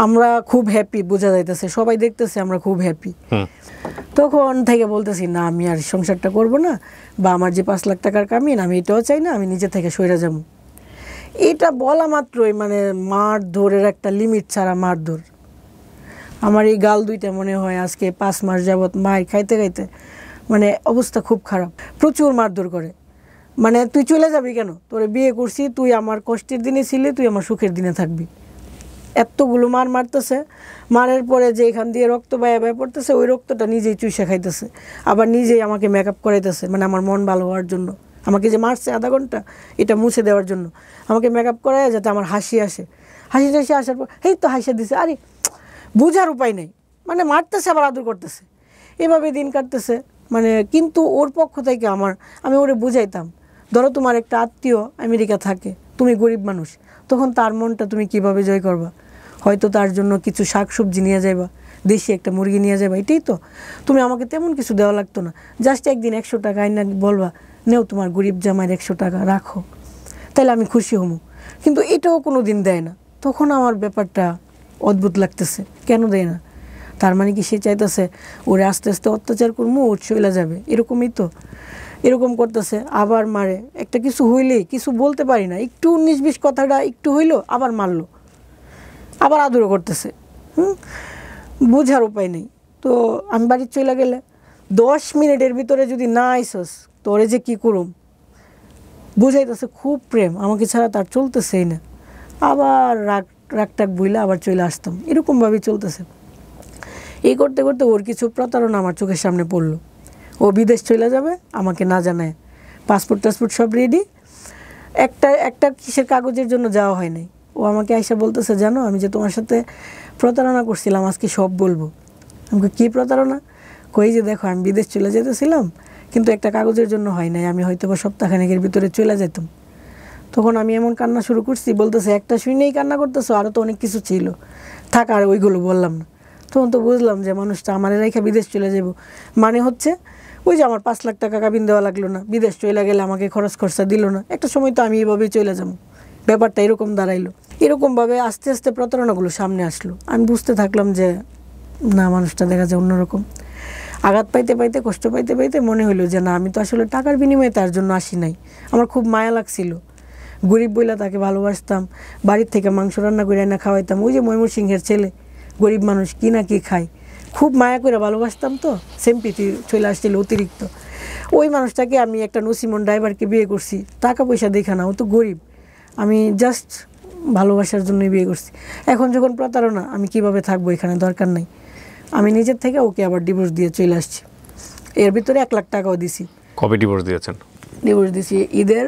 আমরা খুব হ্যাপি, বোঝা যাইতেছে, সবাই দেখতেছে আমরা খুব হ্যাপি। তখন থেকে বলতেছি না আমি আর সংসারটা করব না, বা আমার যে 5 লাখ টাকার কামিন আমি এটাও চাই না, আমি নিজে থেকে সইরা যাবো। এটা বলা মাত্রই মানে মারধরের একটা লিমিট ছাড়া মারধর। আমার এই গাল দুইটা মনে হয় আজকে 5 মাস যাবৎ মায়ের খাইতে খাইতে মানে অবস্থা খুব খারাপ, প্রচুর মারধর করে। মানে তুই চলে যাবি কেন, তোরে বিয়ে করছি, তুই আমার কষ্টের দিনে ছিলি, তুই আমার সুখের দিনে থাকবি। এতগুলো মারতেছে, মারের পরে যে এখান দিয়ে রক্ত বায়া পড়তেছে, ওই রক্তটা নিজেই চুষে খাইতেছে, আবার নিজেই আমাকে মেকআপ করাইতেছে, মানে আমার মন ভালো হওয়ার জন্য। আমাকে যে মারছে আধা ঘন্টা, এটা মুছে দেওয়ার জন্য আমাকে মেকআপ করায় যাতে আমার হাসি আসে। হাসি টাসি আসার পর এই তো হাসি দিছে, আরে বুঝার উপায় নেই, মানে মারতেছে আবার আদর করতেছে, এভাবে দিন কাটতেছে। মানে কিন্তু ওর পক্ষ থেকে আমি ওরে বুঝাইতাম, ধরো তোমার একটা আত্মীয় আমেরিকা থাকে, তুমি গরিব মানুষ, তখন তার মনটা তুমি কিভাবে জয় করবা? হয়তো তার জন্য কিছু শাকসবজি নিয়ে যাইবা, দেশি একটা মুরগি নিয়ে যাবা, এটাই তো। তুমি আমাকে তেমন কিছু দেওয়া লাগতো না, জাস্ট একদিন 100 টাকা আইনা বলবা, নেও তোমার গরিব জামাইয়ের 100 টাকা রাখো, তাহলে আমি খুশি হমু। কিন্তু এটাও কোনো দিন দেয় না। তখন আমার ব্যাপারটা অদ্ভুত লাগতেছে, কেন দেয় না? তার মানে কি সে চাইতেছে ওরে আস্তে আস্তে অত্যাচার করবো, ওর চলে যাবে, এরকমই তো। এরকম করতেছে, আবার মারে। একটা কিছু হইলেই কিছু বলতে পারি না, একটু 19-20 কথাটা একটু হইলো আবার মারলো, আবার আদরও করতেছে। বোঝার উপায় নেই। তো আমি বাড়ির চলে গেলে 10 মিনিটের ভিতরে যদি না আইসস, তোরে যে কী করুম, বুঝাইতেছে খুব প্রেম, আমাকে ছাড়া তার চলতেছেই না। আবার রাগটাক বইলে আবার চলে আসতাম, এরকমভাবেই চলতেছে। এই করতে করতে ওর কিছু প্রতারণা আমার চোখের সামনে পড়লো। ও বিদেশ চলে যাবে আমাকে না জানায়, পাসপোর্ট টাসপোর্ট সব রেডি, একটা কিসের কাগজের জন্য যাওয়া হয় নাই। ও আমাকে আইসা বলতেছে, জানো আমি যে তোমার সাথে প্রতারণা করছিলাম, আজকে সব বলবো। আমাকে কী প্রতারণা? কই যে দেখো আমি বিদেশ চলে যেতেছিলাম, কিন্তু একটা কাগজের জন্য হয় নাই, আমি হয়তো বা সপ্তাহখানেকের ভিতরে চলে যেতাম। তখন আমি এমন কান্না শুরু করছি, বলতেছে একটা শুনেই কান্না করতেছো, আরও তো অনেক কিছু ছিল, থাক আর ওইগুলো বললাম না। তখন তো বুঝলাম যে মানুষটা আমার রেখা বিদেশ চলে যাব, মানে হচ্ছে ওই যে আমার 5 লাখ টাকা কাবিন দেওয়া লাগলো না, বিদেশ চলে গেলে আমাকে খরচ খরচা দিল না, একটা সময় তো আমি এইভাবেই চলে যাবো। ব্যাপারটা এরকম দাঁড়াইলো। এরকমভাবে আস্তে আস্তে প্রতারণাগুলো সামনে আসলো। আমি বুঝতে থাকলাম যে না, মানুষটা দেখা যায় অন্যরকম। আঘাত পাইতে পাইতে, কষ্ট পাইতে পাইতে মনে হলো যে না, আমি তো আসলে টাকার বিনিময়ে তার জন্য আসি নাই। আমার খুব মায়া লাগছিল, গরিব বইলা তাকে ভালোবাসতাম, বাড়ির থেকে মাংস রান্না করে এনে খাওয়াইতাম। ওই যে ময়মনসিংহের ছেলে, গরিব মানুষ, কি না কি খায়, খুব মায়া করে ভালোবাসতাম। তো সিম্পিতি চলে আসছিল অতিরিক্ত। ওই মানুষটাকে আমি একটা নসিমন ড্রাইভারকে বিয়ে করছি, টাকা পয়সা দেখা না, ও তো গরিব, আমি জাস্ট ভালোবাসার জন্যই বিয়ে করছি। এখন যখন প্রতারণা, আমি কিভাবে থাকবো এখানে, দরকার নাই। আমি নিজের থেকে ওকে আবার ডিভোর্স দিয়ে চলে আসছি। এর ভিতরে 1 লাখ টাকাও দিছি। কবে ডিভোর্স দিয়েছেন? ডিভোর্স দিছি ঈদের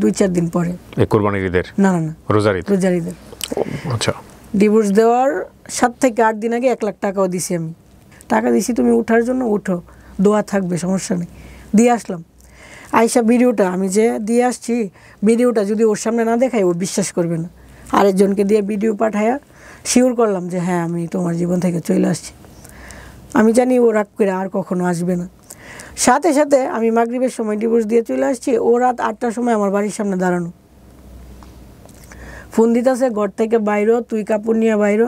2-4 দিন পরে। কোরবানির ঈদের? না না না, রোজার ঈদের। আচ্ছা। ডিভোর্স দেওয়ার 7 থেকে 8 দিন আগে 1 লাখ টাকাও দিছি আমি। টাকা দিছি, তুমি উঠার জন্য উঠো, দোয়া থাকবে, সমস্যা নেই। দিয়ে আসলাম। আয়শা ভিডিওটা আমি যে দিয়ে আসছি, ভিডিওটা যদি ওর সামনে না দেখাই ও বিশ্বাস করবে না। আরেকজনকে দিয়ে ভিডিও পাঠায়া শিওর করলাম যে হ্যাঁ, আমি তোমার জীবন থেকে চলে আসছি। আমি জানি ও রাগ করে আর কখনো আসবে না। সাথে সাথে আমি মাগরিবের সময় ডিভোর্স দিয়ে চলে আসছি, ও রাত 8টার সময় আমার বাড়ির সামনে দাঁড়ানো, ফোন দিতেছে ঘর থেকে বাইরো, তুই কাপড় নিয়ে বাইরো,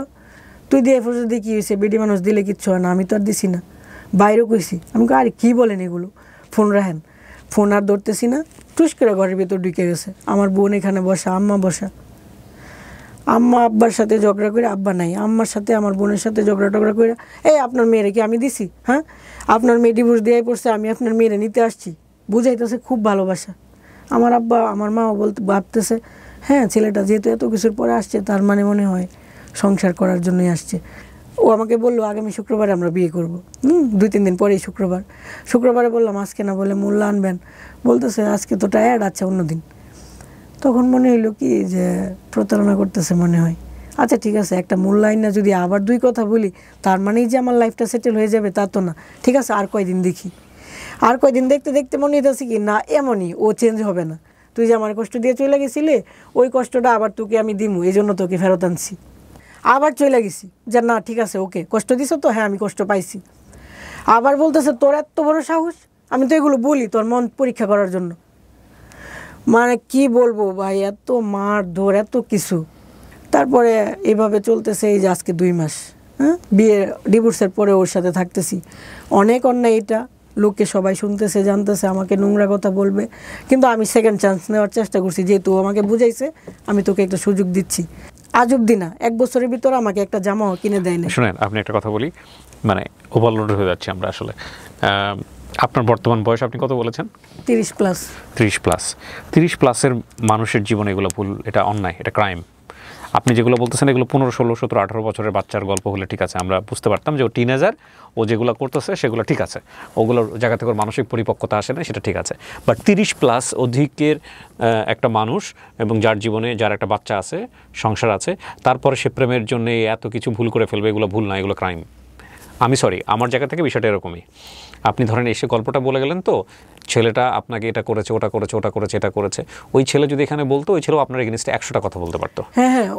তুই দিয়ে ফোন দিয়ে কী হয়েছে, বেডি মানুষ দিলে কিচ্ছু হয় না, আমি তো আর দিছি না, বাইরও কইছি। আমি আরে কী বলেন এগুলো, ফোন রাখেন। ফোন আর ধরতেছি না, টুস করে ঘরের ভিতর ঢুকে গেছে। আমার বোন এখানে বসা, আম্মা বসা, আম্মা আব্বার সাথে ঝগড়া করে, আব্বা নাই, আম্মার সাথে আমার বোনের সাথে ঝগড়া টগড়া করে, এই আপনার মেয়েরে কি আমি দিছি? হ্যাঁ, আপনার মেয়ে ডিভোর্স দিয়ে পড়ছে, আমি আপনার মেয়েরে নিতে আসছি। বুঝাইতেছে খুব ভালোবাসা। আমার আব্বা আমার মাও ভাবতেছে হ্যাঁ, ছেলেটা যেহেতু এত কিছুর পরে আসছে, তার মানে মনে হয় সংসার করার জন্যই আসছে। ও আমাকে বললো আগামী শুক্রবারে আমরা বিয়ে করবো। 2-3 দিন পরেই শুক্রবারে বললাম আজকে না, বলে মূল্য আনবেন, বলতেছে আজকে তো টায়ার্ড, আচ্ছা অন্যদিন। তখন মনে হইলো কি যে প্রতারণা করতেছে মনে হয়। আচ্ছা ঠিক আছে, একটা মূল্যায়ন না, যদি আবার 2 কথা বলি তার মানেই যে আমার লাইফটা সেটেল হয়ে যাবে তা তো না। ঠিক আছে, আর কয়দিন দেখি। আর কয়দিন দেখতে দেখতে মনে হইতেছে কি না, এমনই ও চেঞ্জ হবে না। তুই যে আমার কষ্ট দিয়ে চলে গেছিলি, ওই কষ্টটা আবার তোকে আমি দিমু, এই জন্য তোকে ফেরত আনছি। আবার চলে গেছি যে না ঠিক আছে, ওকে কষ্ট দিছ তো, হ্যাঁ আমি কষ্ট পাইছি। আবার বলতেছে তোর এত বড় সাহস, আমি তো এগুলো বলি তোর মন পরীক্ষা করার জন্য। মানে কি বলবো ভাই, এত মার ধর, এত কিছু। তারপরে এভাবে চলতেছে এই যে আজকে 2 মাস, হ্যাঁ, বিয়ে ডিভোর্সের পরে ওর সাথে থাকতেছি। অনেক অন্যায় এটা, লোকে সবাই শুনতেছে, জানতেছে, আমাকে নোংরা কথা বলবে, কিন্তু আমি সেকেন্ড চান্স নেওয়ার চেষ্টা করছি। যেহেতু আমাকে বুঝাইছে, আমি তোকে একটা সুযোগ দিচ্ছি। আজ অব্দি না, 1 বছরের ভিতরে আমাকে একটা জামাও কিনে দেয় না। শুনেন, আপনি একটা কথা বলি, মানে ওভারলোড হয়ে যাচ্ছে আমরা আসলে। আপনার বর্তমান বয়স আপনি কত বলেছেন? 30 প্লাস। 30 প্লাস। 30 প্লাসের মানুষের জীবনে এগুলো ভুল, এটা অন্যায়, এটা ক্রাইম। আপনি যেগুলো বলতেছেন এগুলো 15, 16, 17, 18 বছরের বাচ্চার গল্প হলে ঠিক আছে, আমরা বুঝতে পারতাম যে ও টিনেজার, ও যেগুলো করতেছে সেগুলো ঠিক আছে, ওগুলোর জায়গা থেকে মানসিক পরিপক্কতা আসে না, সেটা ঠিক আছে। বাট 30 প্লাস অধিকের একটা মানুষ, এবং যার জীবনে যার একটা বাচ্চা আছে, সংসার আছে, তারপরে সে প্রেমের জন্য এত কিছু ভুল করে ফেলবে, এগুলো ভুল না, এগুলো ক্রাইম। আমি সরি, আমার জায়গা থেকে বিষয়টা এরকমই। আপনি ধরেন এসে গল্পটা বলে গেলেন, তো ছেলেটা আপনাকে এটা করেছে, ওটা করেছে, ওটা করেছে, এটা করেছে, ওই ছেলে যদি এখানে বলতো, ওই ছেলেও আপনার এগেইনস্টে 100টা কথা বলতে পারতো।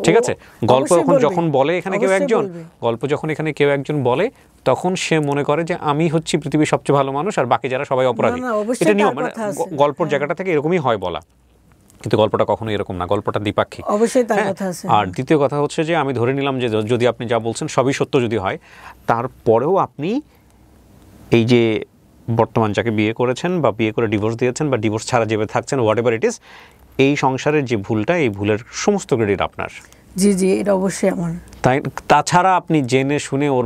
ঠিক আছে, গল্প যখন বলে এখানে কেউ একজন, গল্প যখন এখানে কেউ একজন বলে, তখন সে মনে করে যে আমি হচ্ছি পৃথিবীর সবচেয়ে ভালো মানুষ আর বাকি যারা সবাই অপরাধী। এটা নিয়ম, মানে গল্পের জায়গাটা থেকে এরকমই হয় বলা, কিন্তু গল্পটা কখনো এরকম না, গল্পটা দ্বিপাক্ষিক। অবশ্যই তার কথা আছে। আর দ্বিতীয় কথা হচ্ছে যে আমি ধরে নিলাম যে যদি আপনি যা বলছেন সবই সত্য যদি হয়, তারপরেও আপনি এই যে বর্তমান যাকে বিয়ে করেছেন বা বিয়ে করে ডিভোর্স দিয়েছেন বা ডিভোর্স ছাড়া যেভাবে থাকছেন, হোয়াট এভার ইট ইজ, এই সংসারের যে ভুলটা, এই ভুলের সমস্ত ক্রেডিট আপনার। জি জি, এটা অবশ্যই আমার। তাই তাছাড়া আপনি জেনে শুনে ওর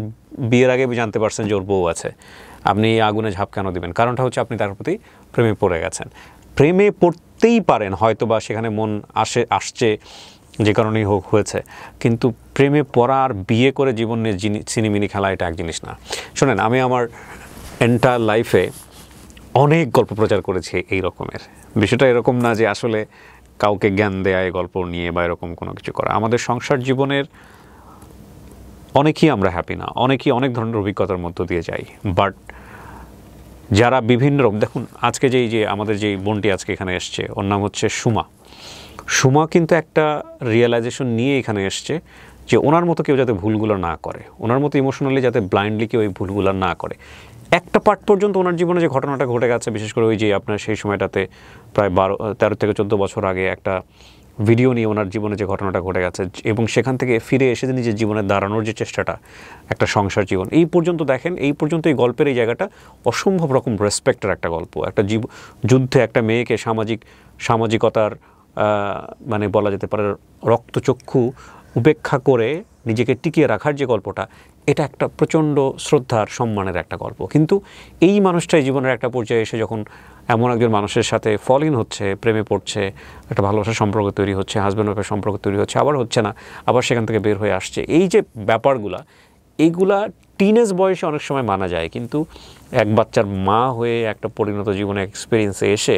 বিয়ের আগে জানতে পারছেন যে ওর বউ আছে, আপনি এই আগুনে ঝাঁপ কেন দিবেন? কারণটা হচ্ছে আপনি তার প্রতি প্রেমে পড়ে গেছেন। প্রেমে পড়তেই পারেন হয়তো বা সেখানে মন আসছে যে কারণেই হোক হয়েছে, কিন্তু প্রেমে পড়া আর বিয়ে করে জীবনে সিনেমিনি খেলা এটা এক জিনিস না। শোনেন, আমি আমার এন্টায়ার লাইফে অনেক গল্প প্রচার করেছি এই রকমের। বিষয়টা এরকম না যে আসলে কাউকে জ্ঞান দেয়া এই গল্প নিয়ে বা এরকম কোনো কিছু করা। আমাদের সংসার জীবনের অনেকেই আমরা হ্যাপি না, অনেকেই অনেক ধরনের অভিজ্ঞতার মধ্য দিয়ে যাই, বাট যারা বিভিন্ন রকম, দেখুন আজকে যে আমাদের যেই বোনটি আজকে এখানে এসছে, ওর নাম হচ্ছে সুমা। সুমা কিন্তু একটা রিয়েলাইজেশন নিয়ে এখানে এসছে যে ওনার মতো কেউ যাতে ভুলগুলো না করে, ওনার মতো ইমোশনালি যাতে ব্লাইন্ডলি কেউ এই ভুলগুলো না করে। একটা পার্ট পর্যন্ত ওনার জীবনে যে ঘটনাটা ঘটে গেছে, বিশেষ করে ওই যে আপনার সেই সময়টাতে প্রায় 13 থেকে 14 বছর আগে একটা ভিডিও নিয়ে ওনার জীবনে যে ঘটনাটা ঘটে গেছে, এবং সেখান থেকে ফিরে এসে নিজের জীবনে দাঁড়ানোর যে চেষ্টাটা, একটা সংসার জীবন, এই পর্যন্ত দেখেন, এই পর্যন্ত এই গল্পের এই জায়গাটা অসম্ভব রকম রেসপেক্টের একটা গল্প। একটা যুদ্ধে একটা মেয়েকে সামাজিকতার মানে বলা যেতে পারে রক্তচক্ষু উপেক্ষা করে নিজেকে টিকিয়ে রাখার যে গল্পটা, এটা একটা প্রচণ্ড শ্রদ্ধার সম্মানের একটা গল্প। কিন্তু এই মানুষটাই জীবনের একটা পর্যায়ে এসে যখন এমন একজন মানুষের সাথে ফল ইন হচ্ছে, প্রেমে পড়ছে, একটা ভালোবাসার সম্পর্ক তৈরি হচ্ছে, হাজব্যান্ড ওয়াইফের সম্পর্ক তৈরি হচ্ছে, আবার হচ্ছে না, আবার সেখান থেকে বের হয়ে আসছে, এই যে ব্যাপারগুলা, এইগুলা টিনেজ বয়সে অনেক সময় মানা যায়, কিন্তু এক বাচ্চার মা হয়ে একটা পরিণত জীবনে এক্সপিরিয়েন্সে এসে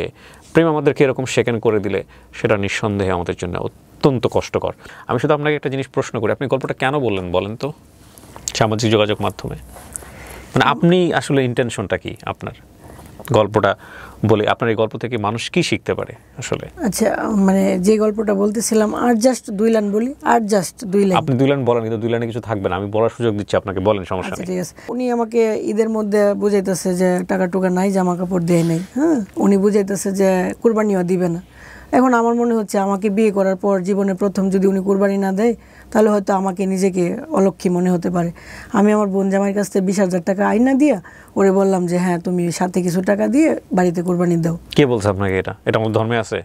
প্রেম আমাদেরকে এরকম সেকেন্ড করে দিলে সেটা নিঃসন্দেহে আমাদের জন্য অত্যন্ত কষ্টকর। আমি শুধু আপনাকে একটা জিনিস প্রশ্ন করি, আপনি গল্পটা কেন বললেন বলেন তো সামাজিক যোগাযোগ মাধ্যমে? মানে আপনি আসলে ইন্টেনশনটা কি আপনার গল্পটা বলে? আপনার এই গল্প থেকে মানুষ কি শিখতে পারে আসলে? আচ্ছা, মানে যে গল্পটা বলতেছিলাম, আর জাস্ট 2 লাইন বলি, আর জাস্ট 2 লাইন। আপনি 2 লাইন বলেন, কিন্তু 2 লাইনে কিছু থাকবে না, আমি বলার সুযোগ দিচ্ছি আপনাকে, বলেন, সমস্যা নেই। ঠিক আছে। উনি আমাকে ঈদের মধ্যে বুঝাইতেছে যে টাকা টুকা নাই, জামা কাপড় দেয় নাই। হ্যাঁ, উনি বুঝাইতেছে যে কুরবানিও দিবে না। এখন আমার মনে হচ্ছে আমাকে বিয়ে করার পর জীবনে প্রথম যদি উনি কুরবানি না দেয়, তাহলে হয়তো আমাকে নিজেকে অলক্ষী মনে হতে পারে। আমি আমার বোন জামাইয়ের কাছ থেকে 20,000 টাকা আইনা দিয়া ওরে বললাম যে হ্যাঁ, তুমি সাথে কিছু টাকা দিয়ে বাড়িতে কুরবানি দাও। কে বলছে আপনাকে এটা? এটা আমার ধর্মে আছে?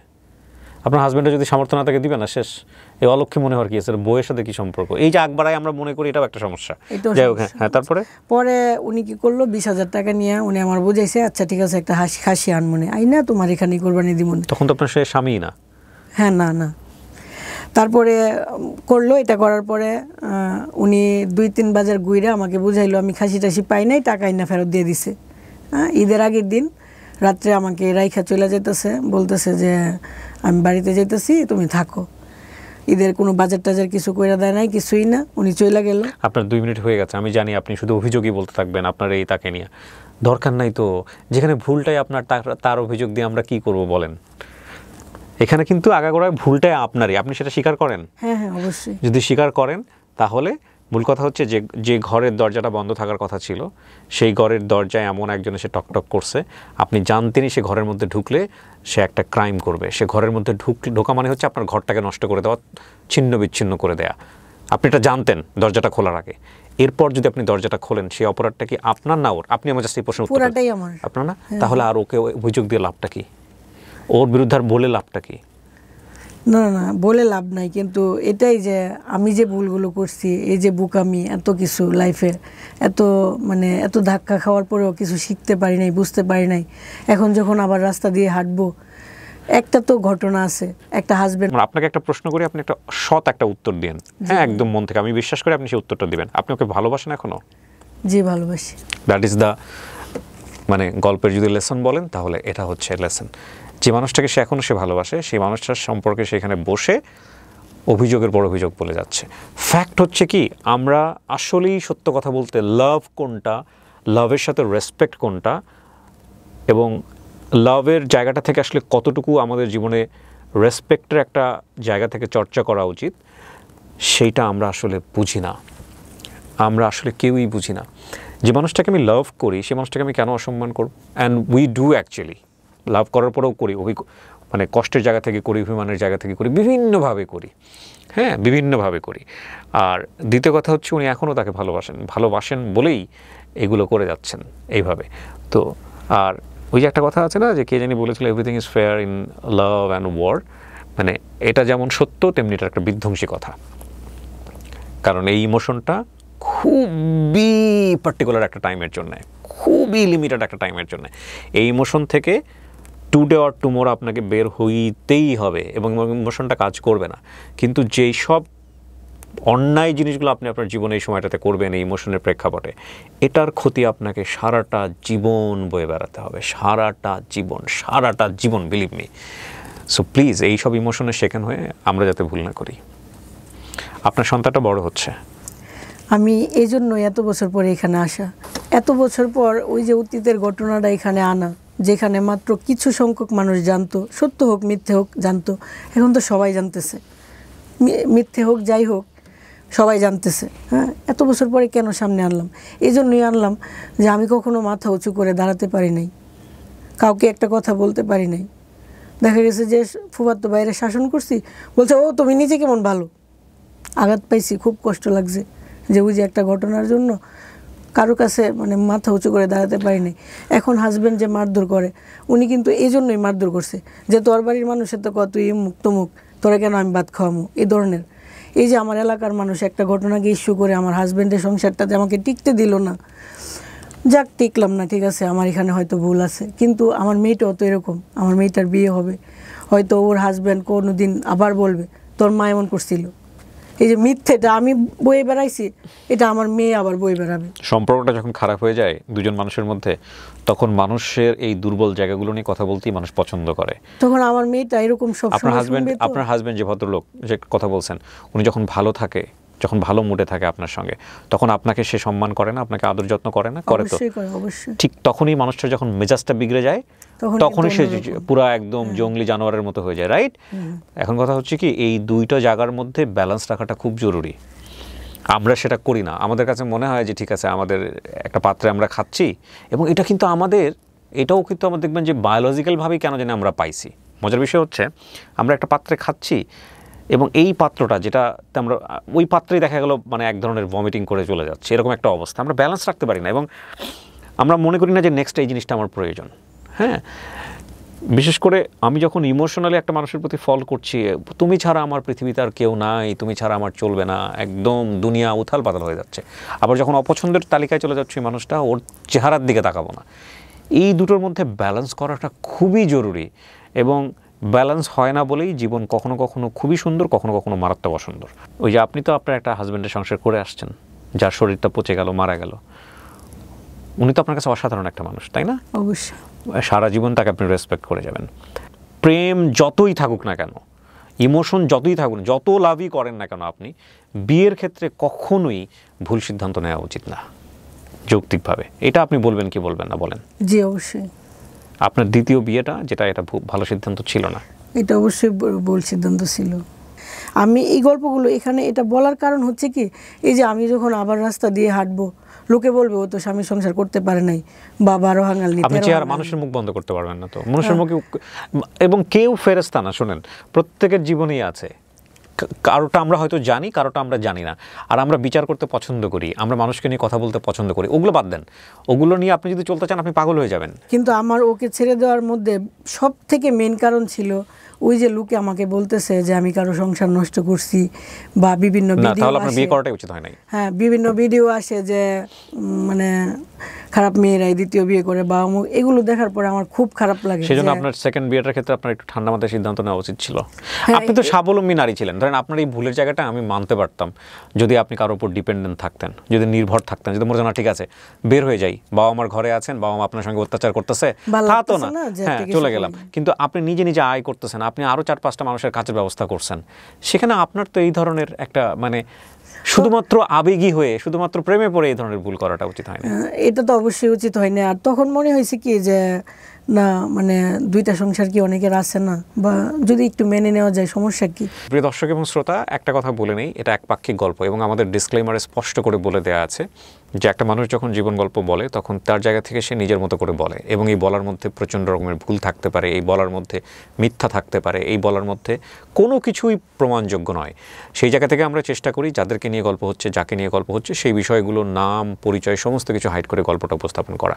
আপনার হাজব্যান্ডের যদি সামর্থ্য না থাকে দিবে না, শেষ। এই অলক্ষী মনে হওয়ার কি আছে? বউয়ের সাথে কি সম্পর্ক? এই যে আকবারাই আমরা মনে করি, এটাও একটা সমস্যা। যাই হোক, হ্যাঁ, তারপরে পরে উনি কি করলো, 20,000 টাকা নিয়ে উনি আমার বুঝাইছে, আচ্ছা ঠিক আছে, একটা খাসি আন মনে আইনা তোমার এখানে কুরবানি দিব। তখন তো আপনার সে স্বামী না? হ্যাঁ, না না। তারপরে করলো, এটা করার পরে উনি 2-3 বাজার ঘুরে আমাকে বুঝাইলো আমি খাসি টাসি পাই নাই, টাকা আইনা ফেরত দিয়ে দিছে। হ্যাঁ, ঈদের আগের দিন রাত্রে আমাকে রাইখা চলে যেতেছে, বলতেছে যে আমি বাড়িতে যেতেছি, তুমি থাকো। ঈদের কোনো বাজার টাজার কিছু কইরা দেয় নাই, কিছুই না, উনি চলে গেল। আপনার 2 মিনিট হয়ে গেছে, আমি জানি আপনি শুধু অভিযোগই বলতে থাকবেন আপনার এই তাকে নিয়ে। দরকার নাই তো, যেখানে ভুলটাই আপনার তার অভিযোগ দিয়ে আমরা কি করব বলেন? এখানে কিন্তু আগাগোড়ায় ভুলটাই আপনারই, আপনি সেটা স্বীকার করেন? হ্যাঁ হ্যাঁ, অবশ্যই। যদি স্বীকার করেন তাহলে মূল কথা হচ্ছে যে ঘরের দরজাটা বন্ধ থাকার কথা ছিল, সেই ঘরের দরজায় এমন একজন এসে টকটক করছে, আপনি জানতেনই সে ঘরের মধ্যে ঢুকলে সে একটা ক্রাইম করবে। সে ঘরের মধ্যে ঢোকা মানে হচ্ছে আপনার ঘরটাকে নষ্ট করে দেওয়া, ছিন্ন বিচ্ছিন্ন করে দেয়া। আপনি এটা জানতেন দরজাটা খোলার আগে। এরপর যদি আপনি দরজাটা খোলেন, সেই অপরাধটা কি আপনার না ওর? আপনি আমার জাস্ট এই প্রশ্ন পুরাটাই আমার। আপনার না? তাহলে আর ওকে অভিযোগ দিয়ে লাভটা কি? ওর বিরুদ্ধে আর বলে লাভটা কি? না না, বলে লাভ নাই, কিন্তু এটাই যে আমি যে ভুলগুলো করছি, এই যে বুকামি, এত কিছু লাইফে, এত ধাক্কা খাওয়ার পরেও কিছু শিখতে পারি নাই, বুঝতে পারি নাই। এখন যখন আবার রাস্তা দিয়ে হাঁটবো, একটা তো ঘটনা আছে, একটা হাজবেন্ড। আপনাকে একটা প্রশ্ন করি, আপনি একটা সৎ একটা উত্তর দিন। হ্যাঁ, একদম মন থেকে, আমি বিশ্বাস করি আপনি সেই উত্তরটা দিবেন। আপনি ওকে ভালোবাসেন এখনো? জি, ভালোবাসি। দ্যাট ইজ দ্য, মানে গল্পের যদি লেসন বলেন তাহলে এটা হচ্ছে লেসন। যে মানুষটাকে সে এখনও সে ভালোবাসে, সেই মানুষটার সম্পর্কে সেখানে বসে অভিযোগের পর অভিযোগ বলে যাচ্ছে। ফ্যাক্ট হচ্ছে কি, আমরা আসলেই সত্য কথা বলতে লাভ কোনটা, লাভের সাথে রেসপেক্ট কোনটা, এবং লাভের জায়গাটা থেকে আসলে কতটুকু আমাদের জীবনে রেসপেক্টের একটা জায়গা থেকে চর্চা করা উচিত, সেইটা আমরা আসলে বুঝি না। আমরা আসলে কেউই বুঝি না। যে মানুষটাকে আমি লাভ করি সেই মানুষটাকে আমি কেন অসম্মান করব? অ্যান্ড উই ডু অ্যাকচুয়ালি লাভ করার পরেও করি, মানে কষ্টের জায়গা থেকে করি, অভিমানের জায়গা থেকে করি, বিভিন্নভাবে করি, হ্যাঁ বিভিন্নভাবে করি। আর দ্বিতীয় কথা হচ্ছে উনি এখনও তাকে ভালোবাসেন বলেই এগুলো করে যাচ্ছেন এইভাবে। তো আর ওই যে একটা কথা আছে না, যে কে জানি বলেছিল everything is fair in love and war, মানে এটা যেমন সত্য তেমনি এটা একটা বিধ্বংসী কথা। কারণ এই ইমোশনটা খুবই পার্টিকুলার একটা টাইমের জন্য, খুবই লিমিটেড একটা টাইমের জন্য। এই ইমোশন থেকে টুডে অর টুমোরো আপনাকে বের হইতেই হবে এবং ইমোশনটা কাজ করবে না। কিন্তু যেই সব অন্যায় জিনিসগুলো আপনি আপনার জীবনে এই সময়টাতে করবেন এই ইমোশনের প্রেক্ষাপটে, এটার ক্ষতি আপনাকে সারাটা জীবন বয়ে বেড়াতে হবে, সারাটা জীবন, বিলিভ মি। সো প্লিজ এইসব ইমোশনে শেখান হয়ে আমরা যাতে ভুল না করি। আপনার সন্তানটা বড় হচ্ছে, আমি এই জন্য এত বছর পরে এখানে আসা, এত বছর পর ওই যে অতীতের ঘটনাটা এখানে আনা, যেখানে মাত্র কিছু সংখ্যক মানুষ জানতো, সত্য হোক মিথ্যে হোক জানতো, এখন তো সবাই জানতেছে, মিথ্যে হোক যাই হোক সবাই জানতেছে। হ্যাঁ, এত বছর পরে কেন সামনে আনলাম? এই জন্যই আনলাম যে আমি কখনো মাথা উঁচু করে দাঁড়াতে পারি নাই, কাউকে একটা কথা বলতে পারি নাই। দেখা গেছে যে ফুফাতো বাইরে শাসন করছি, বলছে ও তুমি নিজে কেমন ভালো। আঘাত পাইছি, খুব কষ্ট লাগছে যে ওই যে একটা ঘটনার জন্য কারো কাছে মানে মাথা উঁচু করে দাঁড়াতে পারিনি। এখন হাজব্যান্ড যে মারধর করে, উনি কিন্তু এই জন্যই মারধর করছে যে তোর বাড়ির মানুষের তো কত মুখ তমুক, তোরা কেন আমি ভাত খাওয়ামো, এই ধরনের। এই যে আমার এলাকার মানুষ একটা ঘটনাকে ইস্যু করে আমার হাজব্যান্ডের সংসারটাতে আমাকে টিকতে দিল না। যাক, টিকলাম না, ঠিক আছে, আমার এখানে হয়তো ভুল আছে, কিন্তু আমার মেয়েটাও তো এরকম, আমার মেয়েটার বিয়ে হবে, হয়তো ওর হাজব্যান্ড কোনো দিন আবার বলবে তোর মা এমন করছিল। এই যে মিথ্যেটা আমি বয়ে বেড়াইছি, এটা আমার মেয়ে আবার বয়ে বেড়াবে। সম্পর্কটা যখন খারাপ হয়ে যায় দুজন মানুষের মধ্যে, তখন মানুষের এই দুর্বল জায়গাগুলো নিয়ে কথা বলতেই মানুষ পছন্দ করে। তখন আমার মেয়েটা এরকম সব আপনার হাজব্যান্ড যে ভদ্রলোক যে কথা বলছেন, উনি যখন ভালো থাকে, যখন ভালো মুডে থাকে আপনার সঙ্গে, তখন আপনাকে সে সম্মান করে না, আপনাকে আদর যত্ন করে না? করে তো। ঠিক তখনই মানুষটার যখন মেজাজটা বিগড়ে যায়, তখনই সে পুরো একদম জঙ্গলি জানোয়ারের মতো হয়ে যায়, রাইট? এখন কথা হচ্ছে কি, এই দুইটা জায়গার মধ্যে ব্যালেন্স রাখাটা খুব জরুরি। আমরা সেটা করি না। আমাদের কাছে মনে হয় যে ঠিক আছে, আমাদের একটা পাত্রে আমরা খাচ্ছি, এবং এটা কিন্তু এটাও কিন্তু আমরা দেখবেন যে বায়োলজিক্যালভাবেই কেন জানি আমরা পাইছি। মজার বিষয় হচ্ছে, আমরা একটা পাত্রে খাচ্ছি এবং এই পাত্রটা যেটাতে আমরা ওই পাত্রেই দেখা গেল মানে এক ধরনের ভমিটিং করে চলে যাচ্ছে, এরকম একটা অবস্থা। আমরা ব্যালেন্স রাখতে পারি না এবং আমরা মনে করি না যে নেক্সট এই জিনিসটা আমার প্রয়োজন। হ্যাঁ, বিশেষ করে আমি যখন ইমোশনালি একটা মানুষের প্রতি ফল করছি, তুমি ছাড়া আমার পৃথিবীতে আর কেউ নাই, তুমি ছাড়া আমার চলবে না, একদম দুনিয়া উথাল পাতাল হয়ে যাচ্ছে। আবার যখন অপছন্দের তালিকায় চলে যাচ্ছে মানুষটা, ওর চেহারার দিকে তাকাবো না। এই দুটোর মধ্যে ব্যালেন্স করাটা খুবই জরুরি, এবং ব্যালেন্স হয় না বলেই জীবন কখনো কখনো খুবই সুন্দর, কখনো কখনো মারাত্মক অসুন্দর। ওই যে আপনি তো আপনার একটা হাজব্যান্ডের সংসার করে আসছেন, যার শরীরটা পচে গেল, মারা গেল, উনি তো আপনার কাছে অসাধারণ একটা মানুষ, তাই না? অবশ্যই সারা জীবন তাকে আপনি রেসপেক্ট করে যাবেন। প্রেম যতই থাকুক না কেন, ইমোশন যতই থাকুক, যত লাভই করেন না কেন, আপনি বিয়ের ক্ষেত্রে কখনোই ভুল সিদ্ধান্ত নেওয়া উচিত না যৌক্তিকভাবে। এটা আপনি বলবেন কি বলবেন না বলেন? জি অবশ্যই। আপনার দ্বিতীয় বিয়েটা যেটা, এটা ভালো সিদ্ধান্ত ছিল না? এটা অবশ্যই ভুল সিদ্ধান্ত ছিল। আমি এই গল্পগুলো এখানে এটা বলার কারণ হচ্ছে কি, এই যে আমি যখন আবার রাস্তা দিয়ে হাঁটবো, লোকে বলবে ও তো স্বামী সংসার করতে পারে নাই, বা 12 হাঙ্গাল নিতে। আপনি আর মানুষের মুখ বন্ধ করতে পারবেন না তো, মানুষের মুখে। এবং কেউ ফেরেশতা না, শোনেন, প্রত্যেকের জীবনেই আছে। কারোটা আমরা হয়তো জানি, কারোটা আমরা জানি না। আর আমরা বিচার করতে পছন্দ করি, আমরা মানুষকে নিয়ে কথা বলতে পছন্দ করি। ওগুলো বাদ দেন, ওগুলো নিয়ে আপনি যদি চলতে চান আপনি পাগল হয়ে যাবেন। কিন্তু আমার ওকে ছেড়ে দেওয়ার মধ্যে সব থেকে মেন কারণ ছিল ওই যে লোকে আমাকে বলতেছে যে আমি কারো সংসার নষ্ট করছি, বা বিভিন্ন ভিডিও। তাহলে আপনার বিয়ে করাটাই উচিত হয় নাই। হ্যাঁ, বিভিন্ন ভিডিও আসে যে মানে খারাপ মেয়েরাই দ্বিতীয় বিয়ে করে, বা এগুলো দেখার পরে আমার খুব খারাপ লাগে। সেজন্য আপনার সেকেন্ড বিয়েটার ক্ষেত্রে আপনার একটু ঠান্ডা মাথায় সিদ্ধান্ত নেওয়া উচিত ছিল। আপনি তো স্বাবলম্বী নারী ছিলেন, ধরেন আপনার এই ভুলের জায়গাটা আমি মানতে পারতাম যদি আপনি কারোর উপর ডিপেন্ডেন্ট থাকতেন, যদি নির্ভর থাকতেন, যদি মনে হয় না ঠিক আছে বের হয়ে যাই, বাবা আমার ঘরে আছেন, বাবা মা আপনার সঙ্গে অত্যাচার করতেছে, তা তো না, হ্যাঁ চলে গেলাম। কিন্তু আপনি নিজে নিজে আয় করতেছেন, আপনি আরও 4-5টা মানুষের কাজের ব্যবস্থা করছেন, সেখানে আপনার তো এই ধরনের একটা মানে শুধুমাত্র আবেগী হয়ে শুধুমাত্র প্রেমে পড়ে এই ধরনের ভুল করাটা উচিত হয় না। এটা তো অবশ্যই উচিত হয় না। আর তখন মনে হয়েছে কি যে না মানে দুইটা সংসার কি অনেকের আছে না, বা যদি একটু মেনে নেওয়া যায় সমস্যা কি। প্রিয় দর্শক এবং শ্রোতা, একটা কথা বলে নেই, এটা একপাক্ষিক গল্প এবং আমাদের ডিসক্লেইমারে স্পষ্ট করে বলে দেওয়া আছে যে একটা মানুষ যখন জীবন গল্প বলে তখন তার জায়গা থেকে সে নিজের মতো করে বলে, এবং এই বলার মধ্যে প্রচণ্ড রকমের ভুল থাকতে পারে, এই বলার মধ্যে মিথ্যা থাকতে পারে, এই বলার মধ্যে কোনো কিছুই প্রমাণযোগ্য নয়। সেই জায়গা থেকে আমরা চেষ্টা করি যাদেরকে নিয়ে গল্প হচ্ছে, যাকে নিয়ে গল্প হচ্ছে, সেই বিষয়গুলো নাম পরিচয় সমস্ত কিছু হাইড করে গল্পটা উপস্থাপন করা।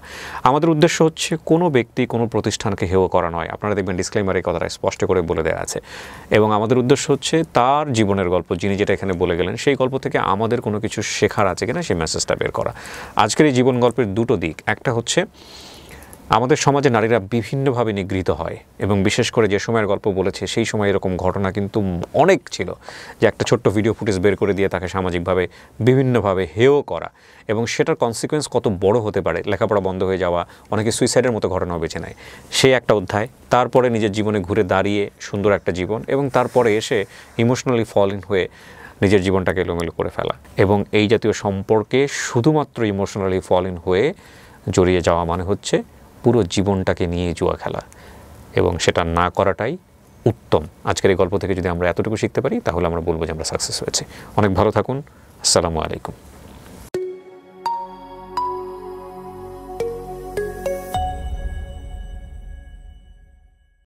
আমাদের উদ্দেশ্য হচ্ছে কোনো ব্যক্তি কোনো প্রতিষ্ঠানকে হেয় করা নয়। আপনারা দেখবেন ডিসক্লেইমারে এই কথাটা স্পষ্ট করে বলে দেওয়া আছে। এবং আমাদের উদ্দেশ্য হচ্ছে তার জীবনের গল্প, যিনি যেটা এখানে বলে গেলেন, সেই গল্প থেকে আমাদের কোনো কিছু শেখার আছে কিনা সেই মেসেজটা বের করা। আজকের এই জীবন গল্পের দুটো দিক, একটা হচ্ছে আমাদের সমাজে নারীরা বিভিন্নভাবে নিগৃহীত হয়, এবং বিশেষ করে যে সময়ের গল্প বলেছে সেই সময় এরকম ঘটনা কিন্তু অনেক ছিল, যে একটা ছোট্ট ভিডিও ফুটেজ বের করে দিয়ে তাকে সামাজিকভাবে বিভিন্নভাবে হেয় করা, এবং সেটার কনসিকোয়েন্স কত বড় হতে পারে, লেখাপড়া বন্ধ হয়ে যাওয়া, অনেকে সুইসাইডের মতো ঘটনাও বেছে নেয়, সেই একটা অধ্যায়। তারপরে নিজের জীবনে ঘুরে দাঁড়িয়ে সুন্দর একটা জীবন, এবং তারপরে এসে ইমোশনালি ফল ইন হয়ে নিজের জীবনটাকে এলোমেলো করে ফেলা। এবং এই জাতীয় সম্পর্কে শুধুমাত্র ইমোশনালি ফল ইন হয়ে জড়িয়ে যাওয়া মানে হচ্ছে পুরো জীবনটাকে নিয়ে জুয়া খেলা, এবং সেটা না করাটাই উত্তম। আজকের এই গল্প থেকে যদি আমরা এতটুকু শিখতে পারি তাহলে আমরা বলবো যে আমরা সাকসেস হয়েছি। অনেক ভালো থাকুন। আসসালামু আলাইকুম।